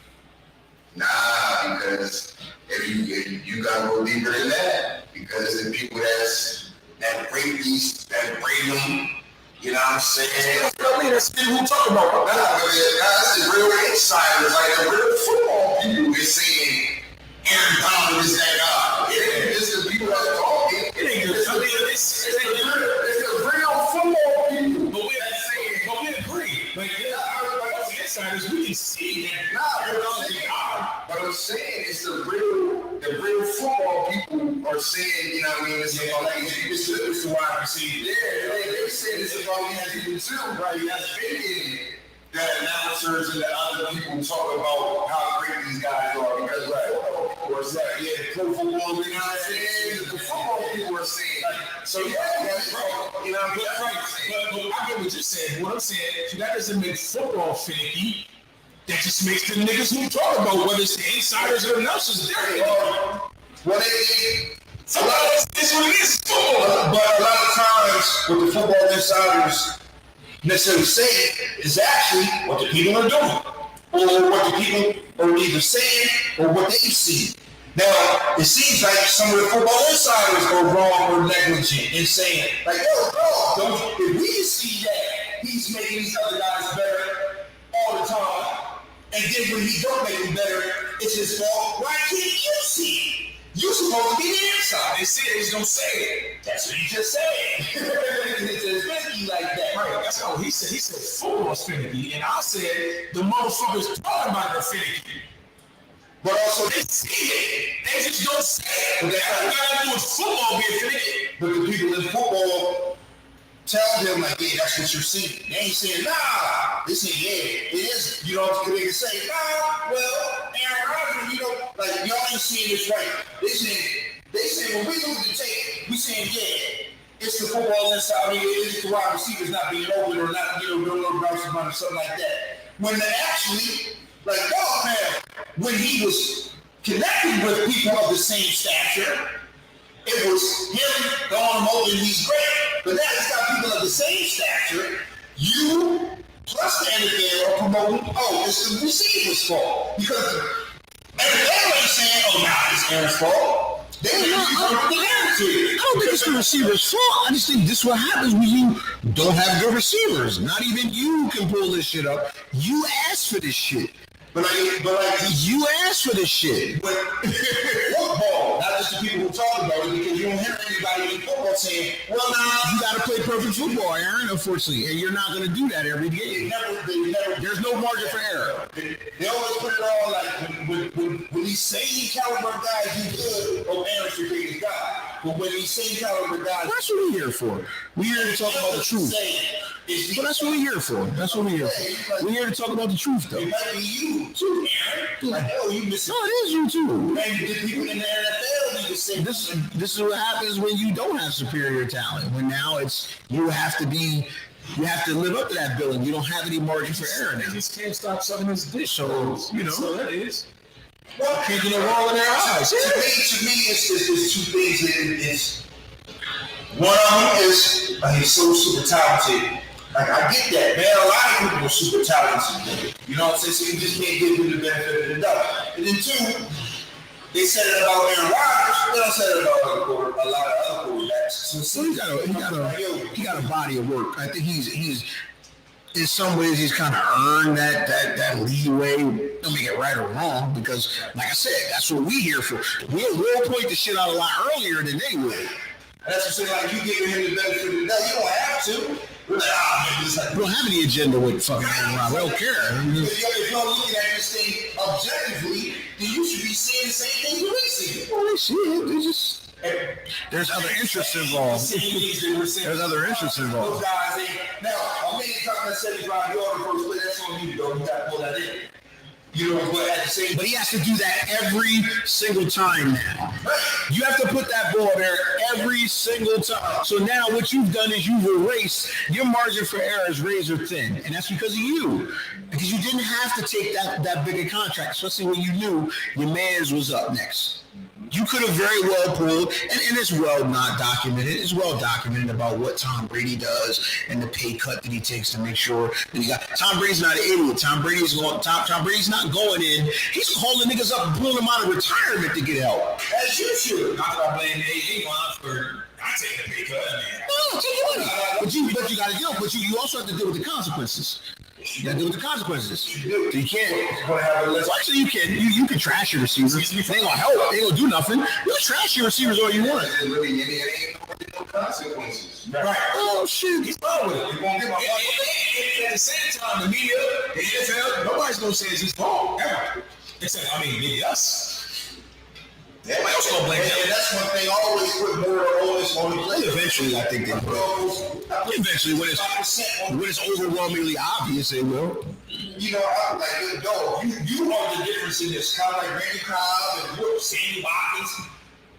Nah, because if you gotta go deeper than that. Because the people that break them, you know what I'm saying? That's people who talk about football. That's the real insiders, like the real football people. We're saying Aaron Donald is that guy. It's the people that are talking. It ain't good. It's the real football people. But we agree. Like us insiders, we can see that. But I'm saying it's the real football people are saying, you know what I mean? It's the wide receiver. Yeah, they say this is all we have to do too, right? You have to make that announcers and the other people talk about how great these guys are because, right, or it's like, yeah, the pro football, you know what I'm saying? The football people are saying, so yeah, that's right. You know what I mean? But I get what you're saying. What I'm saying, that doesn't make football finicky. That just makes the niggas who talk about whether it's the insiders or the announcers dirty. Well, it's what it is. Football. But a lot of times, what the football insiders necessarily say is actually what the people are doing, or what the people are either saying or what they see. Now, it seems like some of the football insiders are wrong or negligent in saying, like, if we see that he's making these other guys better all the time, and then when he don't make them better, it's his fault. Why can't you see it? You're supposed to be the inside. They say it, they just don't say it. That's what he just said. It's just finicky like that. Right, that's how he said. He said football's finicky, and I said the motherfuckers talking about the finicky. But also, they see it. They just don't say it. But that's what got to do with football being finicky. But the people in football tell them, like, yeah, that's what you're seeing. They ain't saying, nah. They say, yeah, it is. You know, they can say, nah, well, Aaron Rodgers, you know, like, y'all ain't seeing this right. They say, when we lose the tape, we saying, yeah, it's the football inside. I mean, it's the wide receivers not being open or not, you know, no bounces or something like that. When they actually, like, oh, man, when he was connecting with people of the same stature, it was him going him open, he's great. But now he's got people of the same stature. You plus the NFL are promoting, it's the receiver's fault. Because everybody ain't saying, it's Aaron's fault. I don't think it's the receiver's fault. I just think this is what happens when you don't have good receivers. Not even you can pull this shit up. You asked for this shit. But you asked for this shit. But football, not just the people who talk about it, because you don't hear anybody in football saying, well, nah, you got to play perfect football, Aaron, unfortunately. And you're not going to do that every game. There's no margin for error. They always put it all like, when these same caliber guys do good, Aaron's your biggest guy. But when these same caliber guys... That's what we're here for. We're here to talk about the truth. But that's what we're here for. We're here to talk about the truth, though. It might be you, too, Aaron. Like, you missing. No, it is you, too. Maybe the people in the NFL need to say this is what happens when you don't have superior talent. When now you have to live up to that billing. You don't have any margin for error now. They just can't stop sucking his dick. So, So that is. Well, can't get a wall in their eyes. To me, it's two things. One of them is he's so super talented. Like, I get that, man. A lot of people are super talented. You know what I'm saying? So you just can't give them the benefit of the doubt. And then two, they said it about Aaron Rodgers. They don't say it about a lot of other quarterbacks. So he got a body of work. I think he's in some ways he's kind of earned that leeway. Don't make it right or wrong, because like I said, that's what we here for. We'll point the shit out a lot earlier than they would. That's what I'm saying. Like, you giving him the benefit of the doubt. You don't have to. We're like, man, this is like, We don't have any agenda with fucking Aaron Rodgers. We don't care. if you're looking at this thing objectively, then you should be seeing the same thing you ain't seeing. Well, they see it. They just there's other interests involved. There's other interests Those involved. guys ain't. Now, I'm making talking about 75 yards first play. That's on you, though. You got to pull that in. You know, but at the same But he has to do that every single time now. You have to put that ball there every single time. So now what you've done is you've erased your margin for error is razor thin. And that's because of you. Because you didn't have to take that big a contract, especially when you knew your man's was up next. You could have very well pulled, and it's well not documented. It's well documented about what Tom Brady does and the pay cut that he takes to make sure that he got. Tom Brady's not an idiot. Tom Brady's not going in. He's calling niggas up and pulling them out of retirement to get help. as you should. Not that I blame A1 for not taking a pay cut, man. No, take your money. But you got to deal. But you also have to deal with the consequences. You got to deal with the consequences. You can't. Well, actually, you can. You can trash your receivers. They ain't gonna help. They ain't gonna do nothing. You can trash your receivers all you want. It ain't no consequences. Right. Oh shit. He's fine with it. You won't get my At the same time, the media, the NFL, nobody's gonna say it's his fault ever. Except, maybe us. Everybody else gonna blame him. And that's one thing. I always put more onus on the player. Eventually, I think they will. Eventually, when it's overwhelmingly obvious, they will. You know, I'm like, yo, you are the difference in this. Kind of like Randy Cobb and Whoop, Sammy Watkins.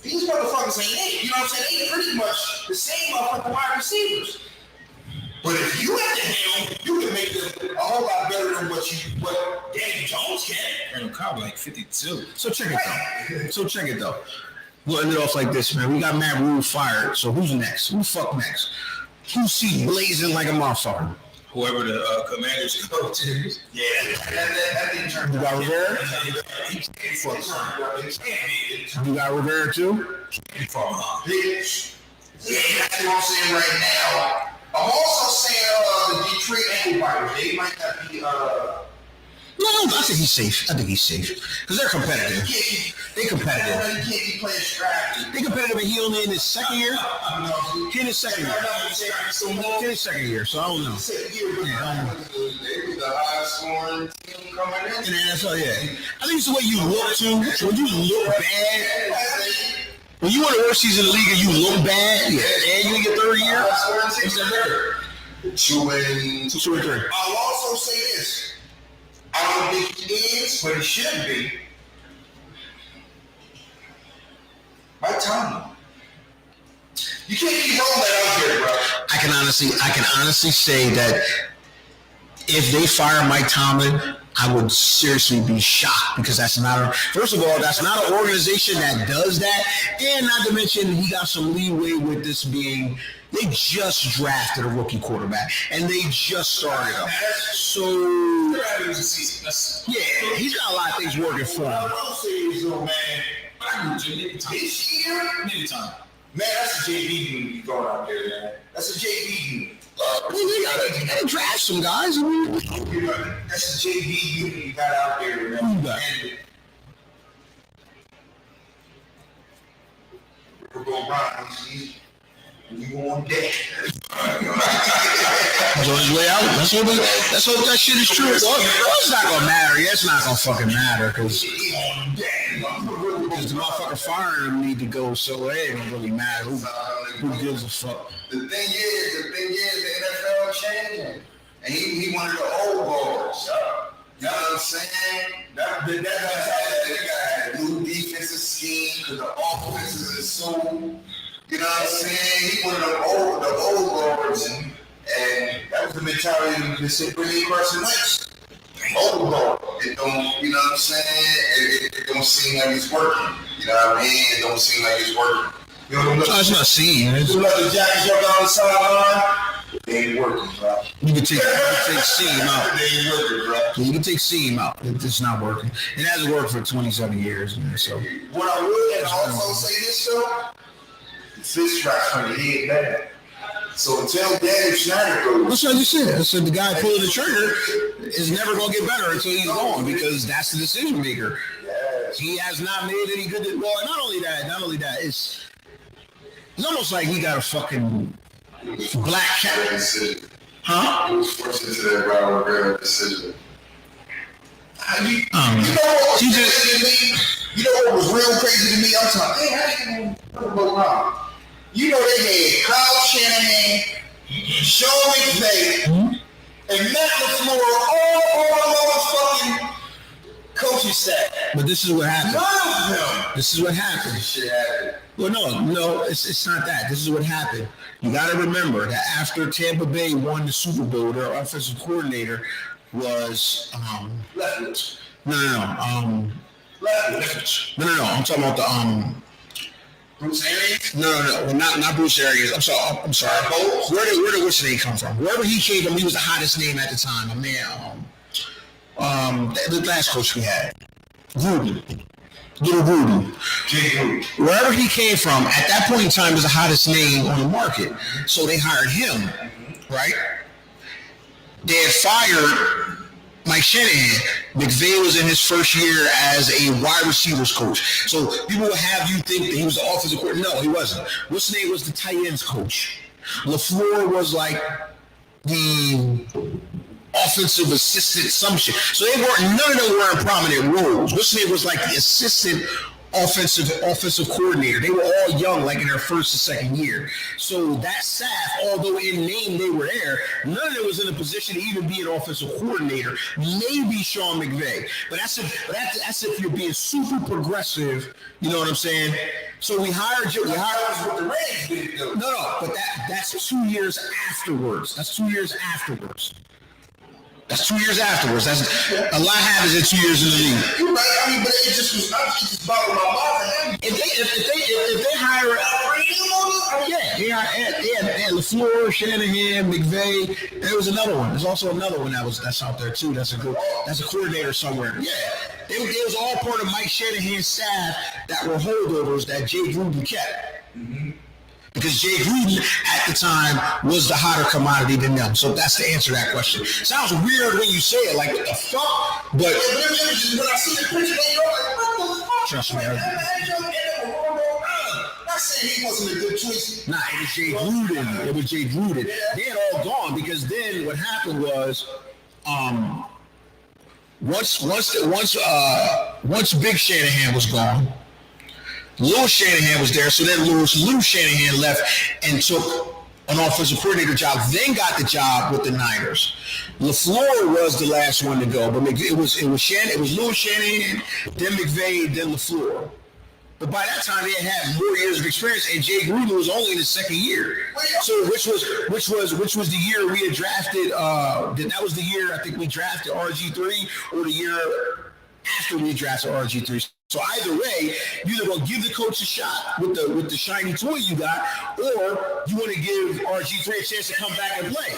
These motherfuckers ain't it. You know what I'm saying? They pretty much the same motherfucking wide receivers. But if you at the helm, you can make them a whole lot better than what Danny Jones can. Randall Cobb like 52. So check it though. We'll end it off like this, man. We got Matt Rule fired. So who's next? Who the fuck next? Who's seat blazing like a motherfucker? Whoever the Commanders coach is. Yeah, that didn't turn You got Rivera? You got Rivera too? Yeah, that's what I'm saying right now. I'm also saying the Detroit Ankle Biters. They might not be. No, I think he's safe. Because they're competitive. They competitive. You can't be playing strategy. They competitive, and he only in his second year? He in his second year. He in his second year, so I don't know. Yeah, I don't know. They be the highest scoring team coming in. In the NFL, yeah. I think it's the way you look, too. So when you look bad, when you want the worst season in the league and you look bad, yeah, and you in your third year, it's that better. 2-3. I'll also say this. I don't think he is, but he should be. My time. You can't keep rolling that out here, bro. I can honestly say that if they fire Mike Tomlin, I would seriously be shocked because that's not first of all, that's not an organization that does that. And not to mention he got some leeway with this being they just drafted a rookie quarterback and they just started up. So yeah, he's got a lot of things working for him. I will say is though, man, this year, man, that's a JV unit you going out there, man. That's a JV unit. They gotta draft some guys. I mean, that's a JV unit you got out there, man. We're going Brown. You on deck. That's on his way out. Let's hope that shit is true. Well, it's not gonna matter. Yeah, it's not gonna fucking matter because the motherfucker firing him need to go, so it ain't gonna really matter. Who gives a fuck? The thing is, the NFL changing. And he one of the old guards. You know what I'm saying? That guy had a new defensive scheme because the offense is so. You know what I'm saying? He one of the old guards, and that was the mentality to say bring in Carson Wentz. Old guard. It don't, you know what I'm saying? It don't seem like it's working. You know what I mean? It don't seem like it's working. You know what I'm It's not seen. You let the Jackets jump down the sideline. They ain't working, bro. You can take Seam out. They ain't working, bro. You can take Seam out. It's not working. It hasn't worked for 27 years. Man, so What I would also say this though, the fist strikes from the head back. So until Danny Schneider goes, that's what I just said. I said the guy pulling the trigger is never gonna get better until he's gone because that's the decision maker. yes. He has not made any good. Well, not only that. It's almost like he got a fucking black cat. I was forced into that Robert Rivera decision. You know what was real crazy to me? I'm talking, how you go wrong? You know they had Kyle Shanahan, Sean McVay, and Matt LaFleur all motherfucking coaching staff. But this is what happened. None of them. This is what happened. Shit happened. Well, no, it's not that. This is what happened. You got to remember that after Tampa Bay won the Super Bowl, their offensive coordinator was Leftwich. No. Leftwich. No. I'm talking about the Bruce Arians? No, not Bruce Arians. I'm sorry. Where did what's name come from? Wherever he came from, he was the hottest name at the time. The last coach we had, Gruden. Little Gruden. Jay Gruden. Wherever he came from, at that point in time, was the hottest name on the market. So they hired him, right? They had fired Mike Shanahan. McVay was in his first year as a wide receivers coach. So people would have you think that he was the offensive coordinator. No, he wasn't. What's name was the tight ends coach. LaFleur was like the offensive assistant, some shit. So none of them were in prominent roles. What's name was like the assistant offensive coordinator. They were all young, like in their first and second year. So that staff, although in name they were there, none of them was in a position to even be an offensive coordinator. Maybe Sean McVay, but that's if you're being super progressive. You know what I'm saying? So we hired you. What the Rams did though. No, but that's 2 years afterwards. That's 2 years afterwards. That's 2 years afterwards. That's a lot happens in 2 years in the league. You're right. I mean, but it just was. I was just bothering my mouth. If they hire, they had LaFleur, Shanahan, McVay. There was another one. There's also another one that's out there too. That's a coordinator somewhere. Yeah, they was all part of Mike Shanahan's staff that were holdovers that Jay Gruden kept. Mm-hmm. Because Jay Gruden at the time was the hotter commodity than them. So that's the answer to that question. Sounds weird when you say it, like, what the fuck? But when I see the picture, they go like, what the fuck? Trust me. Not saying he wasn't a good choice. Nah, it was Jay Gruden. It was Jay Gruden. They had all gone because then what happened was, once Big Shanahan was gone, Lou Shanahan was there, so then Lou Shanahan left and took an offensive coordinator job, then got the job with the Niners. LaFleur was the last one to go, but it was Lou Shanahan, then McVay, then LaFleur. But by that time, they had more years of experience, and Jay Gruden was only in his second year. So which was the year we had drafted? That was the year I think we drafted RG3, or the year after we drafted RG3. So either way, you either gonna give the coach a shot with the shiny toy you got, or you want to give RG3 a chance to come back and play.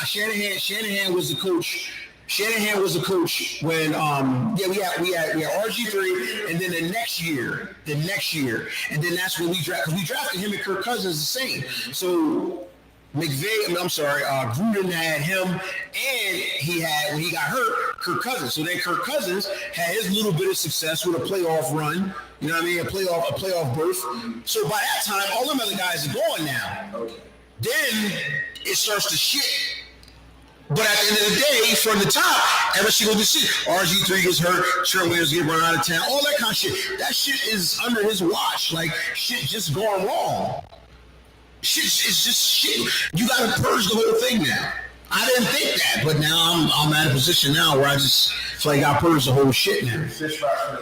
Shanahan was the coach. Shanahan was the coach when we had RG3, and then the next year, and then that's when we drafted him and Kirk Cousins the same. So Gruden had him, and he had, when he got hurt, Kirk Cousins. So then Kirk Cousins had his little bit of success with a playoff run, you know what I mean, a playoff berth. So by that time, all them other guys are gone now. Then it starts to shit. But at the end of the day, from the top, every single decision, RG3 gets hurt, Trent Williams get run out of town, all that kind of shit. That shit is under his watch. Like, shit just going wrong. Shit is just shit. You gotta purge the whole thing now. I didn't think that, but now I'm at a position now where I just feel like I gotta purge the whole shit now.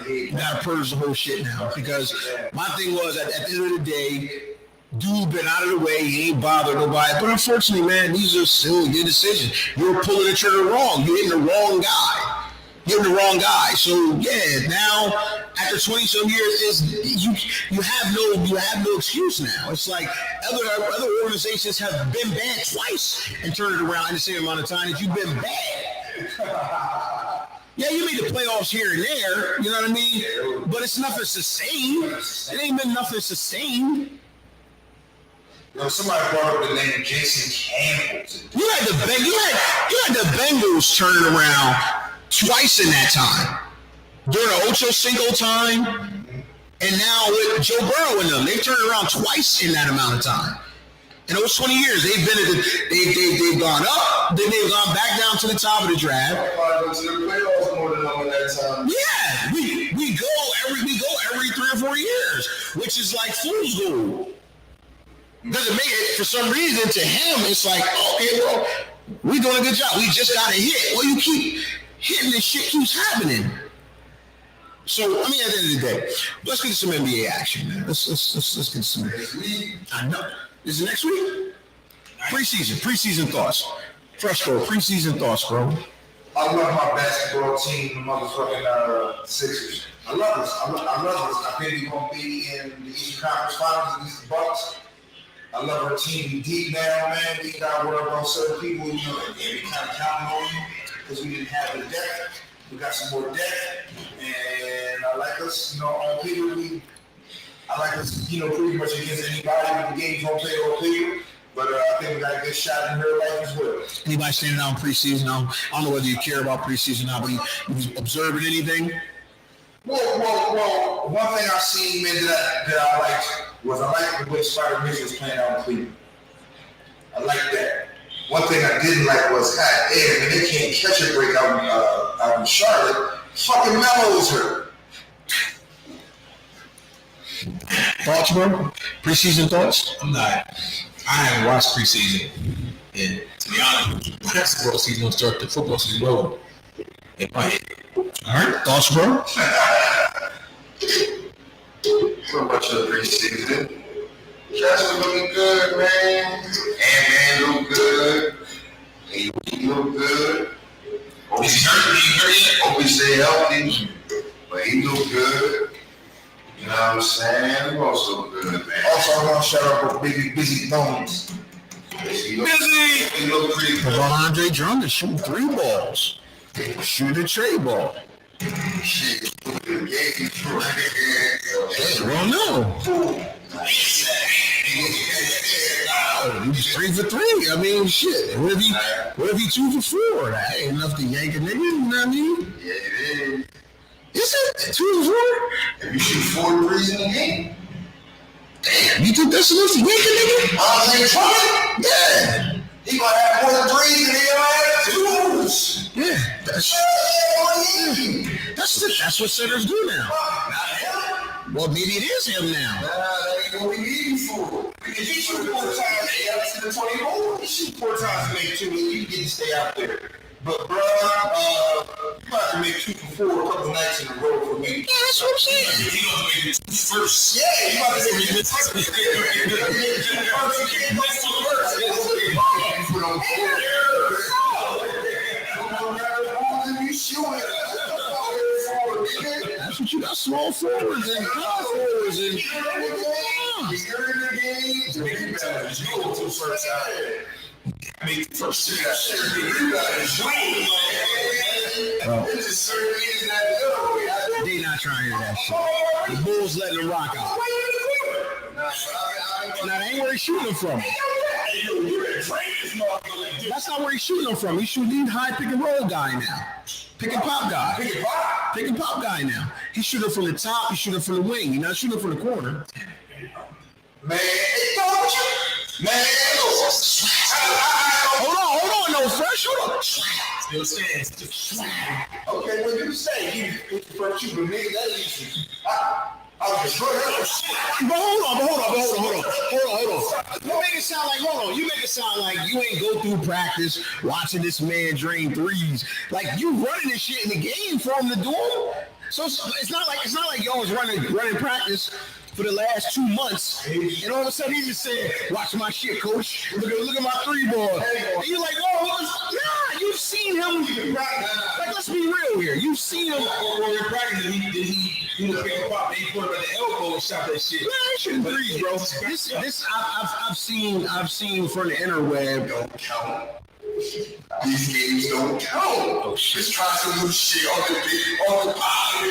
You gotta purge the whole shit now, because my thing was at the end of the day, dude been out of the way, he ain't bothered nobody. But unfortunately, man, these are still your decisions. You're pulling the trigger wrong. You're hitting the wrong guy. So yeah, now after 20-some years, you have no excuse now. It's like other organizations have been bad twice and turned it around in the same amount of time that you've been bad. Yeah, you made the playoffs here and there, you know what I mean? But it's nothing sustained. It ain't been nothing sustained. Somebody brought up the name Jason Campbell. You had the Bengals turning around twice in that time. During the Ocho Cinco time, and now with Joe Burrow and them, they've turned around twice in that amount of time. In those 20 years, they've been at they've gone up, then they've gone back down to the top of the draft. Go to the playoffs more than them in that time. Yeah, we go every 3 or 4 years, which is like fool's gold. Doesn't make it for some reason to him. It's like, okay, well, we doing a good job. We just got a hit. Well, you keep hitting, this shit keeps happening. So I mean, at the end of the day, let's get some NBA action, man. Let's get some. I know. Is it next week? Preseason thoughts. Fresh bro, preseason thoughts, bro. I love my basketball team, the motherfucking Sixers. I love us. I love us. I think we're gonna be in the Eastern Conference Finals against the Bucks. I love our team. We deep now, man. We got worry about certain people, you know, and we kind of counting on you because we didn't have the depth. We got some more depth, and I like us, you know, on paper. I like us, you know, pretty much against anybody with the games on paper or paper. But I think we got a good shot in her life as well. Anybody standing out in preseason? I don't know whether you care about preseason or not, but you observing anything? Well, one thing I seen, man, that I liked was I liked the way Spider-Man was playing out in Cleveland. I like that. One thing I didn't like was, God damn, man, they can't catch a break out in Charlotte. Fucking Melo is hurt. Thoughts, bro? Preseason thoughts? I haven't watched preseason. And to be honest, basketball season will start, the football season will. It might. All right. Thoughts, bro? So much of the preseason. Justin looking good, man. And look good. He look good. Is he hurt yet? Hope he stay healthy. But he look good. You know what I'm saying? He also look good, man. Also, I want to shout out with Busy Bones. He look pretty good. Andre Drummond shooting 3 balls. Shoot a tray ball. Shit. Hey, well, no. He was 3 for 3. I mean, shit. What if he 2 for 4? That ain't enough to yank a nigga. You know what I mean? Yeah, it is. Is it 2 for 4? If you shoot 4 threes in a game. Damn, you think that's enough to yank a nigga? Andre Drummond? Yeah. He gonna have more than threes and he gonna have 2s. Yeah. That's what centers do now. Well, maybe it is him now. That ain't what we need you for. If you shoot 4 times, they have to the 24. You shoot 4 times and make 2, and you get to stay out there. But, bro, you about to make 2 for 4 a couple nights in a row for me. Yeah, that's what I'm saying. He gonna make it first. Yeah, you about to make it 2 first. That's what you got, small forwards and power forwards and You're in the game. You better shoot 2 first. Make the first 2 shots. You better shoot. It's just certain reasons that they not trying to hear that shit. The Bulls letting them rock out. Now, that ain't where he's shooting them from. That's not where he's shooting them from. He's shooting high pick and roll guy now. Pick and pop guy. Pick and pop guy now. He's shooting from the top. He's shooting from the wing. He's not shooting from the corner. Man, don't you? Man, Hold on, no fresh. Hold on. Still stands. Okay, what you say? You first you, but nigga, that is But hold on. You make it sound like you ain't go through practice watching this man drain threes. Like you running this shit in the game for him to do them. So it's not like y'all was running practice for the last 2 months, and all of a sudden he just said, "Watch my shit, coach. Look at my 3 ball." And you're like, "Oh, nah, you've seen him." Like, let's be real here. You've seen him. Or in practice, he was picking pop, and he put him at the elbow and shot that shit. Man, he shooting threes, bro. This I've seen from the interweb. don't count. These games don't count. Just try some new shit on the pod.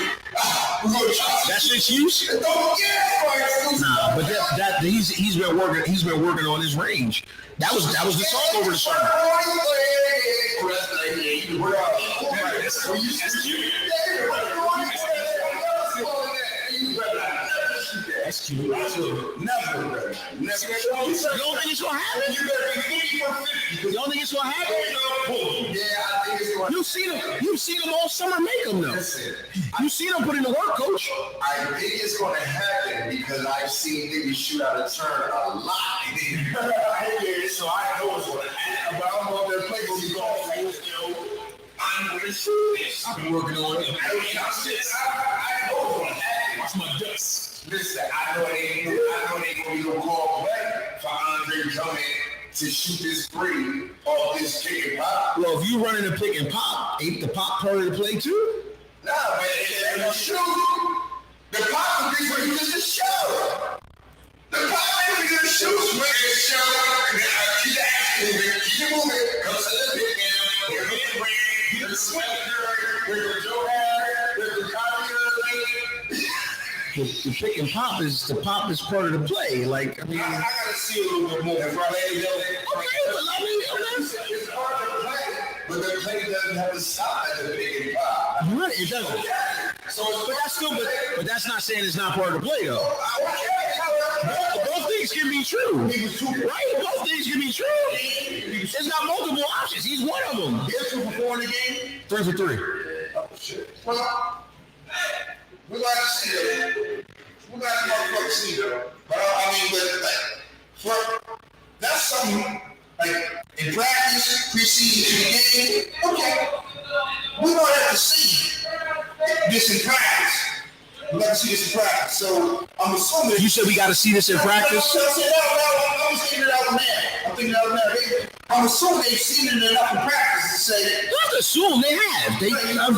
We're gonna try. That's his use. Don't get Nah, but that he's been working on his range. That was the talk over the summer. You don't think it's gonna happen? You better be 50 for 50. You don't think it's gonna happen? Yeah, I think it's going to. You've seen them all summer make them though. Listen, You see them put in the work, coach. I think it's going to happen because I've seen niggas shoot out of turn a lot. So I know it's going to happen. But I'm on that play with you going, I'm going to shoot this. I've been working on it. I know it's going to happen. Watch my dust. Listen, I know it ain't going to be no call play for Andre Drummond to shoot this three off this pick and pop. Well, if you running a pick and pop, ain't the pop part of the play too? Nah, man, it ain't a shoot. The pop would be for you just to show. The pop ain't gonna shoot, man. It's show. And then keep the action moving. Keep it moving. Go to the pick now. We're getting ready. Get the sweat. We're the Joe Harris. We're the Kyrie. The pick and pop is part of the play. Like, I mean, I gotta see a little bit more. okay, but It's hard to play, but the play doesn't have to stop at the pick and pop. you're right, it doesn't. So But that's not saying it's not part of the play though. Both things can be true, right? Both things can be true. It's got multiple options. He's one of them. He's 2 for 4 in the game. 3 for 3. Oh shit. Well, we got to see that. We got to motherfucking see that. But that's something like in practice, preseason in the game. Okay, we gonna have to see this in practice. We got to see this in practice. So I'm assuming You said we got to see this in practice. I'm thinking it out now. I'm assuming they've seen it enough in practice to say. You have to assume they have. They have. Now,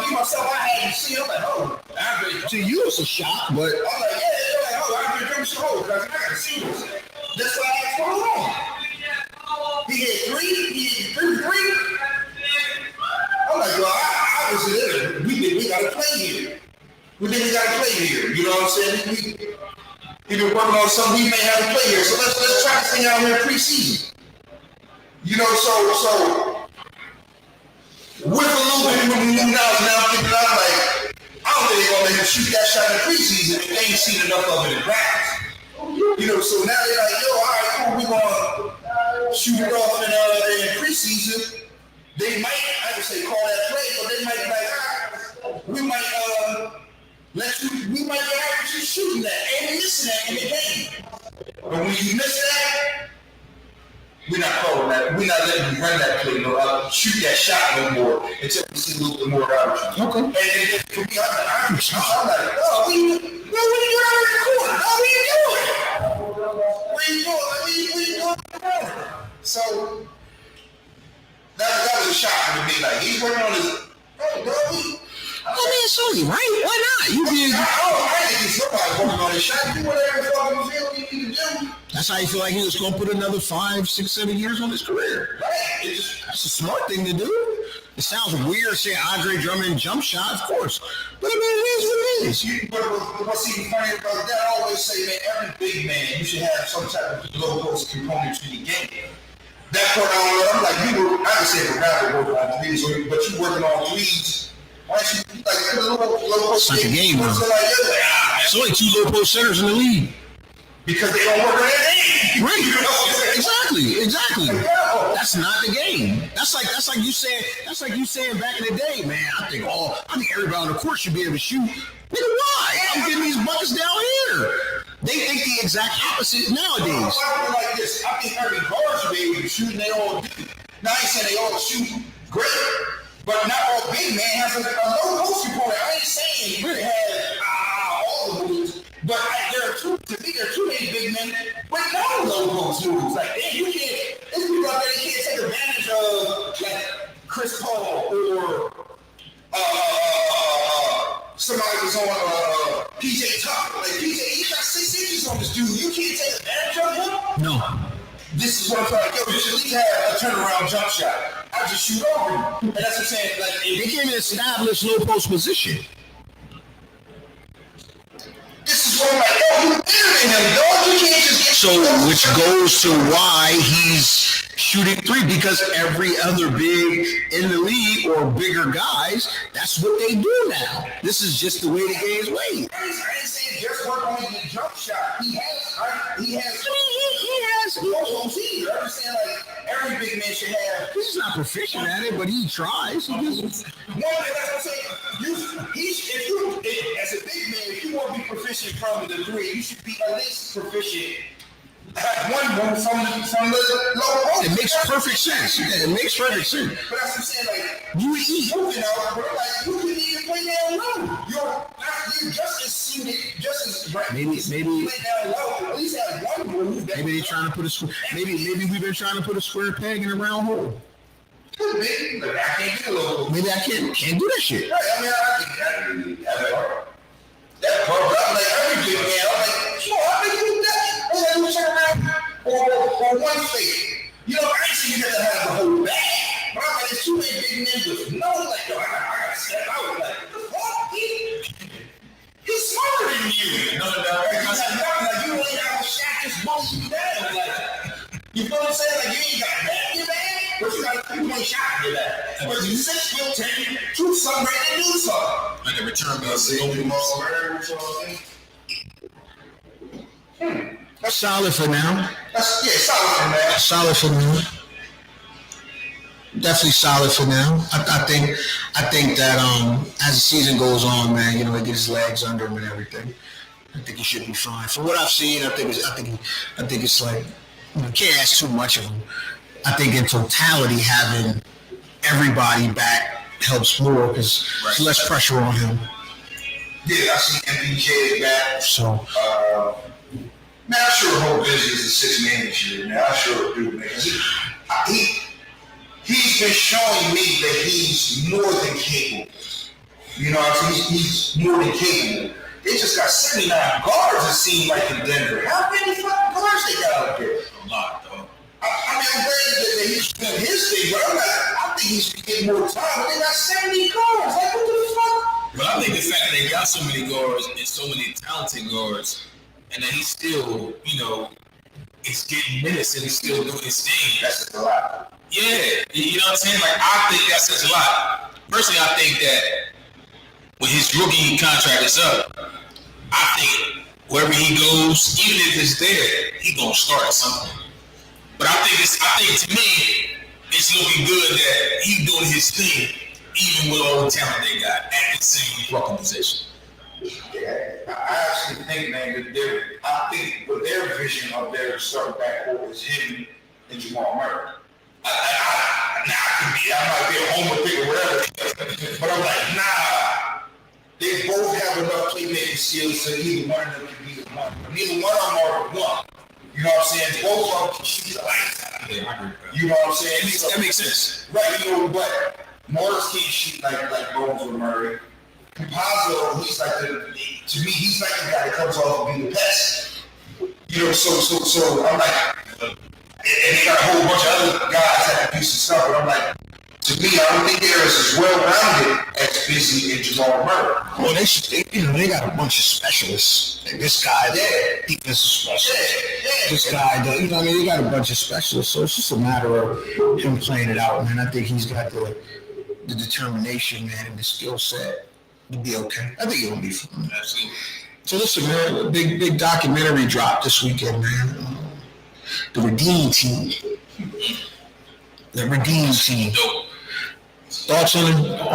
me myself, I hadn't seen. I'm like, oh, To you, it's a shock, but I'm like, yeah, I can drink some more because I gotta see this. That's why I asked for long. He hit 3. He hit 3 for 3. I'm like, well, obviously, we gotta play here. We gotta play here. You know what I'm saying? We've been working on something we may have to play here. So let's try this thing out here in preseason. You know, so with a little bit of new knowledge now, I'm thinking I'm like, I don't think they're gonna let him shoot that shot in preseason if they ain't seen enough of it in practice. You know, so now they're like, yo, all right, cool, we gonna shoot it off in preseason. They might, I would say, call that play, but they might be like, we might we might be actually shooting that and missing that in the game. But when you miss that, we're not calling that. We're not letting you run that play, shoot that shot no more until we see a little bit more out of you. Okay. And for me, I'm like, oh, what are you doing out of the corner? What are you doing? So that was a shock to me. Like, he's working on his. I mean, it's only right. Why not? You did. I think somebody working on his shot. Do whatever the fuck you feel you need to do. That's how you feel like he was going to put another 5, 6, 7 years on his career. Right. That's a smart thing to do. It sounds weird saying Andre Drummond jump shot, of course. But I mean, it is what it is. But what's even funny about that, I always say, man, every big man, you should have some type of low post component to the game. That part, I'm like, I would say the rapper working on threes, but you working on threes. Why don't you, like, put a low post It's like a game, bro. There's only 2 low post centers in the league. Because they don't work on that game. Right. Exactly. That's not the game. That's like you saying back in the day, man. I think everybody on the court should be able to shoot. Nigga, why? I'm getting these buckets down here. They think the exact opposite nowadays. I like this. I think every guard should be able to shoot, and they all do. Now, I ain't saying they all shoot great, but not all big man has a low post component. I ain't saying you have all the moves, but there are too many big men with no low post moves. Like, you can't. There's people out there that can't take advantage of, like Chris Paul or somebody was on PJ Tucker. Like, PJ, he got 6 inches on this dude. You can't take advantage of him? No. This is what I'm trying to do. You should at least have a turnaround jump shot. I just shoot over you. And that's what I'm saying. Like, they can't establish low post position. This is what I'm like, yo, you better than him, dog. You can't just get So, which goes to why he's shooting three because every other big in the league or bigger guys, that's what they do now. This is just the way the game's played. I didn't say just work on his jump shot. He has. I mean, he has. I'm just saying, like, every big man should have. He's not proficient at it, but he tries. He just. That's what I'm saying. If you, as a big man, if you want to be proficient from the three, you should be at least proficient. One from the lower post. It makes perfect sense. Yeah, it makes perfect sense. But that's what I'm saying, like, You eat. moving out, bro, like, you couldn't even play down low. You're just as suited, just as right. Maybe play down low. At least have one move. maybe they're trying to put a maybe we've been trying to put a square peg in a round hole. Could be, but I can't do a little. Maybe I can't do that shit. Right, I mean, I think that part, I'm like, every big man, I'm like, sure, I think you do that. And then you turn around or one fake. You know, I ain't seen you have to have the whole bag. But I'm like, there's too many big men with no, like, yo, I gotta step out. Like, the fuck? He's smarter than you. No, like, you ain't have a shot, just mow you down. Like, you feel what I'm saying? Like, you ain't got that in your bag, but you one shot in your bag. But you 6 foot 10, shoot something ready to do something. Like a return base. That's solid for now. Solid for now. Definitely solid for now. I think that as the season goes on, man, you know, he gets his legs under him and everything. I think he should be fine. From what I've seen, I think it's like, you know, can't ask too much of him. I think in totality, having everybody back helps more because there's less pressure on him. Yeah, I see MPJ back. So, man, I sure hope Busy is a 6 man this year, man. I sure do, man. He's been showing me that he's more than capable. You know what I'm saying? He's more than capable. They just got 79 guards, it seems like, in Denver. How many fucking guards they got up there? A lot, though. I mean, I'm glad that he's doing his thing, but I think he should get more time. But they got 70 guards. Like, what the fuck? But I think the fact that they got so many guards and so many talented guards, and that he's still, you know, is getting minutes and he's still doing his thing. That's a lot. Yeah, you know what I'm saying? Like, I think that says a lot. Personally, I think that when his rookie contract is up, I think wherever he goes, even if it's there, he gonna start something. But I think to me, it's looking good that he's doing his thing, even with all the talent they got at the same fucking position. Yeah, I actually think, man, that I think with their vision of their starting backcourt is him and Jamal Murray. I might be a homer pick or whatever, but I'm like, nah. They both have enough playmaking skills so either one of them can be the one. Neither one of them are the one. You know what I'm saying? Both of them can shoot the lights out. Yeah, I agree. You know what I'm saying? That makes sense. Right, you know, but Morris can't shoot like Bones or Murray. Compazzo, he's like to me, he's like the guy that comes off and be the best. You know, so I'm like, and they got a whole bunch of other guys that can do some stuff, but I'm like, to me, I don't think they're as well-rounded as Busy and Jamal Murray. Well, they got a bunch of specialists. Like this guy, defensive specialist. This guy, you know, what I mean, they got a bunch of specialists. So it's just a matter of him playing it out, man. I think he's got the determination, man, and the skill set to be okay. I think it'll be fun. Absolutely. So listen, man, big documentary dropped this weekend, man. The Redeem Team. The Redeem Team. Dope. Thoughts on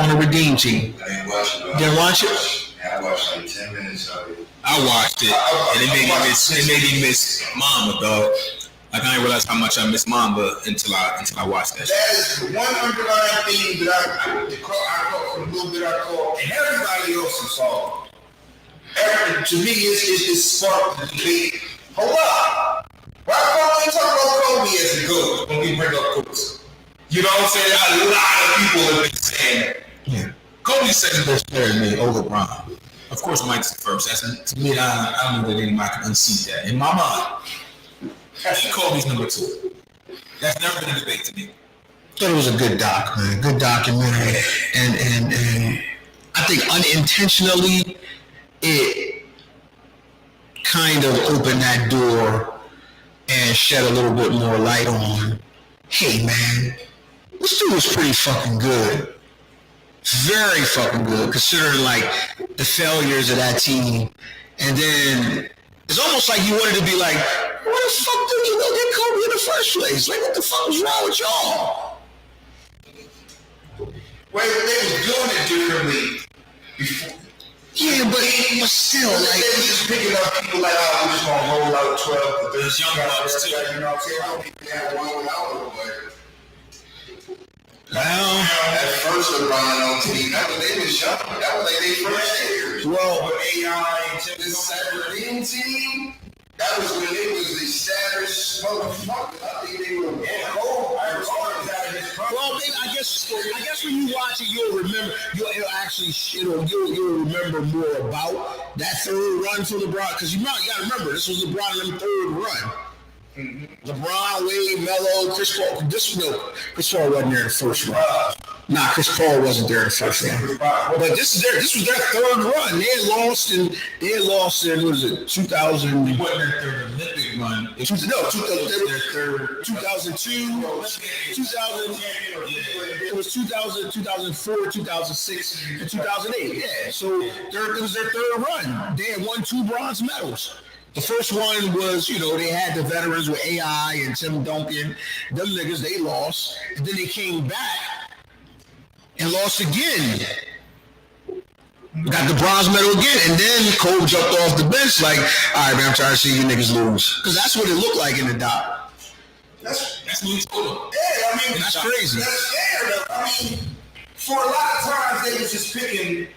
the Redeem Team? I didn't watch it. Didn't watch it? Yeah, I watched like 10 minutes of it. I watched it, and it made me miss Mamba, dog. Like, I didn't realize how much I missed Mamba until I watched that. That is the one underlying thing that I caught from a little bit I caught, and everybody else saw. To me, it's sparked the debate. Hold up. Why don't we talk about Kobe as a GOAT when we bring up Kobe? You know what I'm saying? A lot of people have been saying that. Yeah. Kobe's second best player to me over Bron. Of course, Mike's the first. That's, to me, I don't know that anybody can unseat that. In my mind, Kobe's number 2. That's never been a debate to me. I thought it was a good doc, man. Good documentary. And I think unintentionally, it kind of opened that door and shed a little bit more light on hey man, this dude was pretty fucking good. Very fucking good, considering like the failures of that team. And then it's almost like you wanted to be like, why the fuck did you go get Kobe in the first place? Like, what the fuck was wrong with y'all? Wait, they was doing it differently before. Yeah, but still, They like, was just picking up people like, oh, we're just gonna roll out 12 to 13 young bucks, too. You know what I'm saying? I don't even have one without it. well, At first, LeBron on team, they was young. That was like their first years. well, With AI and the 17 team, that was when they was the established motherfuckers. I think they were cold. well, baby, I guess when you watch it, you'll remember. You'll remember more about that third run for LeBron, because you gotta remember this was LeBron in the third run. LeBron, Wade, Melo, Chris Paul. Chris Paul wasn't there in the first run. Nah, Chris Paul wasn't there in the first run. But this was their third run. They had lost in what was it, 2000? It wasn't their third Olympic run. Their third 2002, 2000. It was 2000, 2004, 2006, and 2008. Yeah, so it was their third run. They had won 2 bronze medals. The first one was, they had the veterans with AI and Tim Duncan. Them niggas, they lost. And then they came back and lost again. Got the bronze medal again. And then Kobe jumped off the bench like, all right, man, I'm trying to see you niggas lose. Because that's what it looked like in the doc. That's That's what he told him. yeah, I mean, That's crazy. I mean, for a lot of times they was just picking.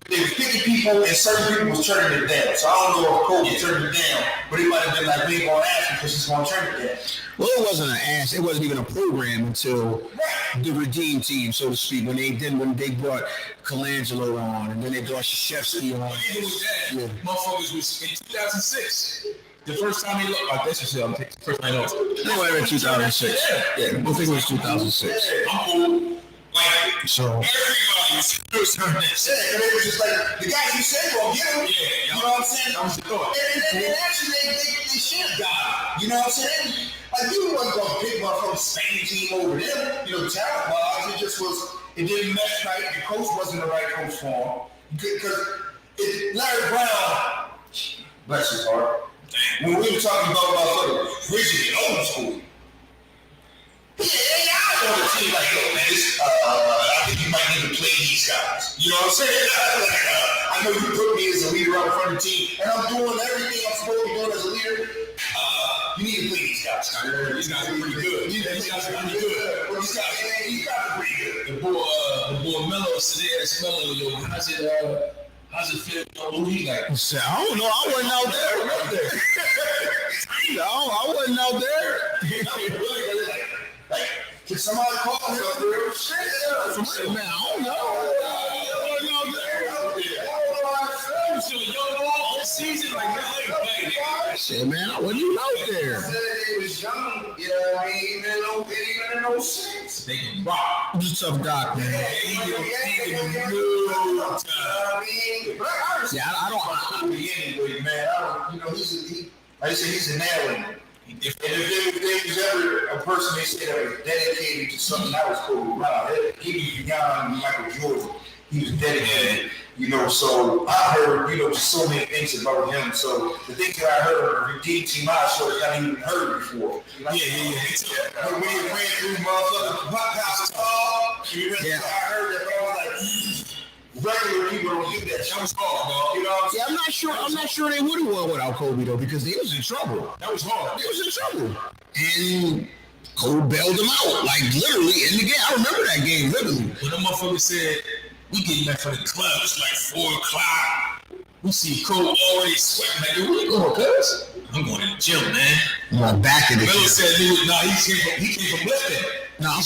They were picking people, and certain people was turning it down. So I don't know if Kobe turned it down, but he might have been like, "We ain't gonna ask because he's gonna turn it down." Well, it wasn't an ass. It wasn't even a program until the Redeem team, so to speak, when they brought Colangelo on, and then they brought Krzyzewski on. Even with that, Yeah. motherfuckers was in 2006. The first time they lost, that's just the first time they lost. They were in 2006. Yeah, I think it was 2006. I'm cool. Like, So everybody was turning that shit. Yeah, and it was just like the guys you said gonna get him. Yeah, You know what I'm saying? That was the thought. And actually they should have got him. You know what I'm saying? Like you wasn't gonna pick one from the same team over them. Talent wise, it just was. It didn't mesh right. The coach wasn't the right coach for him. Because Larry Brown, bless his heart. When we were talking about rigid and old school. Yeah, I on a team like, yo, man, I think you might need to play these guys. You know what I'm saying? I know you put me as a leader out in front of the team, and I'm doing everything I'm supposed to be doing as a leader. You need to play these guys. These guys are pretty good. These guys are pretty good. Well, these guys are pretty good. The boy Melo said, "Yes, Melo, yo, how's it feel? He's like, I don't know. I wasn't out there. No, I wasn't out there. Like, can somebody call him up there? Shit, Man, I don't know. I wasn't out there. you still young all season, like, man, I ain't playing. Shit, man, I wasn't even out there. said he was young. You know what I mean? Even in 06. They can rock. It was a tough doc, man. Yeah, I don't. Anyway, man, like I said, he's a nail. And if there was ever a person they said that was dedicated to something that was cool, he was beyond Michael Jordan. He was dedicated, so I heard, just so many things about him. So the things that I heard on the Redeem team, I sure I hadn't even heard before. Yeah. When he ran through motherfucking house, I heard that, but I was like, regular people don't do that. That was hard, dog. You know what I'm Yeah, saying? I'm not sure they would have won without Kobe though, because they was in trouble. That was hard. They was in trouble, and Kobe bailed them out, like literally in the game. I remember that game literally. When the motherfucker said, we getting back for the club, it's like 4 o'clock. We see Cole already sweating. Like, where you going, cuz? I'm going to the gym, man. I'm back in the Melo game. said, he came from lifting. No, I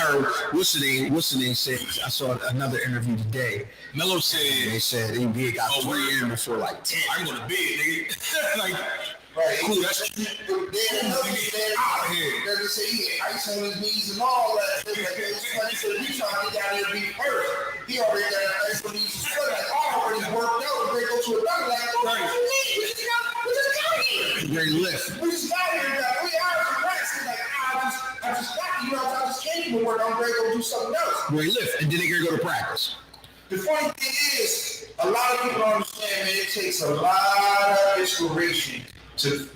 heard what's the name said. I saw another interview today. Melo said, They said he got 3 in before like 10. I'm going to bed, nigga. Like, Right. cool, that's cute. Then another man out here. They say he had ice on his knees and all that. Like, he said, we trying to get down here to be first. He already got ice on his knees and stuff. Like, I already worked out. They go to another like, what do you mean? We just got here. Very lift. We just got here. Like, 3 hours of rest. Like, I where he lift, and then they gotta go to practice. The funny thing is, a lot of people don't understand, man, it takes a lot of inspiration to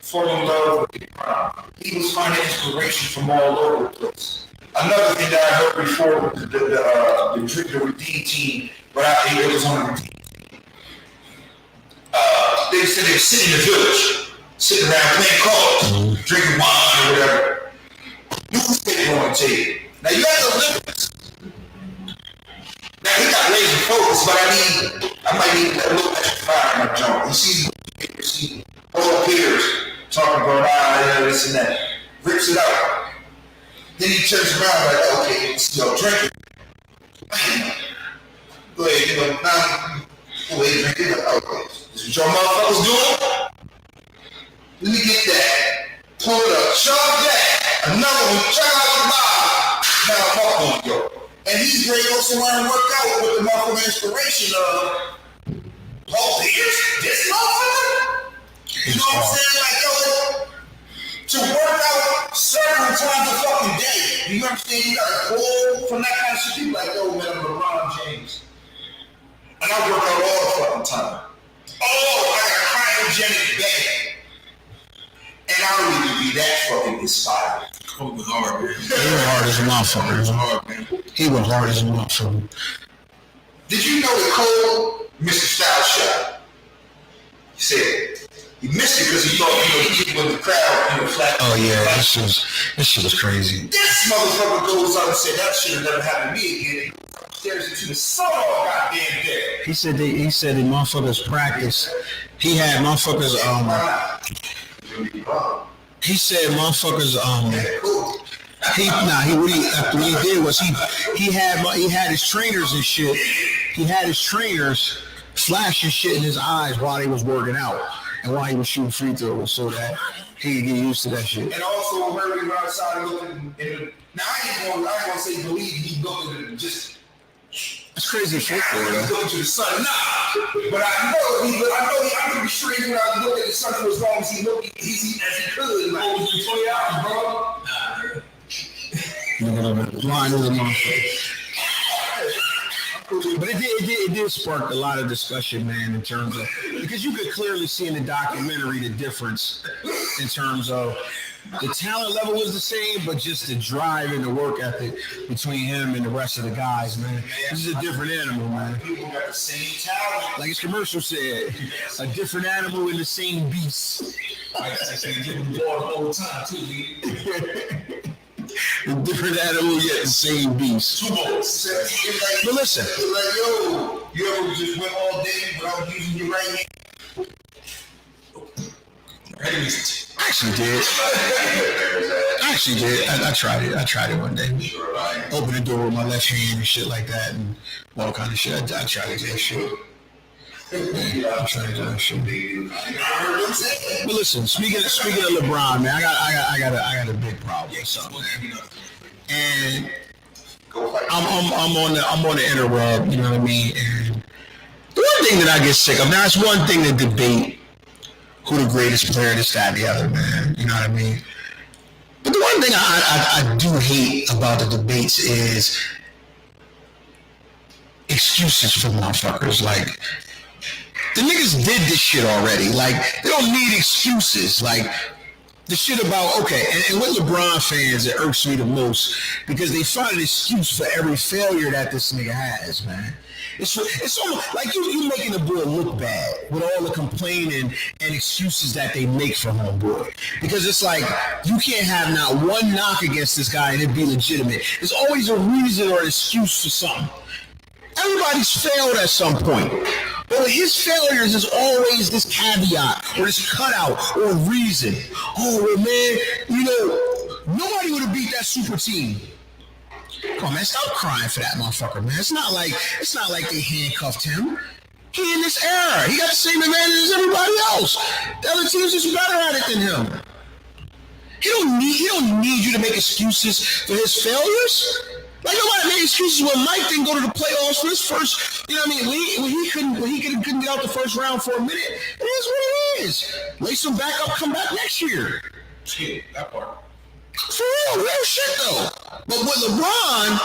fall in love with LeBron. He was finding inspiration from all over the place. Another thing that I heard before, the Redeem team, but it was on the Redeem team. They said they were sitting in the village, sitting around playing cards, drinking wine or whatever. Newspaper on the table. Now you got the Olympics. Now he got laser focus, but I might need a little extra fire in my joint. You see all peers talking about this and that, rips it out. Then he turns around like, okay, so drink it. Go ahead, now go ahead, drink it. Okay, this is what your motherfuckers doing? Let me get that. Pull it up. Shove that. Another one. Check out the bottom. Now fuck on yo. And he's ready to go somewhere and work out with the motherfucking inspiration of Paul Pierce, this motherfucker. You know what I'm saying? Like, yo, to work out several times a fucking day. You understand? You gotta pull from that kind of shit. People like, yo, man, I'm LeBron James. And I work out all the fucking time. Oh, I got a cryogenic bed. And I don't need to be that fucking inspired. Kobe was hard, man. He was hard as a motherfucker. He was hard, man. He was hard as a motherfucker. Did you know that Cole missed a style shot? He said he missed it because he thought he hit with the crowd, flat. Oh yeah, this shit was crazy. This motherfucker goes out and said that shit will never happen to me again. He stares into the sun all goddamn day. He said the motherfuckers practice. He had motherfuckers He said motherfuckers what he did was he had his trainers and shit. He had his trainers flashing shit in his eyes while he was working out and while he was shooting free throws so that he could get used to that shit. And also heard him outside looking now I ain't gonna say believe he looking just that's crazy shit for him. He's looking to the sun, but I could be straight when I look at the sun for as long as he looked as he could. Like, over 20 hours, bro. Line is a motherfucker. But it did spark a lot of discussion, man, in terms of because you could clearly see in the documentary the difference in terms of the talent level was the same, but just the drive and the work ethic between him and the rest of the guys, man. This is a different animal, man. People got the same talent. Like his commercial said, a different animal in the same beast. I said, get the ball the whole time, too, A different animal, yet the same beast. Two balls. But listen. Like, yo, you ever just went all day without using your right hand? I actually did. I tried it. I tried it one day. Open the door with my left hand and shit like that and all kind of shit. I tried to do that shit. I tried to do that shit. But listen, speaking of LeBron, man, I got a big problem with something. And I'm on the interweb, you know what I mean? And the one thing that I get sick of, now it's one thing to debate who the greatest player, this, that, and the other, man. You know what I mean? But the one thing I do hate about the debates is excuses for motherfuckers. Like, the niggas did this shit already. Like, they don't need excuses. Like, the shit about, okay, and with LeBron fans, it irks me the most because they find an excuse for every failure that this nigga has, man. It's almost like you making the boy look bad with all the complaining and excuses that they make for homeboy. Because it's like, you can't have not one knock against this guy and it be legitimate. There's always a reason or an excuse for something. Everybody's failed at some point. But with his failures, there's always this caveat or this cutout or reason. Oh, well, man, you know, nobody would have beat that super team. Come on, man, stop crying for that motherfucker, man. It's not like they handcuffed him. He in this era. He got the same advantage as everybody else. The other teams is better at it than him. He don't need you to make excuses for his failures. Like nobody made excuses when Mike didn't go to the playoffs for his first, you know what I mean? When he couldn't get out the first round for a minute. It is what it is. Lace him back up, come back next year. Yeah, that part. For real shit though. But with LeBron,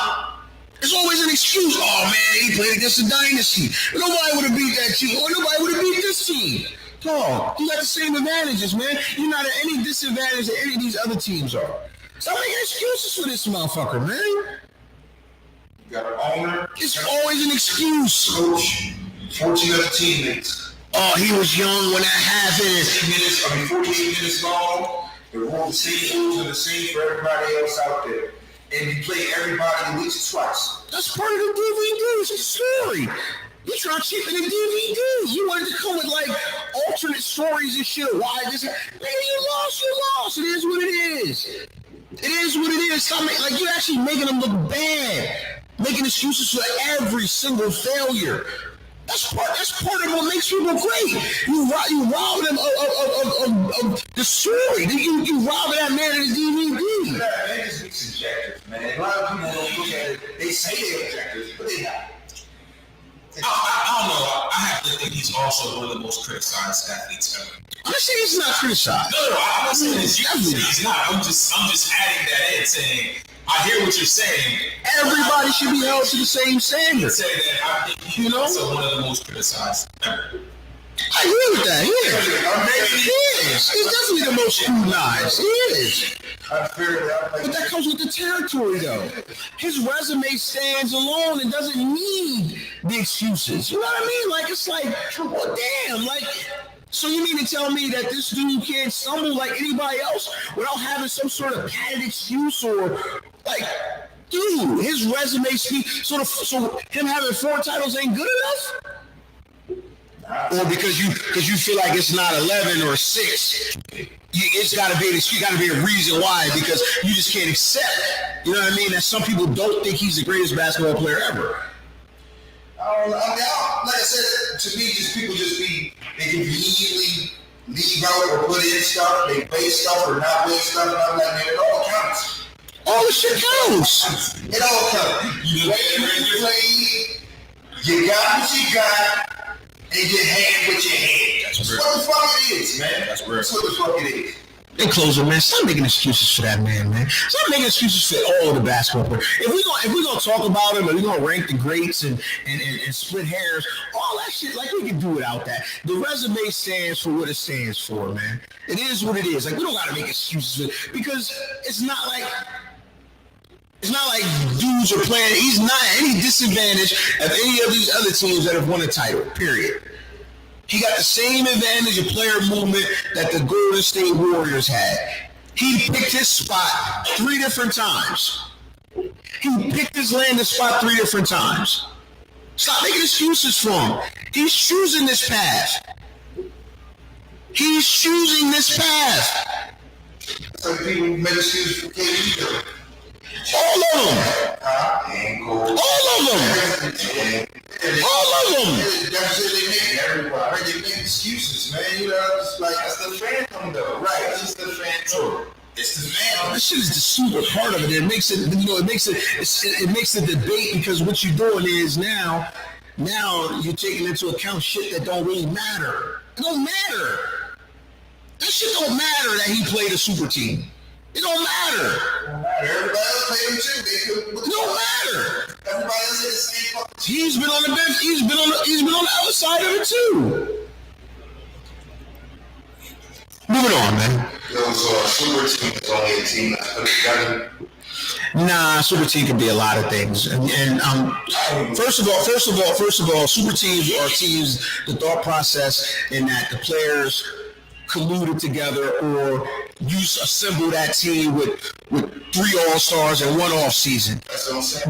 It's always an excuse. Oh man, he played against the dynasty. Nobody would have beat that team, or nobody would have beat this team. No, you got the same advantages, man. You're not at any disadvantage that any of these other teams are. Stop making excuses for this motherfucker, man. You got an owner. It's always an excuse. Coach, 14 other teammates. Oh, he was young when that happened. 48 minutes long. The rules, the same rules are the same for everybody else out there. And you play everybody at least twice. That's part of the DVD. It's a story. You trying to cheapen the DVD. You wanted to come with like alternate stories and shit. Why this? Nigga, you lost. It is what it is. It is what it is. Stop making, like, you're actually making them look bad. Making excuses for every single failure. That's part of what makes people great. You rob them of the story. You rob that man of the DVD. They just be subjective, man. A lot of people don't look at it. They say they're objective, but they not. I don't know. I have to think he's also one of the most criticized athletes ever. I'm not saying he's not criticized. No, I'm not saying he's not. I'm just adding that in, saying I hear what you're saying. Everybody should be held to the same standard. Say that I think he's also one of the most criticized ever. I agree with that. He is. He's definitely the most scrutinized. He is. But that comes with the territory, though. His resume stands alone and doesn't need the excuses. You know what I mean? Like, it's like, well, damn, like, so you mean to tell me that this dude can't stumble like anybody else without having some sort of padded excuse or, like, dude, his resume speaks, so him having 4 titles ain't good enough? Or because you feel like it's not 11 or 6, it's got to be a reason why, because you just can't accept, you know what I mean, that some people don't think he's the greatest basketball player ever. Like I said, to me, people they conveniently leave out or put in stuff, they play stuff or not play stuff, and I'm like, man, it all counts. All the shit counts. It all counts. You play, you got what you got. And your hand with your hand. That's what the fuck it is, man. That's what the fuck it is. In closing, man, stop making excuses for that man. Stop making excuses for all the basketball players. If we're gonna talk about him and we're gonna rank the greats and split hairs, all that shit, like, we can do without that. The resume stands for what it stands for, man. It is what it is. Like, we don't gotta make excuses for it, because it's not like dudes are playing. He's not at any disadvantage of any of these other teams that have won a title, period. He got the same advantage of player movement that the Golden State Warriors had. He picked his spot 3 different times. He picked his landing spot 3 different times. Stop making excuses for him. He's choosing this path. Some people make excuses for KD. All of them. All of them. They make excuses, man. You know, it's like, that's the phantom, though. Right, it's the phantom. It's the phantom. That shit is the super part of it. It makes it a debate, because what you're doing is now you're taking into account shit that don't really matter. It don't matter. That shit don't matter that he played a super team. It don't matter. Everybody else played him too. It don't matter. Everybody else is the same. He's been on the bench. He's been on the other side of it too. Moving on, man. So a super team is only a team that's put together. Nah, super team can be a lot of things. And first of all, super teams are teams. The thought process in that the players colluded together, or you assemble that team with 3 All-Stars and 1 off-season.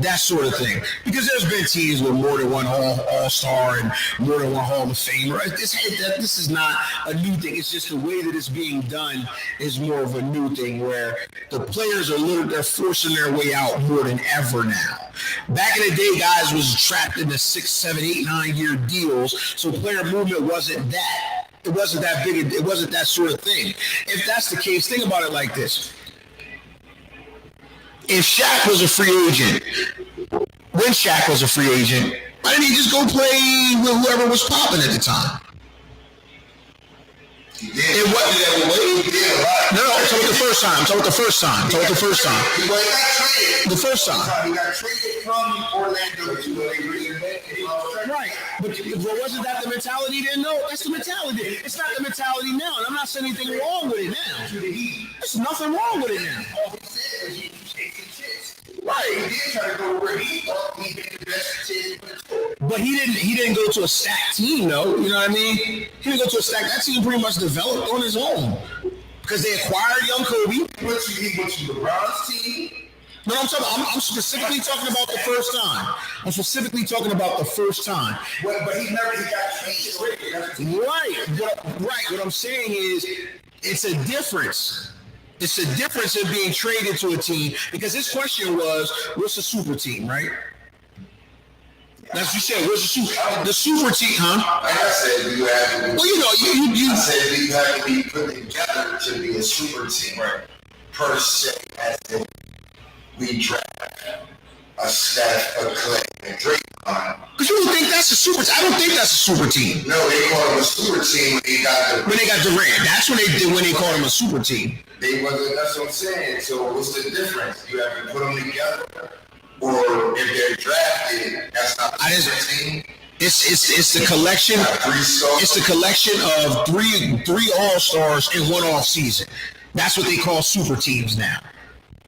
That sort of thing. Because there's been teams with more than 1 All-Star and more than 1 Hall of Famer. This is not a new thing. It's just the way that it's being done is more of a new thing, where the players they're forcing their way out more than ever now. Back in the day, guys was trapped in the 6, 7, 8, 9-year deals, so player movement wasn't that. It wasn't that big. It wasn't that sort of thing. If that's the case, think about it like this. If Shaq was a free agent, when Shaq was a free agent, why didn't he just go play with whoever was popping at the time? He did. It wasn't that way. He did a lot. No, I'm talking about the first time. Well, he got traded. The first time. He got traded from Orlando to the Lakers. Right, but wasn't that the mentality then? No, that's the mentality. It's not the mentality now, and I'm not saying anything wrong with it now. There's nothing wrong with it now. All he said was he was taking shits. Right. He did try to go where he thought he'd been the best team. But he didn't go to a stacked team, though. You know what I mean? He didn't go to a stacked. That team pretty much developed on his own because they acquired young Kobe. He went to LeBron's team. No, I'm specifically talking about the first time. I'm specifically talking about the first time. Well, but he got traded. Right. What I'm saying is, it's a difference. It's a difference in being traded to a team because his question was, what's a super team, right? That's what you said. What's the super team, huh? Like I said, you have to be. Well, you know, you I said you have to be put together to be a super team, right? Per se, as in we draft a Steph, a Clay, and Draymond. Because you don't think that's a super team. I don't think that's a super team. No, they called him a super team when they got Durant. That's when they called him a super team. They wasn't. That's what I'm saying. So what's the difference? You have to put them together, or if they're drafted, that's not a super team. It's the collection. It's the collection of three all-stars in one off season. That's what they call super teams now.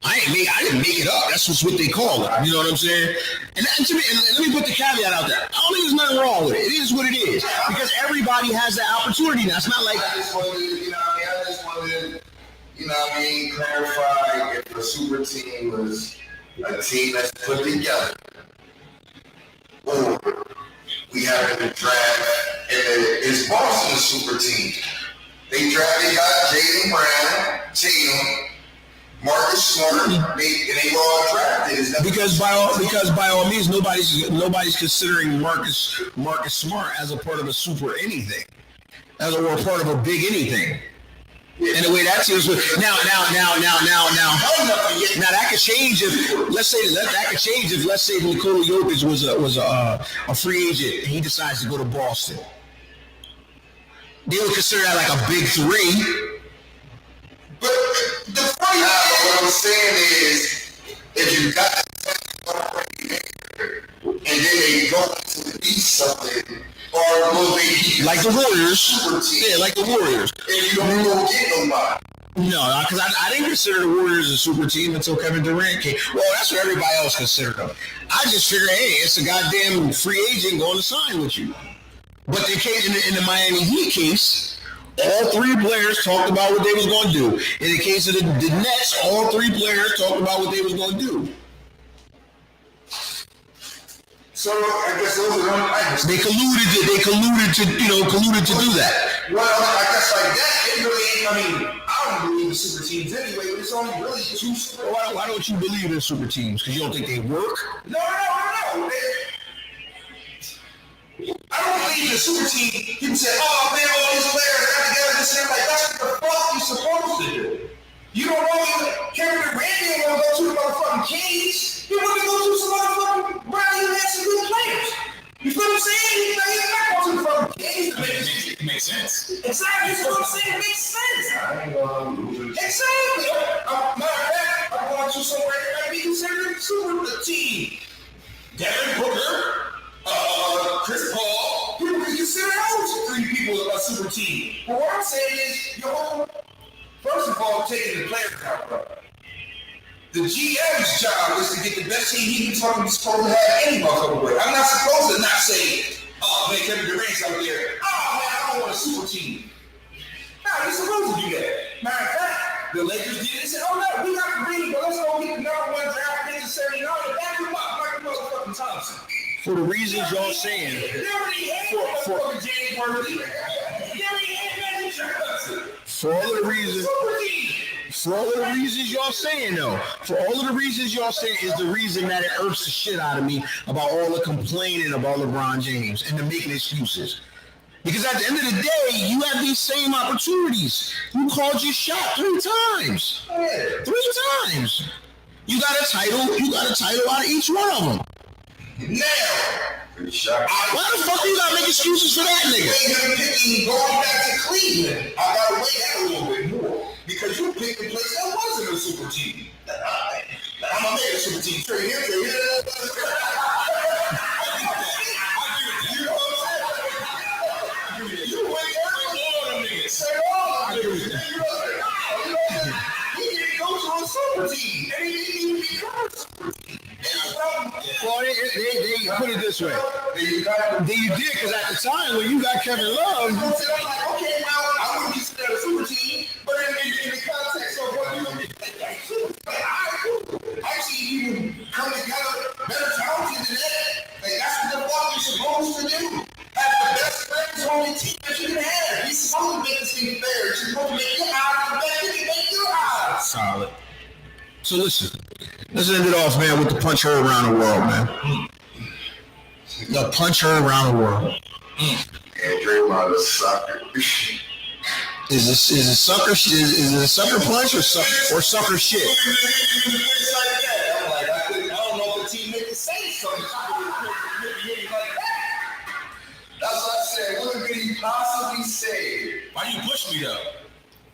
I didn't make it up. That's what they call it. You know what I'm saying? And to me, and let me put the caveat out there. I don't think there's nothing wrong with it. It is what it is because everybody has that opportunity now. It's not like I just wanted to, clarify if a super team was a team that's put together, or we have in the draft, and it's Boston a super team. They got Jaylen Brown, Tatum, Marcus Smart, and they all drafted. Because by all means, nobody's considering Marcus Smart as a part of a super anything, or a part of a big anything. And the way that team was now that could change if let's say Nikola Jokic was a free agent and he decides to go to Boston. They would consider that like a big three. But the funny what I'm saying is, if you got and then they go to be something, or will they be like the Warriors? Yeah, like the Warriors. If you don't get nobody. No, because I didn't consider the Warriors a super team until Kevin Durant came. Well, that's what everybody else considered them. I just figured, hey, it's a goddamn free agent going to sign with you. But in the Miami Heat case, all three players talked about what they was going to do. In the case of the Nets, all three players talked about what they was going to do. So I guess those are one items. They colluded to do that. Well, I guess like that, it really ain't. I don't believe in super teams anyway, but it's only really two super. Why don't you believe in super teams? Because you don't think they work? No. I don't believe in a super team. People say, oh man, all these players got together this and like that's what the fuck you supposed to do. You don't know Kevin Durant didn't want to go to the motherfucking Kings. He wanted to go to some motherfucking Brownie who had some good players. You feel what I'm saying? He's not going to the fucking Kings. It makes sense. Exactly. That's what I'm saying. It makes sense. Exactly. Matter of fact, I'm going to somewhere that might be considered a super team. Devin Booker. Chris Paul, people can consider those three people a super team. But what I'm saying is, first of all, taking the players out, bro. The GM's job is to get the best team he can supposed to have any motherfucker with. I'm not supposed to not say, oh man, Kevin Durant's out there. Oh man, I don't want a super team. Nah, you're supposed to do that. Matter of fact, the Lakers did it and said, oh no, we got the ring, but let's go get the number one draft pick in 79 and back him up like motherfucking Thompson. For the reasons y'all saying, for all of the reasons y'all saying though, for all of the reasons y'all saying is the reason that it irks the shit out of me about all the complaining about LeBron James and the making excuses. Because at the end of the day, you have these same opportunities. You called your shot 3 times. 3 times. You got a title out of each one of them. Now, pretty shocked. Why the fuck you gotta make excuses for that nigga? Going back to Cleveland, I gotta weigh that a little bit more because you picked a place that wasn't a super team. I'm gonna make a super team straight here. You know what I'm saying? You weigh all them niggas. Say all them niggas. He didn't go to a super team, and he didn't even become a super team. Well, they put it this way. Then you did, because at the time when you got Kevin Love, I'm like, okay, now I wouldn't consider that a super team, but in the context of what you actually you come together better talented than that. Like that's what the fuck you're supposed to do. Have the best friends on your team that you can have. You're supposed to make this thing fair. You're supposed to make your eyes the best you can make your eyes. solid. So listen, let's end it off, man, with the punch her around the world, man. The punch her around the world. And Draymond is a sucker. Is it sucker? Is it a sucker punch or sucker shit? I'm like, I don't know if the team make it say something. That's what I said. What could you possibly say? Why you push me though?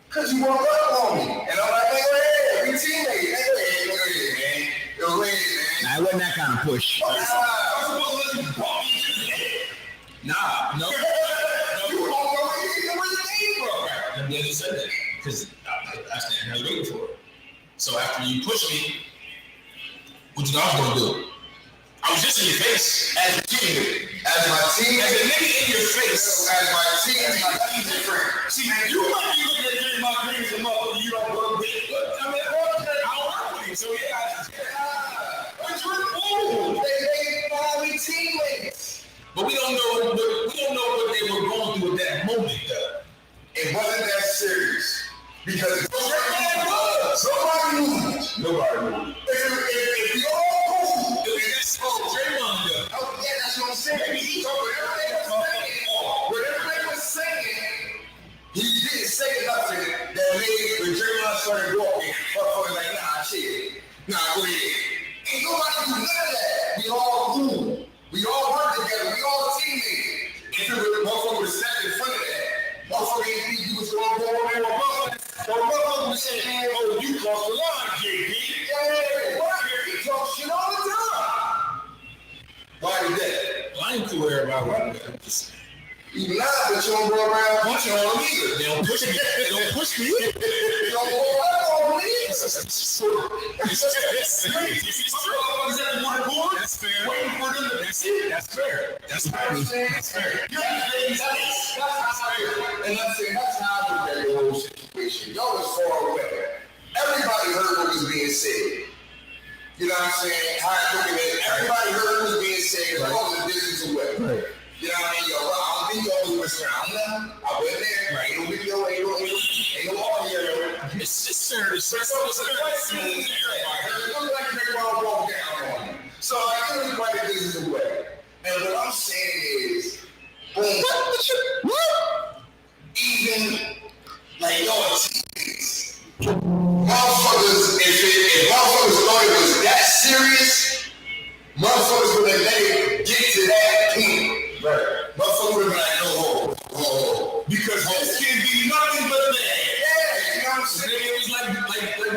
Because you want to run on me. And I'm like, hey, go ahead. We teammates. Hey, go ahead, man. Go ahead, man. Nah, it wasn't that kind of push. I'm supposed to let you bump me to the head. Nah, no. You were going to go where the game from. I'm glad you said that because I stand here waiting for it. So after you push me, what you thought I was gonna do? I was just in your face As a teammate. As my team. as a nigga in your face. As my team. As my team friend. See, you might be looking at Draymond Green as a motherfucker you don't work with. But I mean, I don't work with him, so yeah. But you're cool. They finally teammates. But we don't know what they were going through at that moment, though. It wasn't that serious. Because nobody moves. Nobody moves. If you all move, That's Draymond, though. oh yeah, that's what I'm saying. He told what everybody was saying, he didn't say nothing that made when Draymond started walking, motherfuckers like, nah, shit. Nah, go ahead. Ain't nobody do none of that. We all move. We all work together. We all teammates. If the motherfucker was sat in front of that, motherfucker ain't think you was going to go on there with motherfucker was saying, man, oh, you crossed the line, JP. Yeah, what? He talk shit all the time. Why is that? Well, I ain't too worried about what I'm just You lie, but you don't go around punching on them either. They don't push me. They don't push me. You don't go around on them either. It's fair. Waiting for them to that's fair. That's fair. That's fair. And I'm saying that's how I look at the whole situation. Y'all was far away. Everybody heard what was being said. You know what I'm saying? How I look at it. Everybody heard what was being said. Y'all was a distance away. Right. You know what I mean? Yo, I don't think y'all was listening. I went there. Ain't no video. Ain't no audio. It's fair to say. So it's a question. It looks like everybody walked down on me. So I really quite a distance away. And what I'm saying is, boom. Even like y'all teammates. Motherfuckers, if motherfuckers thought it was that serious, motherfuckers would have let it get to that point. Right. Motherfuckers would have been like, no, whoa. Because this can be nothing but that. Yeah, you know what I'm saying? It was like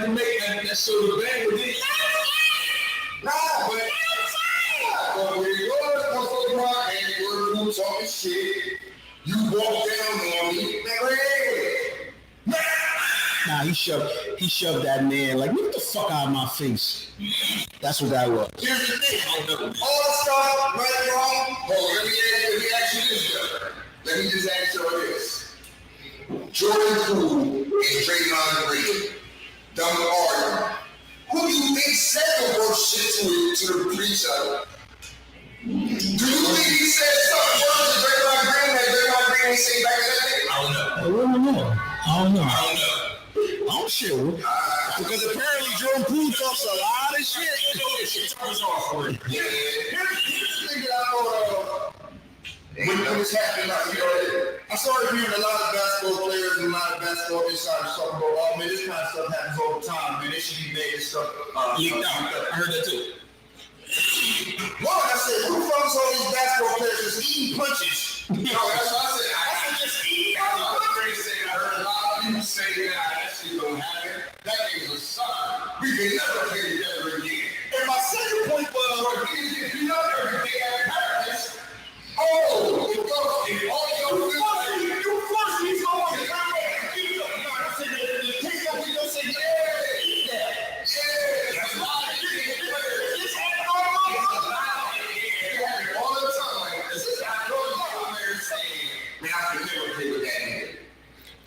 to make that show the bang with it. Nah, but when you go to the motherfucking rock and you're talking shit, you walk down on me, Nah, he shoved that man like, get the fuck out of my face. That's what that was. Here's the thing. All the stuff, right and wrong. Oh, let me ask you this, brother. Let me just ask you this. Jordan Poole and Draymond Green, dumb argument. Who do you think said the worst shit to each other? Do you think he said something worse to Draymond Green that Draymond Green ain't say back to that nigga? I don't know. I don't know. I don't know. Oh shit. Because apparently Jordan Poole talks a lot of shit. Shit turns off for it. Yeah. Here's the thing that I know when this happened, I started hearing a lot of basketball players and a lot of basketball insiders talking about, oh man, this kind of stuff happens all the time, man. They should be made this stuff Leaked out. I heard that too. One, I said, who the fuck is all these basketball players just eating punches? No, that's what I said. I can just eat. I heard a lot of people say that shit don't happen. That nigga's a sucker. We can never play together again. And my second point was, if you know everything at practice, you force me to go on the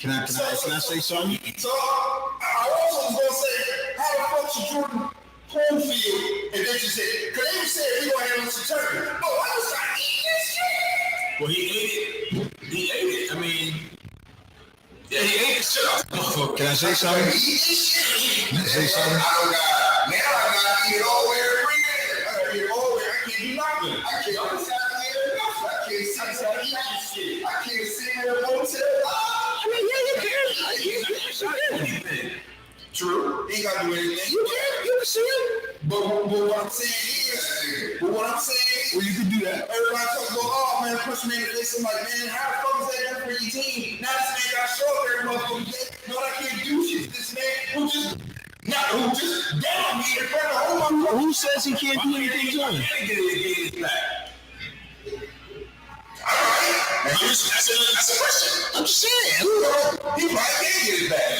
Can I say something? So I also was gonna say, how the fuck should Jordan home field? And then you said, because they said we gonna have this tournament. Oh, I was trying to eat this shit. well, he ate it. I mean, yeah, he ate the shit off. Can I say something? Eat this shit. Can I say something? I gotta eat it all the way every day. I gotta eat it all the way. I can't do nothing. I can't sit in a hotel. I mean, yeah, you can. True. He ain't gotta do anything. You can see him. But what I'm saying is, well, you can do that. everybody talks about, oh man, push me in the face. I'm like, man, how the fuck is that good for your team? Now this man got show up every motherfucking day. No, I can't do shit. This man who just down me in front of Who says he can't do anything to him? Alright. That's a question. I'm just saying. He might get it back.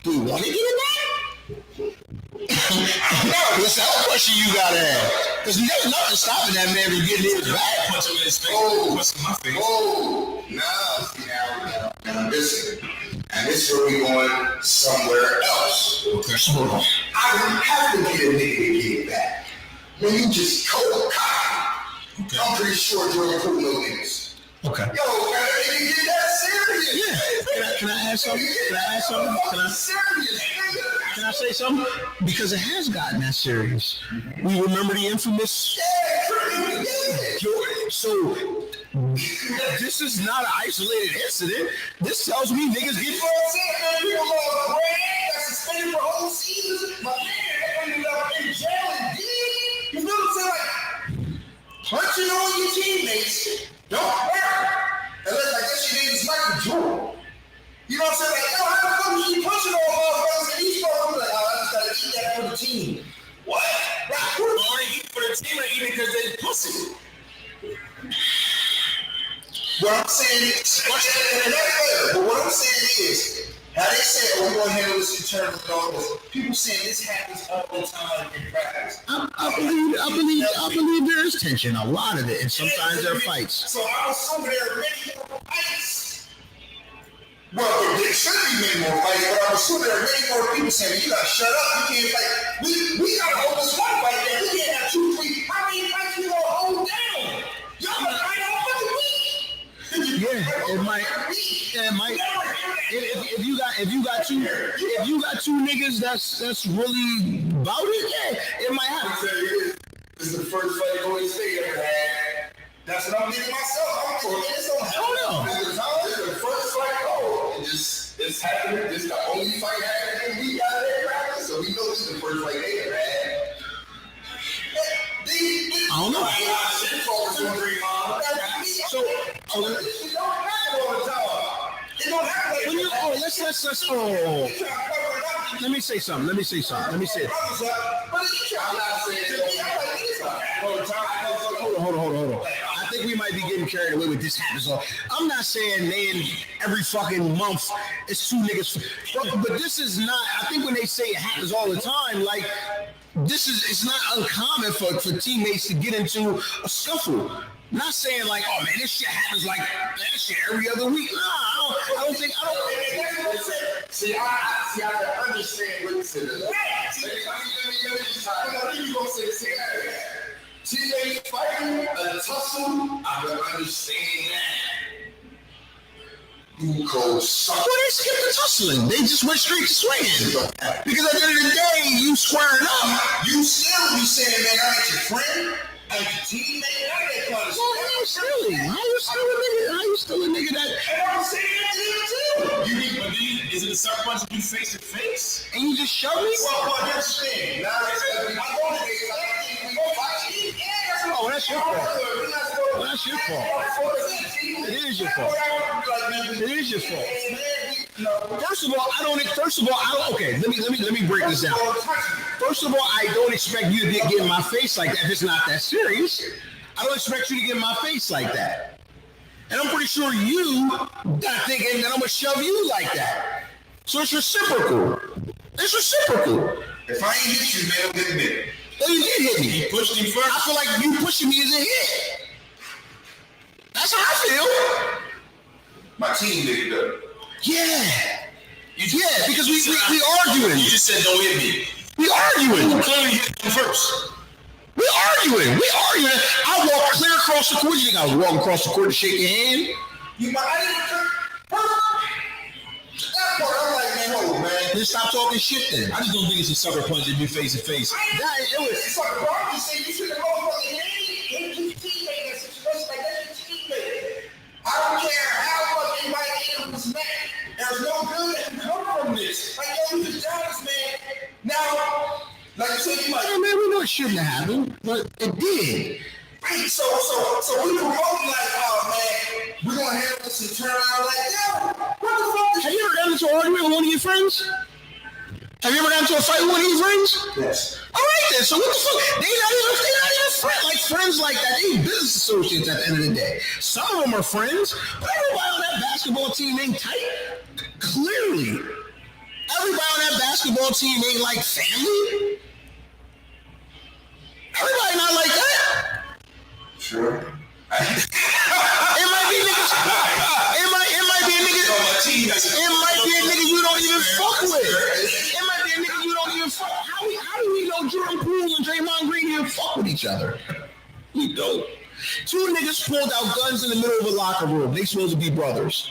Do you want to get it back? No, that's the other question you gotta ask. Because there's nothing stopping that man from getting his back. Punch him in his face. Punch him in my face. Now, listen. And this is where we going somewhere else. Okay, so hold on. I don't have to get a nigga to get it back. When you just cold cocky, I'm pretty sure Jordan Poole no niggas. Okay. Yo, man, they can get that serious. Yeah. Can I ask something? Can I say something? Because it has gotten that serious. We remember the infamous. So this is not an isolated incident. This tells me niggas get. People lost Brand, got suspended for whole seasons. My man ended up in jail and dead. You feel what I'm saying? Like, punching on your teammates don't hurt. Unless I guess you didn't Michael Jordan. You know what I'm saying? Like, yo, how the fuck is you punching on motherfuckers and he's supposed to be like, oh, I just gotta eat that for the team. What? Like, Or eat for the team or eat because they pussy. what I'm saying is, but what I'm saying is, how they say, oh, we're gonna handle this internally and all this. People saying this happens all the time in practice. I believe there is tension, a lot of it, and sometimes there are fights. So I assume there are many more fights. Well, there should be many more fights, but I'm assuming there are many more people saying, you gotta shut up, you can't fight. We gotta hold this one fight there. We can't have 2, 3. How many fights you gonna hold down? Y'all gonna fight all fucking week. Yeah, it might. If you got two niggas that's really about it, yeah, it might happen. This is the first fight Golden State ever had. That's what I'm getting myself. I'm for this don't happen. This is the first fight. This happened. This is the only fight happening we got there practice. So we know this is the first fight they ever had. I don't know. So it don't happen all the time. It don't happen. when you let me say something. Let me say it. I'm not saying Hold on. I think we might be getting carried away with this happens all. I'm not saying, man, every fucking month it's 2 niggas. But this is not, I think when they say it happens all the time, like, it's not uncommon for teammates to get into a scuffle. Not saying like, oh man, this shit happens like that shit every other week. Nah, I don't think. See, I can understand what you said. Let me go say teammates fighting, a tussle, I can understand that. You cold suck. Well, they skipped the tussling. They just went straight to swinging. Because at the end of the day, you squaring up. You still be saying, man, I ain't your friend, I ain't your teammate, I ain't that kind of stuff. Well, how you still a nigga that? And I'm saying that to you too. Is it a sucker punch if you face to face? And you just shove me? Well, here's the thing. Now, I go to this, we go fight. Oh, well, that's your fault. Well, that's your fault. It is your fault. It is your fault. First of all, I don't. Okay, let me break this down. First of all, I don't expect you to get in my face like that if it's not that serious. I don't expect you to get in my face like that. And I'm pretty sure you not thinking that I'm gonna shove you like that. So it's reciprocal. It's reciprocal. If I ain't hit you, man, hit me. Oh, you did hit me. You pushed him first. I feel like you pushing me is a hit. That's how I feel. My team did it though. Yeah. Yeah, because we arguing. You just said don't hit me. We arguing. You clearly hit him first. We arguing. I walked clear across the court. You think I was walking across the court to shake your hand? You might that part, I'm like, man, hold on, man. Then stop talking shit then. I just don't think it's a sucker punch if you face to face. It's like Barbie said, you should have motherfucking hit his teammate in a situation like that. His teammate. I don't care how much anybody hit him was mad. There's no good that can come from this. Like, yo, you just got us, man. Now, like I said, you might. Hey, man, we know it shouldn't have happened, but it did. Right, so we promoting like, oh man, we're gonna handle this and turn around like, yo, what the fuck? Have you ever gotten into an argument with one of your friends? Have you ever gotten into a fight with one of your friends? Yes. All right then. So what the fuck? They're not even friends. Like friends like that. They business associates at the end of the day. Some of them are friends, but everybody on that basketball team ain't tight. Clearly, everybody on that basketball team ain't like family. Everybody not like that. Sure. It might be niggas. It might be a nigga. It might be a nigga you don't even fuck with. It might be a nigga you don't even fuck. How do we know Jordan Poole and Draymond Green even fuck with each other? We don't. Two niggas pulled out guns in the middle of a locker room. They supposed to be brothers.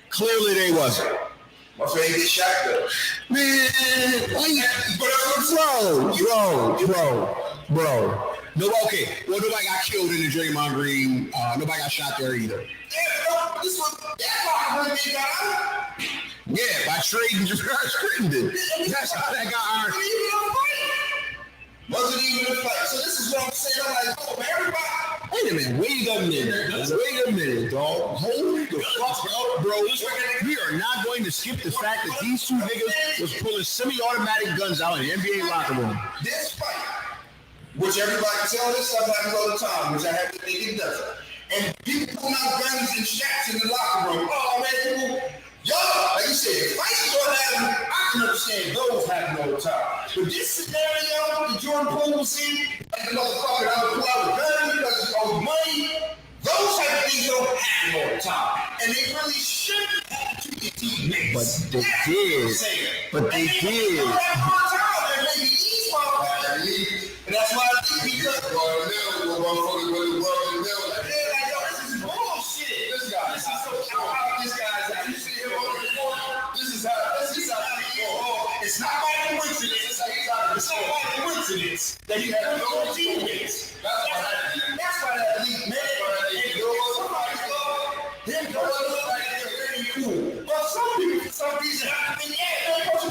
Clearly they wasn't. My favorite shot though. Man, bro. No, okay. Well, nobody got killed in the Draymond Green. Nobody got shot there either. Yeah, this was that locker room they got out. Yeah, by trading Josh Crittenden. That's how that got ironed. Wasn't even a fight. So this is what I'm saying. I'm like, oh, man, everybody. Wait a minute. Wait a minute, dog. Hold the fuck up, bro. We are not going to skip the fact that these two niggas was pulling semi-automatic guns out in the NBA locker room. This fight, which everybody can tell this stuff happens all the time, which I have to think it doesn't. And people pulling out guns and shots in the locker room. Oh, man, people. Y'all, like you said, fights are happen. I can understand those happen all the time. But this scenario that Jordan Poole was in, like the motherfucker out pull out a gun because he owes money, those type of things don't happen all the time. And they really shouldn't happen to your teammates. But they did. And that's why I think because this is bullshit. This is so how this guy's at. You see him on the court. This is how it's not by coincidence. It's not by coincidence that you have no teammates. That's why that elite man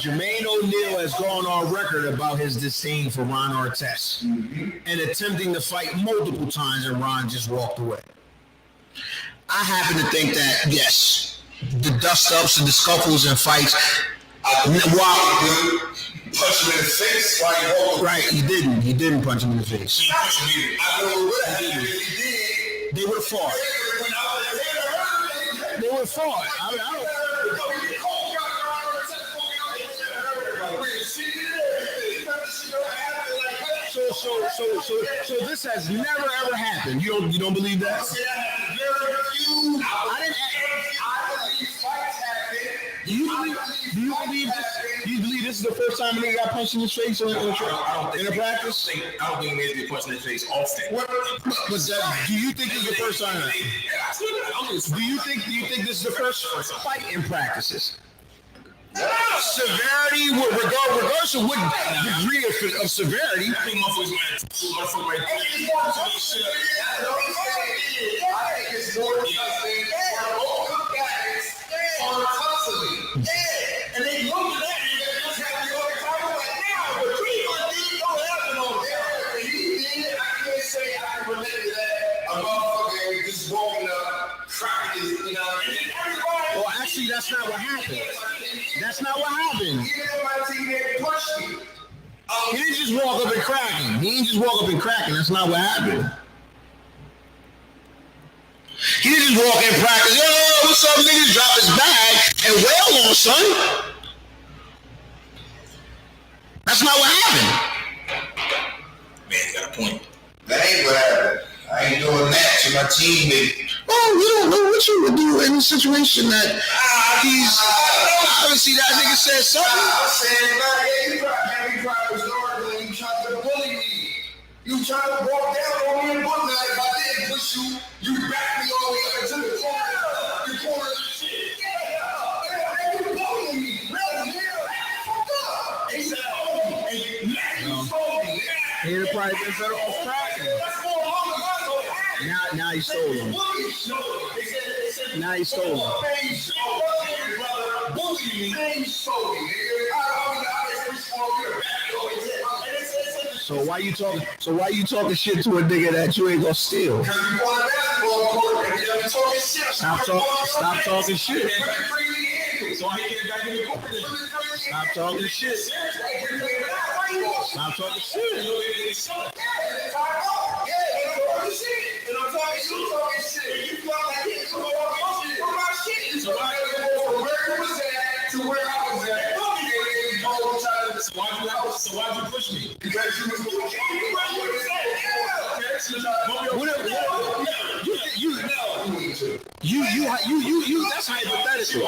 Jermaine O'Neal has gone on record about his disdain for Ron Artest and attempting to fight multiple times, and Ron just walked away. I happen to think that, yes, the dust-ups and the scuffles and fights, punch him in the face while you hold him. Right, he didn't punch him in the face. I don't know what happened if he did. They would have fought. They would have fought. I don't. So this has never ever happened. You don't believe that? Do you believe this is the first time a nigga got punched in the face in a practice? I don't think niggas get punched in the face often. But do you think this is the first time? Do you think this is the first fight in practices? Severity, regardless of what degree of severity. I think it's more and they look at that and they just have the other time like, now, but 3 months don't happen on there. He did it. I can't say I can relate to cracking his, you know, and then everybody. Well, actually, that's not what happened. That's not what happened. Even if my teammate pushed me. He didn't just walk up and cracking. He didn't just walk up and cracking. That's not what happened. He didn't just walk in and practice. Yo, what's up, niggas? Drop his bag and wail on, son. That's not what happened. Man, you got a point. That ain't what happened. I ain't doing that to my teammate. Oh, you don't know what you would do in a situation that he's obviously that nigga said something. I'm saying, man, you probably was smarter than you tried to bully me. You tried to walk down on me and bully me. If I didn't push you, you backed me all the way up into the corner. The corner of the shit. Yeah, you bullying me. Really? Yeah. He said, oh, and you told me. He'd have probably been better off cracking. Now he stole him. Now he stole him. So why you talking? So why you talking shit to a nigga that you ain't gonna steal? Stop talking shit. Stop talking shit. Stop talking shit. And I'm talking shit. You felt like it. So my shit is so I can go from where you was at to where I was at. So why'd you push me? Because you was pushing me. That's hypothetical.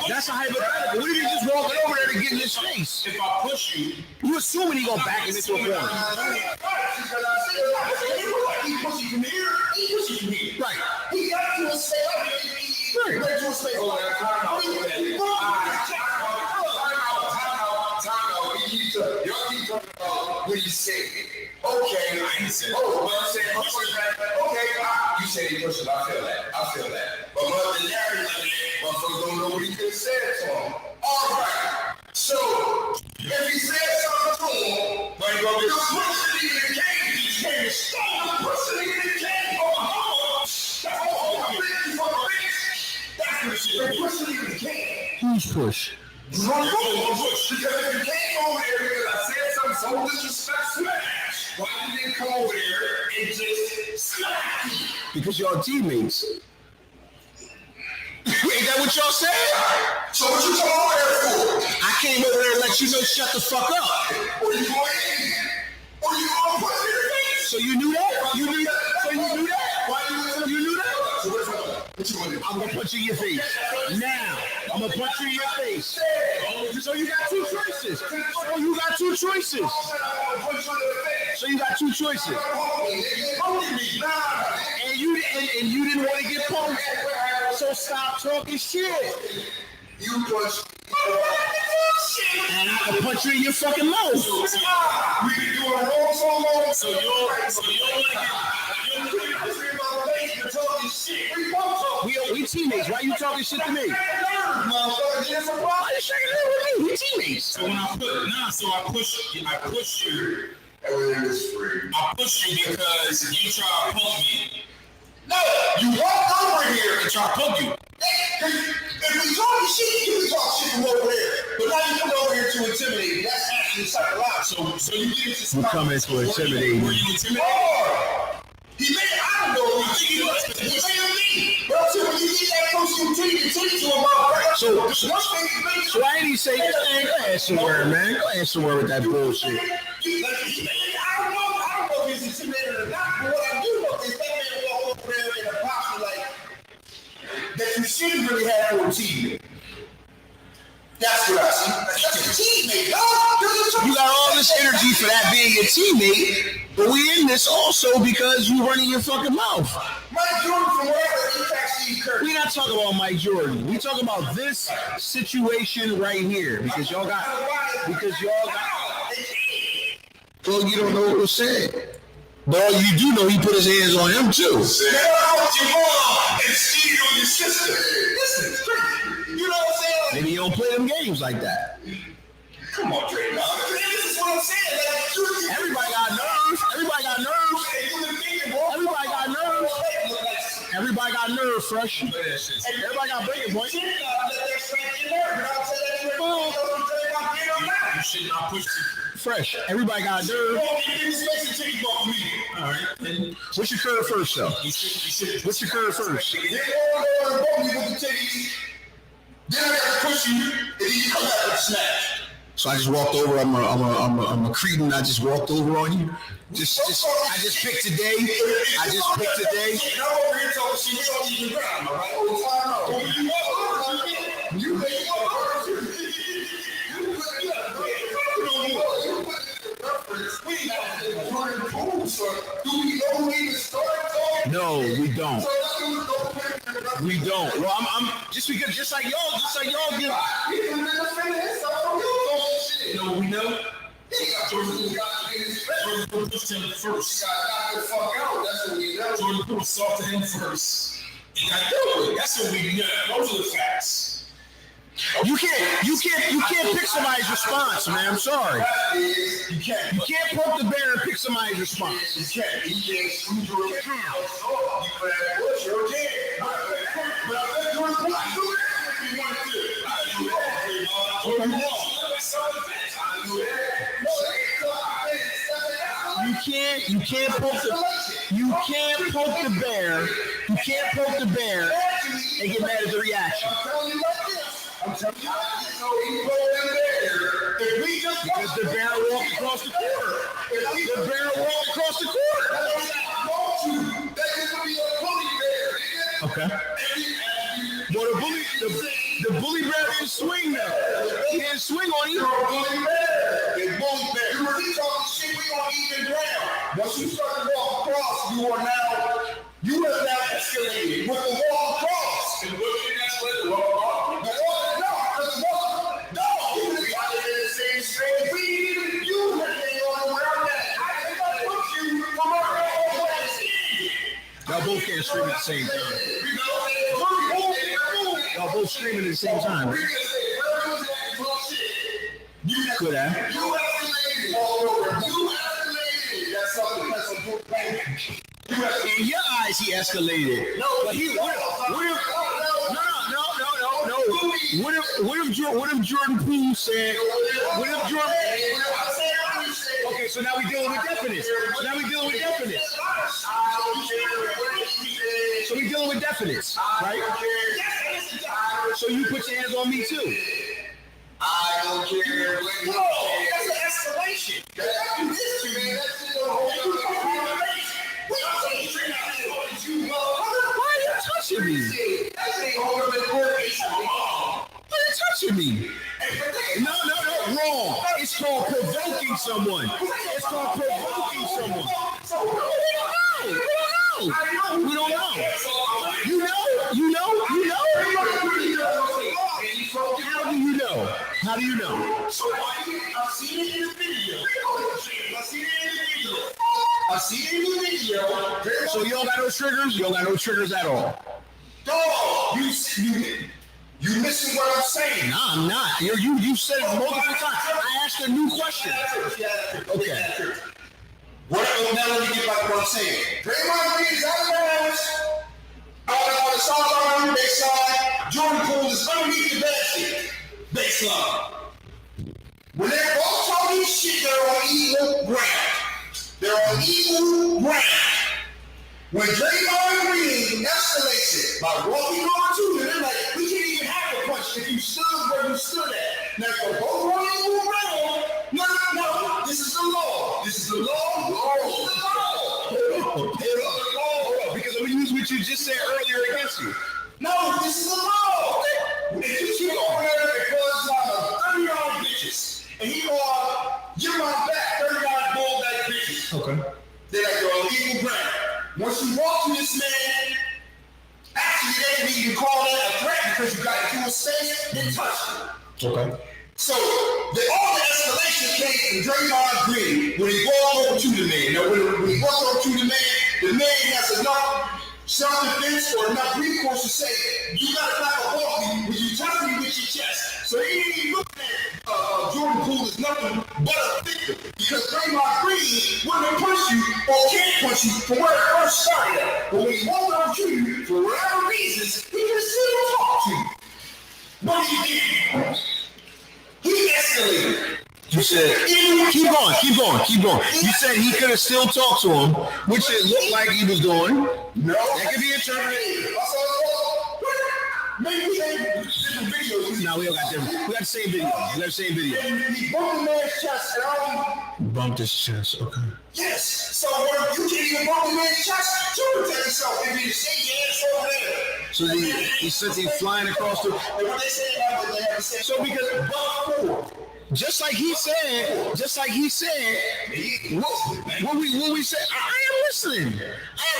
That's a hypothetical. What if you just walking over there to get in his face? If I push you, You assuming he gonna back him into a corner. He pushes you here. He pushes you here. Right. He got to a state. He went to a state. Time out. Y'all keep talking about what he said. Okay. I ain't said. Oh, but I'm saying, okay, you say he pushed him. I feel that. But other than that, motherfuckers don't know what he could have said to him. All right. So, if he said something to him, like, you're pushing it in the game, he came and stole the pushing it in the game. Oh, that's all I'm thinking for the bitch. That's what shit. They're pushing it in the game. Who's push? Because if you came over there because I said something so disrespectful, why you didn't come over there and just slap me? Because y'all teammates. Ain't that what y'all said? So what you come over there for? I came over there to let you know shut the fuck up. Or you going in? Or you going to put it in your face? So you knew that? So you knew that? Why you knew that? So what you want to do? I'm gonna punch you in your face. Now, I'm gonna punch you in your face. So you got two choices. So you got two choices. And you didn't want to get punked. So stop talking shit. You push. And I can punch you in your fucking mouth. We've been doing wrong so long. So you don't want to We teammates. Why you talking shit to me? Why you shaking it with me? We teammates. so when I push you. Everything is free. I push you because you try to punk me. No, you walked over here. I try to punk you. If we talking shit, you can talk shit from over there. But now you come over here to intimidate. That's actually psychological. So you didn't just You coming to intimidate me. Were you intimidated? He made it. I don't know. You think he was? He made me. But I'm saying when you get that close to him, take to him about So why did he say, man, go ahead somewhere, man. Go ahead somewhere with that bullshit. I don't know if he's intimidated or not, but what I do know is that man walk over there in a posture like that you shouldn't really have for a teammate. That's what I see. That's a teammate, dog. You got all this energy for that being your teammate, but we in this also because you running your fucking mouth. Mike Jordan from wherever impacts Steve Kerr. We're not talking about Mike Jordan. We talking about this situation right here because y'all got. Well, you don't know what was said. But all you do know, he put his hands on him too. Now, I want your mom and Steve on your sister. Listen, you know what I'm saying? Maybe you don't play them games like that. Come on, Dre. This is what I'm saying. Everybody got nerves. Everybody got nerves. Everybody got nerves. Everybody got nerve, Fresh. Everybody got breaking point. You should not push it. Fresh. Everybody got nerve. All right. Then What's your curve first, though? you should. What's your curve first? Then I gotta push you, and then you come back with a smash. So I just walked over. I'm a cretin. I just walked over on you. I just picked today. I just picked today. I'm over here talking shit. We don't even ground, all right? All the time out. You make it work. We not running pools, or do we know who even started? No, we don't. We don't. Well, I'm just because just like y'all give. No, we know. Jordan Poole pushed him first. Jordan Poole soft to him first. And got dealt with. That's what we know. Those are the facts. You can't pick somebody's response, man. I'm sorry. You can't. You can't poke the bear and pick somebody's response. You can't. You can't screw Jordan Poole. You can't push your kid. But I bet Jordan Poole do that if you want to. I do that. Jordan Poole. You can't poke the bear. You can't poke the bear and get mad at the reaction. I'm telling you, he put them there. If we just Because the bear walked across the court. The bear walked across the court. that is gonna be a bully bear. Okay. Well, the bully bear didn't swing though. He didn't swing on you. You're a bully bear. It's bully bear. You were talking shit. We on even ground. Once you start to walk across, you have now escalated with the walk across. And what did that let the walk off? No, you was out in the same straight. We even you had been on around that. I put you from our Y'all both can't scream at the same time. Y'all both screaming at the same time. Right? Could have. You escalated all over. You escalated. That's something. In your eyes, he escalated. No, but he. What if Jordan Poole said? What if Jordan? Okay, so now we dealing with definites. Right? So you put your hands on me too. I don't care. No, that's an escalation. That's history, man. Why are you touching me? Why are you touching me? No, wrong. It's called provoking someone. We don't know. You know. How do you know? So I've seen it in the video. So you don't got no triggers? You don't got no triggers at all? Dog, you missing what I'm saying. No, I'm not. You said it multiple times. I asked a new question. Okay. Now let me get back to what I'm saying. Draymond Green is out of bounds. Out on the sideline, baseline. Jordan Poole is underneath the basket. Baseline. When they're both talking shit, they're on equal ground. When Draymond Green escalates it by walking over to them, they're like, we can't even have a question if you stood where you stood at. Now, if they're both running around, no, this is the law. Because I'm going to use what you just said earlier against you. No, this is the law. If you keep over there and cause 30-yard bitches, and he give my back 30-yard ball back bitches. Okay. They're like, you're on equal ground. Once you walk to this man, actually, they didn't even call that a threat because you got into a space and touched him. Okay. So, all the escalation came from Draymond Green when he walked over to the man. Now, when he walked over to the man has enough self-defense or enough recourse to say, you got to back up off me when you touch me with your chest. So he didn't even look at Jordan Poole is nothing but a victim because Draymond Green wouldn't punch you or can't punch you for where it first started at. But when he won't on you for whatever reasons, he can still talk to you. But he didn't. He escalated. You said, keep going. You said he could have still talked to him, which it looked like he was doing. No. That could be interpreted. Maybe we ain't different videos. No, we don't got different. We got the same video. He bumped the man's chest and all. Bumped his chest, okay. Yes. So when you can't even bump the man's chest, you protect yourself. If you shake your ass over there. So he sent him flying across the. And what they say about it, they have to say. So because just like he said, what we said, I am listening.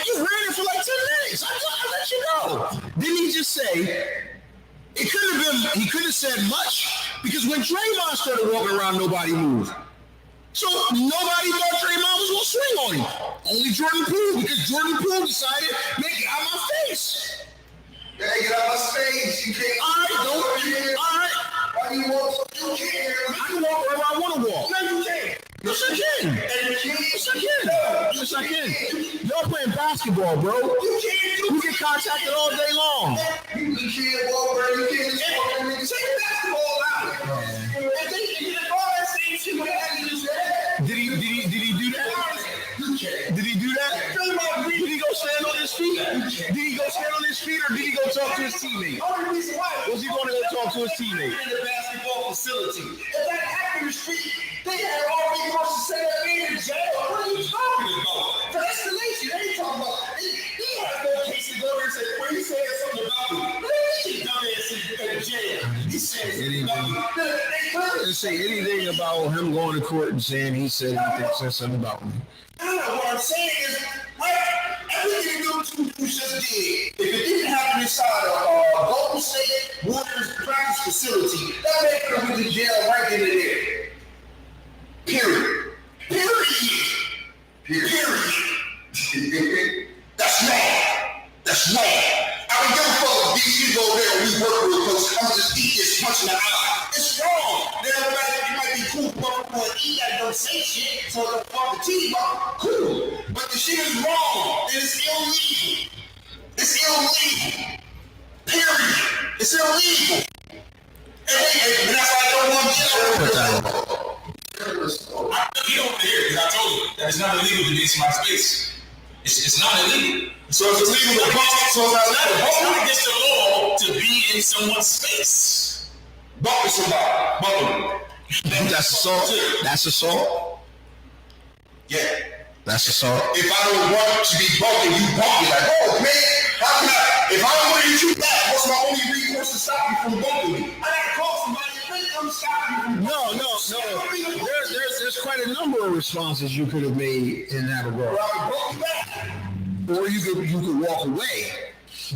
You ran it for like 10 minutes. I let you know. Didn't he just say, he couldn't have said much because when Draymond started walking around, nobody moved. So nobody thought Draymond was going to swing on him. Only Jordan Poole, because Jordan Poole decided, make it out of my face. Yeah, get out of my face. You can't. All right. Why do you want to? You can't. I can walk wherever I want to walk. No, you can't. Yes, I can. Yes, I can. Y'all playing basketball, bro. You get contacted all day long. You can't walk, bro. You can't walk. Take the basketball out. If they get all that same shit, what happened to that? Did he do that? Did he do that? Did he go stand on his feet? Did he go stand on his feet or did he go talk to his teammate? Was he going to go talk to his teammate? In the basketball facility. If that happened in the street, they had already supposed to say that man in jail. What are you talking about? For escalation, they ain't talking about. He had no case to go there and say, well, he said something about me. He dumbass in jail. He said something about me. Didn't say anything about him going to court and saying he said something about me. What I'm saying is, everything you just did, if it didn't happen inside a Golden State Warriors practice facility, that man could have been in jail right into there. Period. That's wrong. I don't give a fuck if these people over there we work with because I'm just eat this punch in the eye. It's wrong. It might be cool for to eat that don't say shit, so don't fuck the team up. Cool. But the shit is wrong. And it's illegal. Period. It's illegal. And that's why I don't want to I took it over here because I told you that it's not illegal to be in somebody's space. It's not illegal. So it's illegal to bump. It's not against the law to be in someone's space. Bumping somebody. That's assault. Yeah. That's assault. If I don't want to be bumping, you bump me like, oh man, how can I? If I don't want to hit you back, what's my only recourse to stop you from bumping me? I gotta call somebody and come stop you from bumping me. No. There's quite a number of responses you could have made in that regard. Or you could walk away.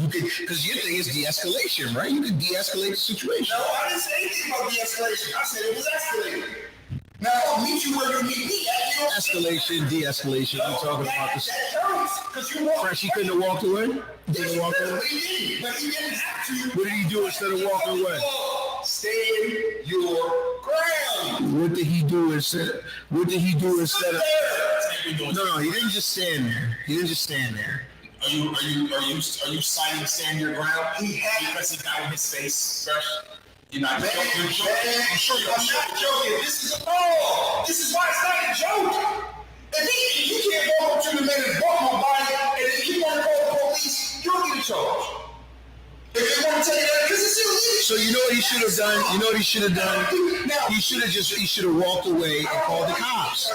Because your thing is de-escalation, right? You could de-escalate the situation. No, I didn't say anything about de-escalation. I said it was escalating. Now I'll meet you where you meet me. Escalation, de-escalation. We're talking about this. Fresh, he couldn't have walked away? He didn't walk away? He didn't, but he didn't have to. What did he do instead of walking away? Stay your ground. What did he do instead of? No, he didn't just stand there. Are you citing stand your ground? He had to press it down in his face, Fresh. You're not joking. I'm not joking. This is a law. This is why it's not a joke. If you can't go up to the man and bump my body, and if you want to call the police, you'll get a charge. If they want to take that, because it's illegal. So you know what he should have done? He should have walked away and called the cops.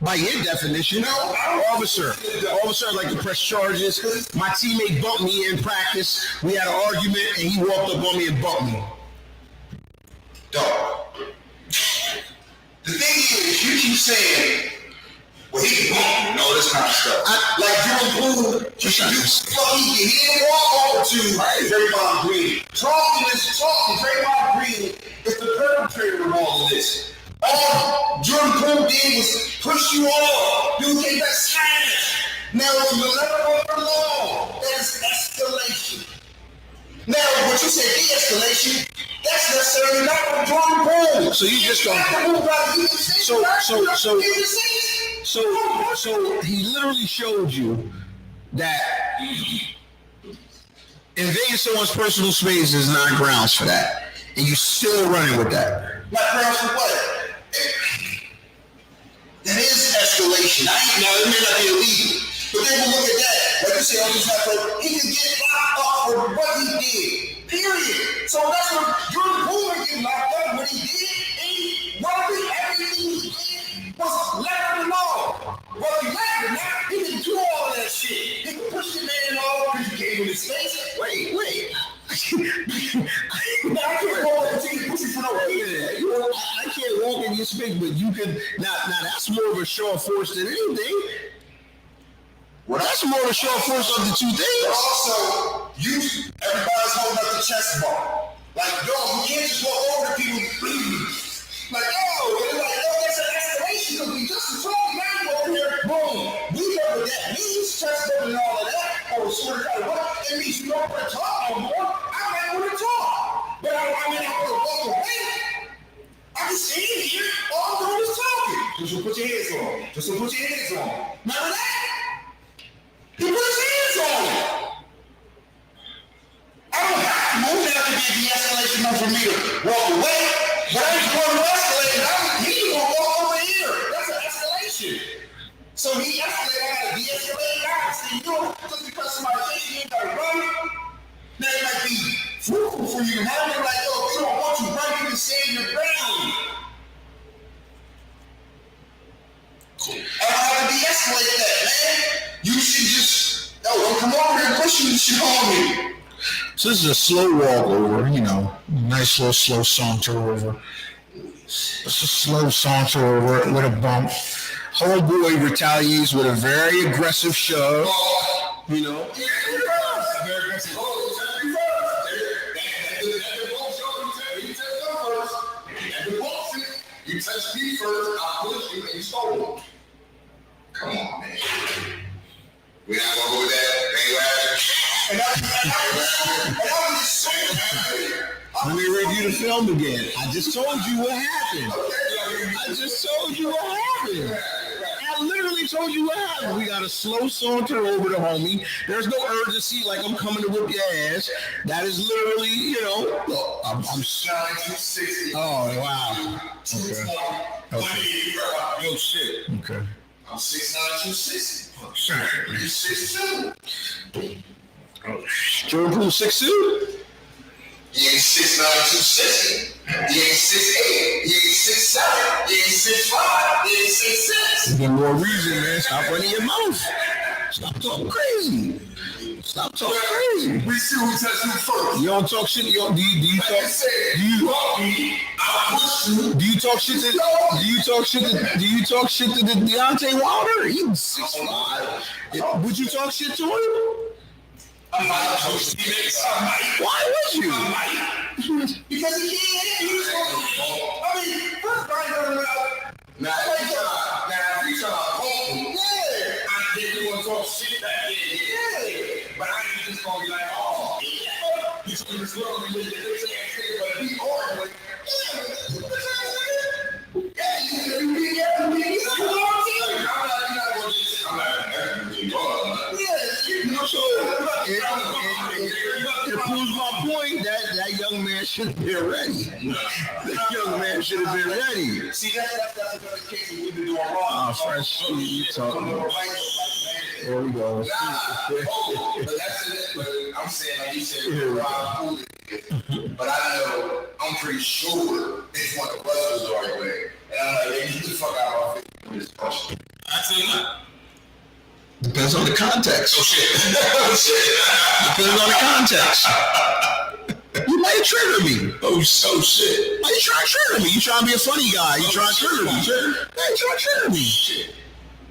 By your definition, officer, I'd like to press charges. My teammate bumped me in practice. We had an argument, and he walked up on me and bumped me. Dog. The thing is, you keep saying, well, he bumped and all this kind of stuff. Like Jordan Poole, he didn't walk over to Draymond Green. Talking. Draymond Green is the perpetrator of all of this. All Jordan Poole did was push you off. You take that smash. Now, when you let go of the law, that's escalation. Now, what you said, de-escalation, That's necessarily not what Jordan Poole. So you just don't. So he literally showed you that invading someone's personal space is not grounds for that, and you still running with that. Not grounds for what? That is escalation. Now it may not be illegal, but then we look at that. Like you say, he can get locked up for what he did. Period. So that's what Jordan Poole getting locked up. What he did, everything he did was left in the law. Well, he left him now. He can do all of that shit. He can push the man off because he gave him his face. Wait. I can't walk until you push it for no reason. I can't walk in your space, but you can. Now that's more of a show of force than anything. Well, that's more of a show of force of the two things. But also, everybody's holding up the chest bar. Like, yo, you can't just walk over to people. Like, that's an escalation because we just talked now over here. Boom. We know what that means, chest building and all of that. Oh, swear to God, what? It means you don't want to talk no more. I might want to talk. But I want to walk away. I can stay in here. All I'm doing is talking. Just put your hands on. Remember that? He put his hands on it. I don't have to move now to be a de-escalation for me to walk away. But I was going to escalate. He was going to walk over here. That's an escalation. So he escalated. I got to de-escalate. See, just because somebody thinks you ain't got to run, now it might be fruitful for you. Now they're like, yo, if you don't want you run, you can save your ground. Cool. I don't have to de-escalate that, man. You should just, don't come over here and push you shit on me. So this is a slow walk over, nice little slow saunter over. It's a slow saunter over with a bump. Homeboy retaliates with a very aggressive shove, Very aggressive. You touch me first, I'll push you and you stole. Come on, man. We're not gonna go with that. Let me review the film again. I just told you what happened. I literally told you what happened. We got a slow saunter over the homie. There's no urgency like I'm coming to whip your ass. That is literally, I'm oh, wow. Okay. Yo, shit. Okay. I'm 6'9", 260. Oh, shit. You 6'2". Jordan Poole 6'2"? He ain't 6'9", 260. He ain't 6'8". He ain't 6'7". He ain't 6'5". He ain't 6'6". You get more reason, man. Stop running your mouth. Stop talking crazy. We see who touched you first. You don't talk shit. Do you talk shit to Deontay Wilder? He's 6'5". Would you talk shit to him? Why would you? Because he can't. First Brian doesn't know. Now, if he's trying to hold him, I think you want to talk shit back there. But I ain't just going to be like, oh, he's going to be slow. He's going to be hard. It proves my point that young man should have been ready. That young man should have been ready. See, that's another case we've been doing wrong. Fresh you talking. There we go. But I'm saying, like you said, but I know, I'm pretty sure it's one of the brothers the right way. And I'm like, hey, get the fuck out of my face. I tell you what. Depends on the context. Oh, shit. Depends on the context. You might trigger me. Oh, shit. Why you trying to trigger me? You trying to be a funny guy. You trying to trigger me. You trying to trigger me.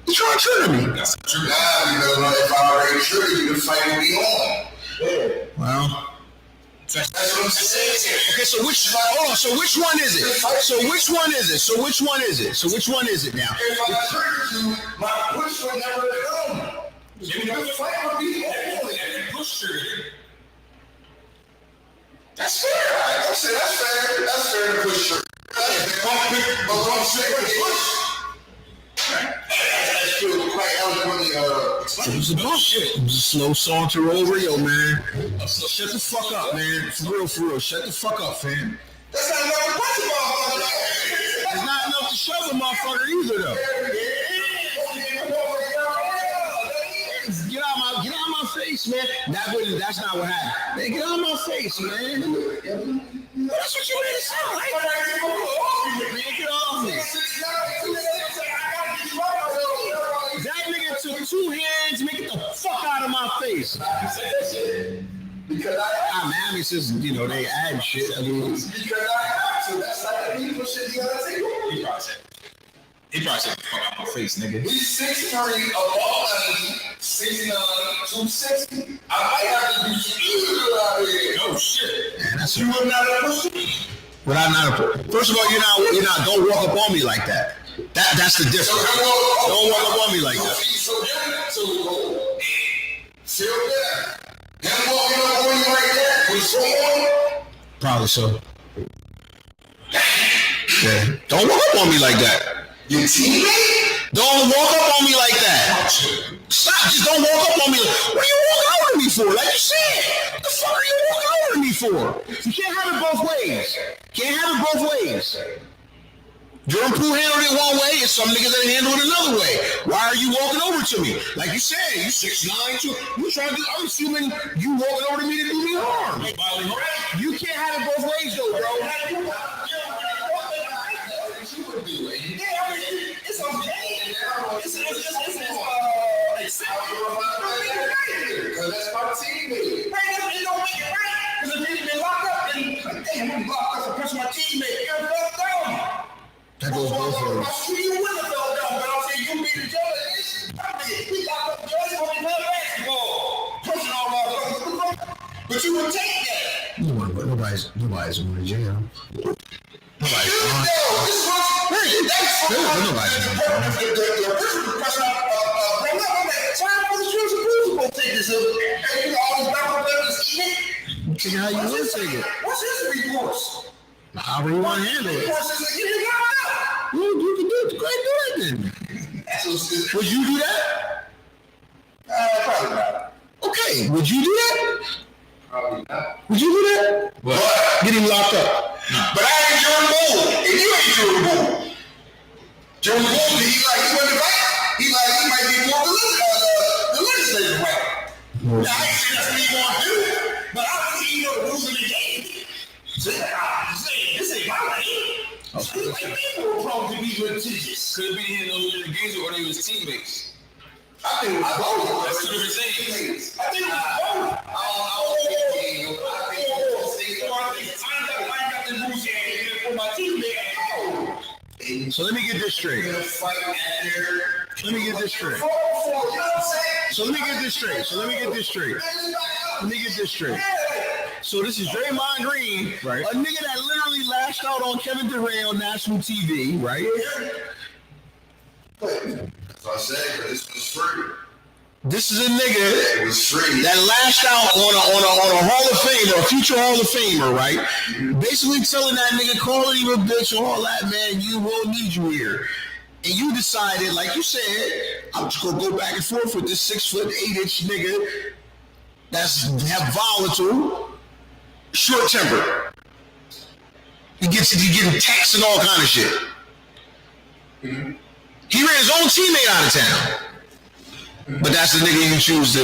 You trying to trigger me. That's true. Because if I already trigger you, the fight will be on. Yeah. Well. That's what I'm saying. Okay, so which one is it? So which one is it now? If I triggered you, my push would never come. The fight would be on and you push triggered. That's fair. I say that's fair. better than push shirt. That shit was quite eloquently It was a bump. It was a slow saunter over, yo, man. Shut the fuck up, man. For real. Shut the fuck up, fam. That's not enough to punch a motherfucker. It's not enough to shove a motherfucker either, though. Get out my face, man. That's not what happened. Man, get out of my face, man. That's what you made it sound like. Man, get off me. That nigga took 2 hands, make it the fuck out of my face. Because I mean, since, you know, they add shit. I mean, because I have to. That's like the people shit you gotta take away. He probably said, fuck out my face, nigga. He's 6'3", a ball 90, 6'9", 260. I might have to be screwed out of here. Oh shit. man, that's You would not have pushed. But I'm not a. First of all, you're not. Don't walk up on me like that. That's the difference. Don't walk up on me like that. Feel that? Him walking up on you like that was wrong. Probably so. Yeah. Don't walk up on me like that. Your teammate? Don't walk up on me like that. Stop. Just don't walk up on me. What are you walking over to me for? Like you said. What the fuck are you walking over to me for? You can't have it both ways. Can't have it both ways. Jordan Poole handled it one way, and some niggas that handle it another way. Why are you walking over to me? Like you said, you 6'9", you trying to do, I'm assuming you walking over to me to do me harm. You can't have it both ways though, bro. It's okay. Because that's my teammate. It don't make it right. Because if he's been locked up, then damn, I'm locked up to push my teammate. You're fell down. That goes both ways. I'm sure you wouldn't have fell down, but I'm saying you be the judge. We locked up judge when we play basketball. Pushing all motherfuckers. But you would take that. Nobody's going to jail. Nobody's how you would take it. What's his recourse? However you want to handle it. You can do it. Go ahead and do it then. Would you do that? Probably not. Okay. Would you do that? Probably not. Would you do that? What? Get him locked up. But I ain't Jordan Poole, and you ain't Jordan Poole. Jordan Poole, he wasn't right. He might be more the legislative right. Now, I ain't saying that's what he want to do, but I don't think he know the rules of the game. So this ain't my lane. So he might be more prone to be litigious. Could it be he didn't know the games or they was teammates? I think it was both. That's 2 different things. I think it was both. I got the rules here for my teammate. So let me get this straight. Let me get this straight. So let me get this straight. So this is Draymond Green, right? A nigga that literally lashed out on Kevin Durant on national TV, right? That's what I said, this was free. This is a nigga It was free. that lashed out on a Hall of Famer, a future Hall of Famer, right? Basically telling that nigga, calling him a bitch, all that, man, you will need you here. And you decided, like you said, I'm just gonna go back and forth with this 6'8" nigga that's volatile, short temper. He getting texts and all kind of shit. Mm-hmm. He ran his own teammate out of town. But that's the nigga you choose to,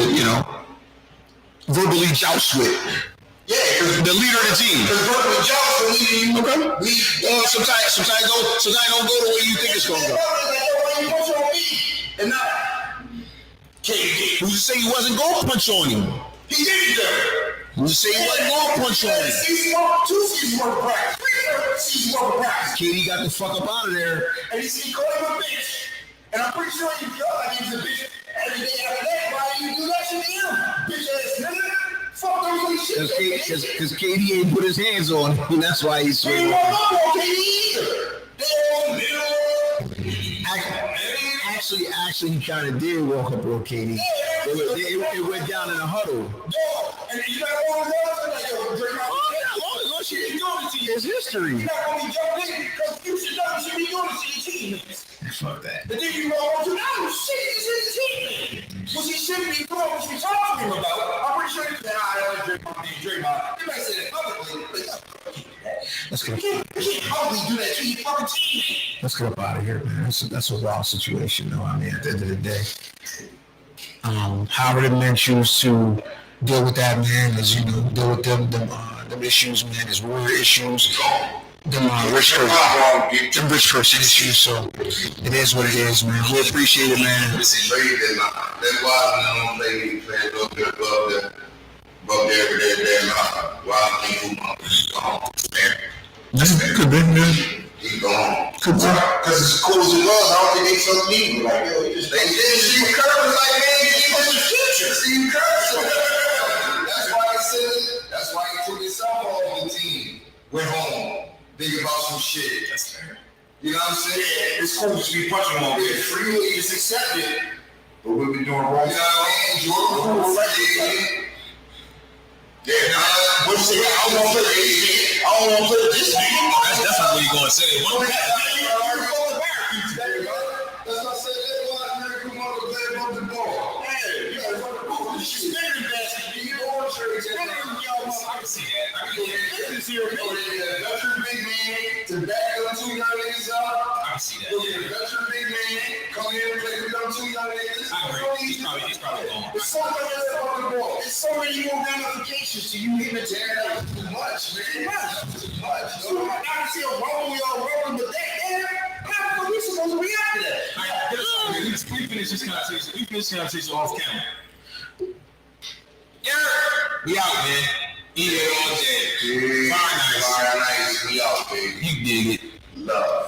verbally joust with. Yeah, because the leader of the team. Because verbally joust with you. Okay. Sometimes don't go the way you think it's gonna go. And not KD. Who's to say he wasn't gonna punch on him? He did that. Who's to say he wasn't gonna punch on him? 2 seasons worth of practice. 3 seasons worth of practice. KD got the fuck up out of there. And he called him a bitch. And I'm pretty sure he felt like he was a bitch. Every day after that, why you do that shit to him? Bitch ass nigga. Fuck those shit. Because KD ain't put his hands on him, and that's why he's so. They ain't walk up on KD either. Actually, he kind of did walk up on KD. It went down in a huddle. And you got all the like, yo, Draymond. As It's history. You're not gonna be jumped in because you should know you should be doing this to your teammates. Fuck that. And then you roll on to shit, he's his teammate. What he shouldn't be doing, what you talk to him about. I'm pretty sure he said, I don't Draymond. They might say that publicly, but Let's get you can't probably do that to your fucking teammate. let's get up out of here, man. That's a raw situation, though. I mean, at the end of the day, however the men choose to deal with that, man, is deal with them issues, man. Is war issues. Them rich person issues, so it is what it is, man. We appreciate it, man. That's why I don't play playing up there above Could be, man. He gone. Could be. Because as cool as it was, I don't think they so neat. Like, yo, they did Steve Kerr was like, man, he was the future. Steve Kerr. That's why he took himself off the team. Went home. Think about some shit. That's fair. You know what I'm saying? It's cool to be punching on It's freely, it's accepted. But we've been doing wrong. You know what I mean? Jordan, what you say? I don't want to play this game. I don't want to play this game. That's definitely what you're going to say. That's what I said. That's why I'm going to come out and play above the ball. Yeah, you got to run the ball. She's spinning basket. You know what I'm saying? I can see that. I can see that. Veteran big man to back up two young niggas up. I can see that. Veteran big man come in and play with them two young niggas. I agree. He's probably gone. There's so much on the ball. There's so many more ramifications to you hitting the jam. Like, too much, man. Too much. So I can see a roll, we all rolling, but that, how are we supposed to react to that? We finish this conversation off camera. Yeah. We out, man. Eat it all day. Fire nice. We out, baby. You dig it. Love.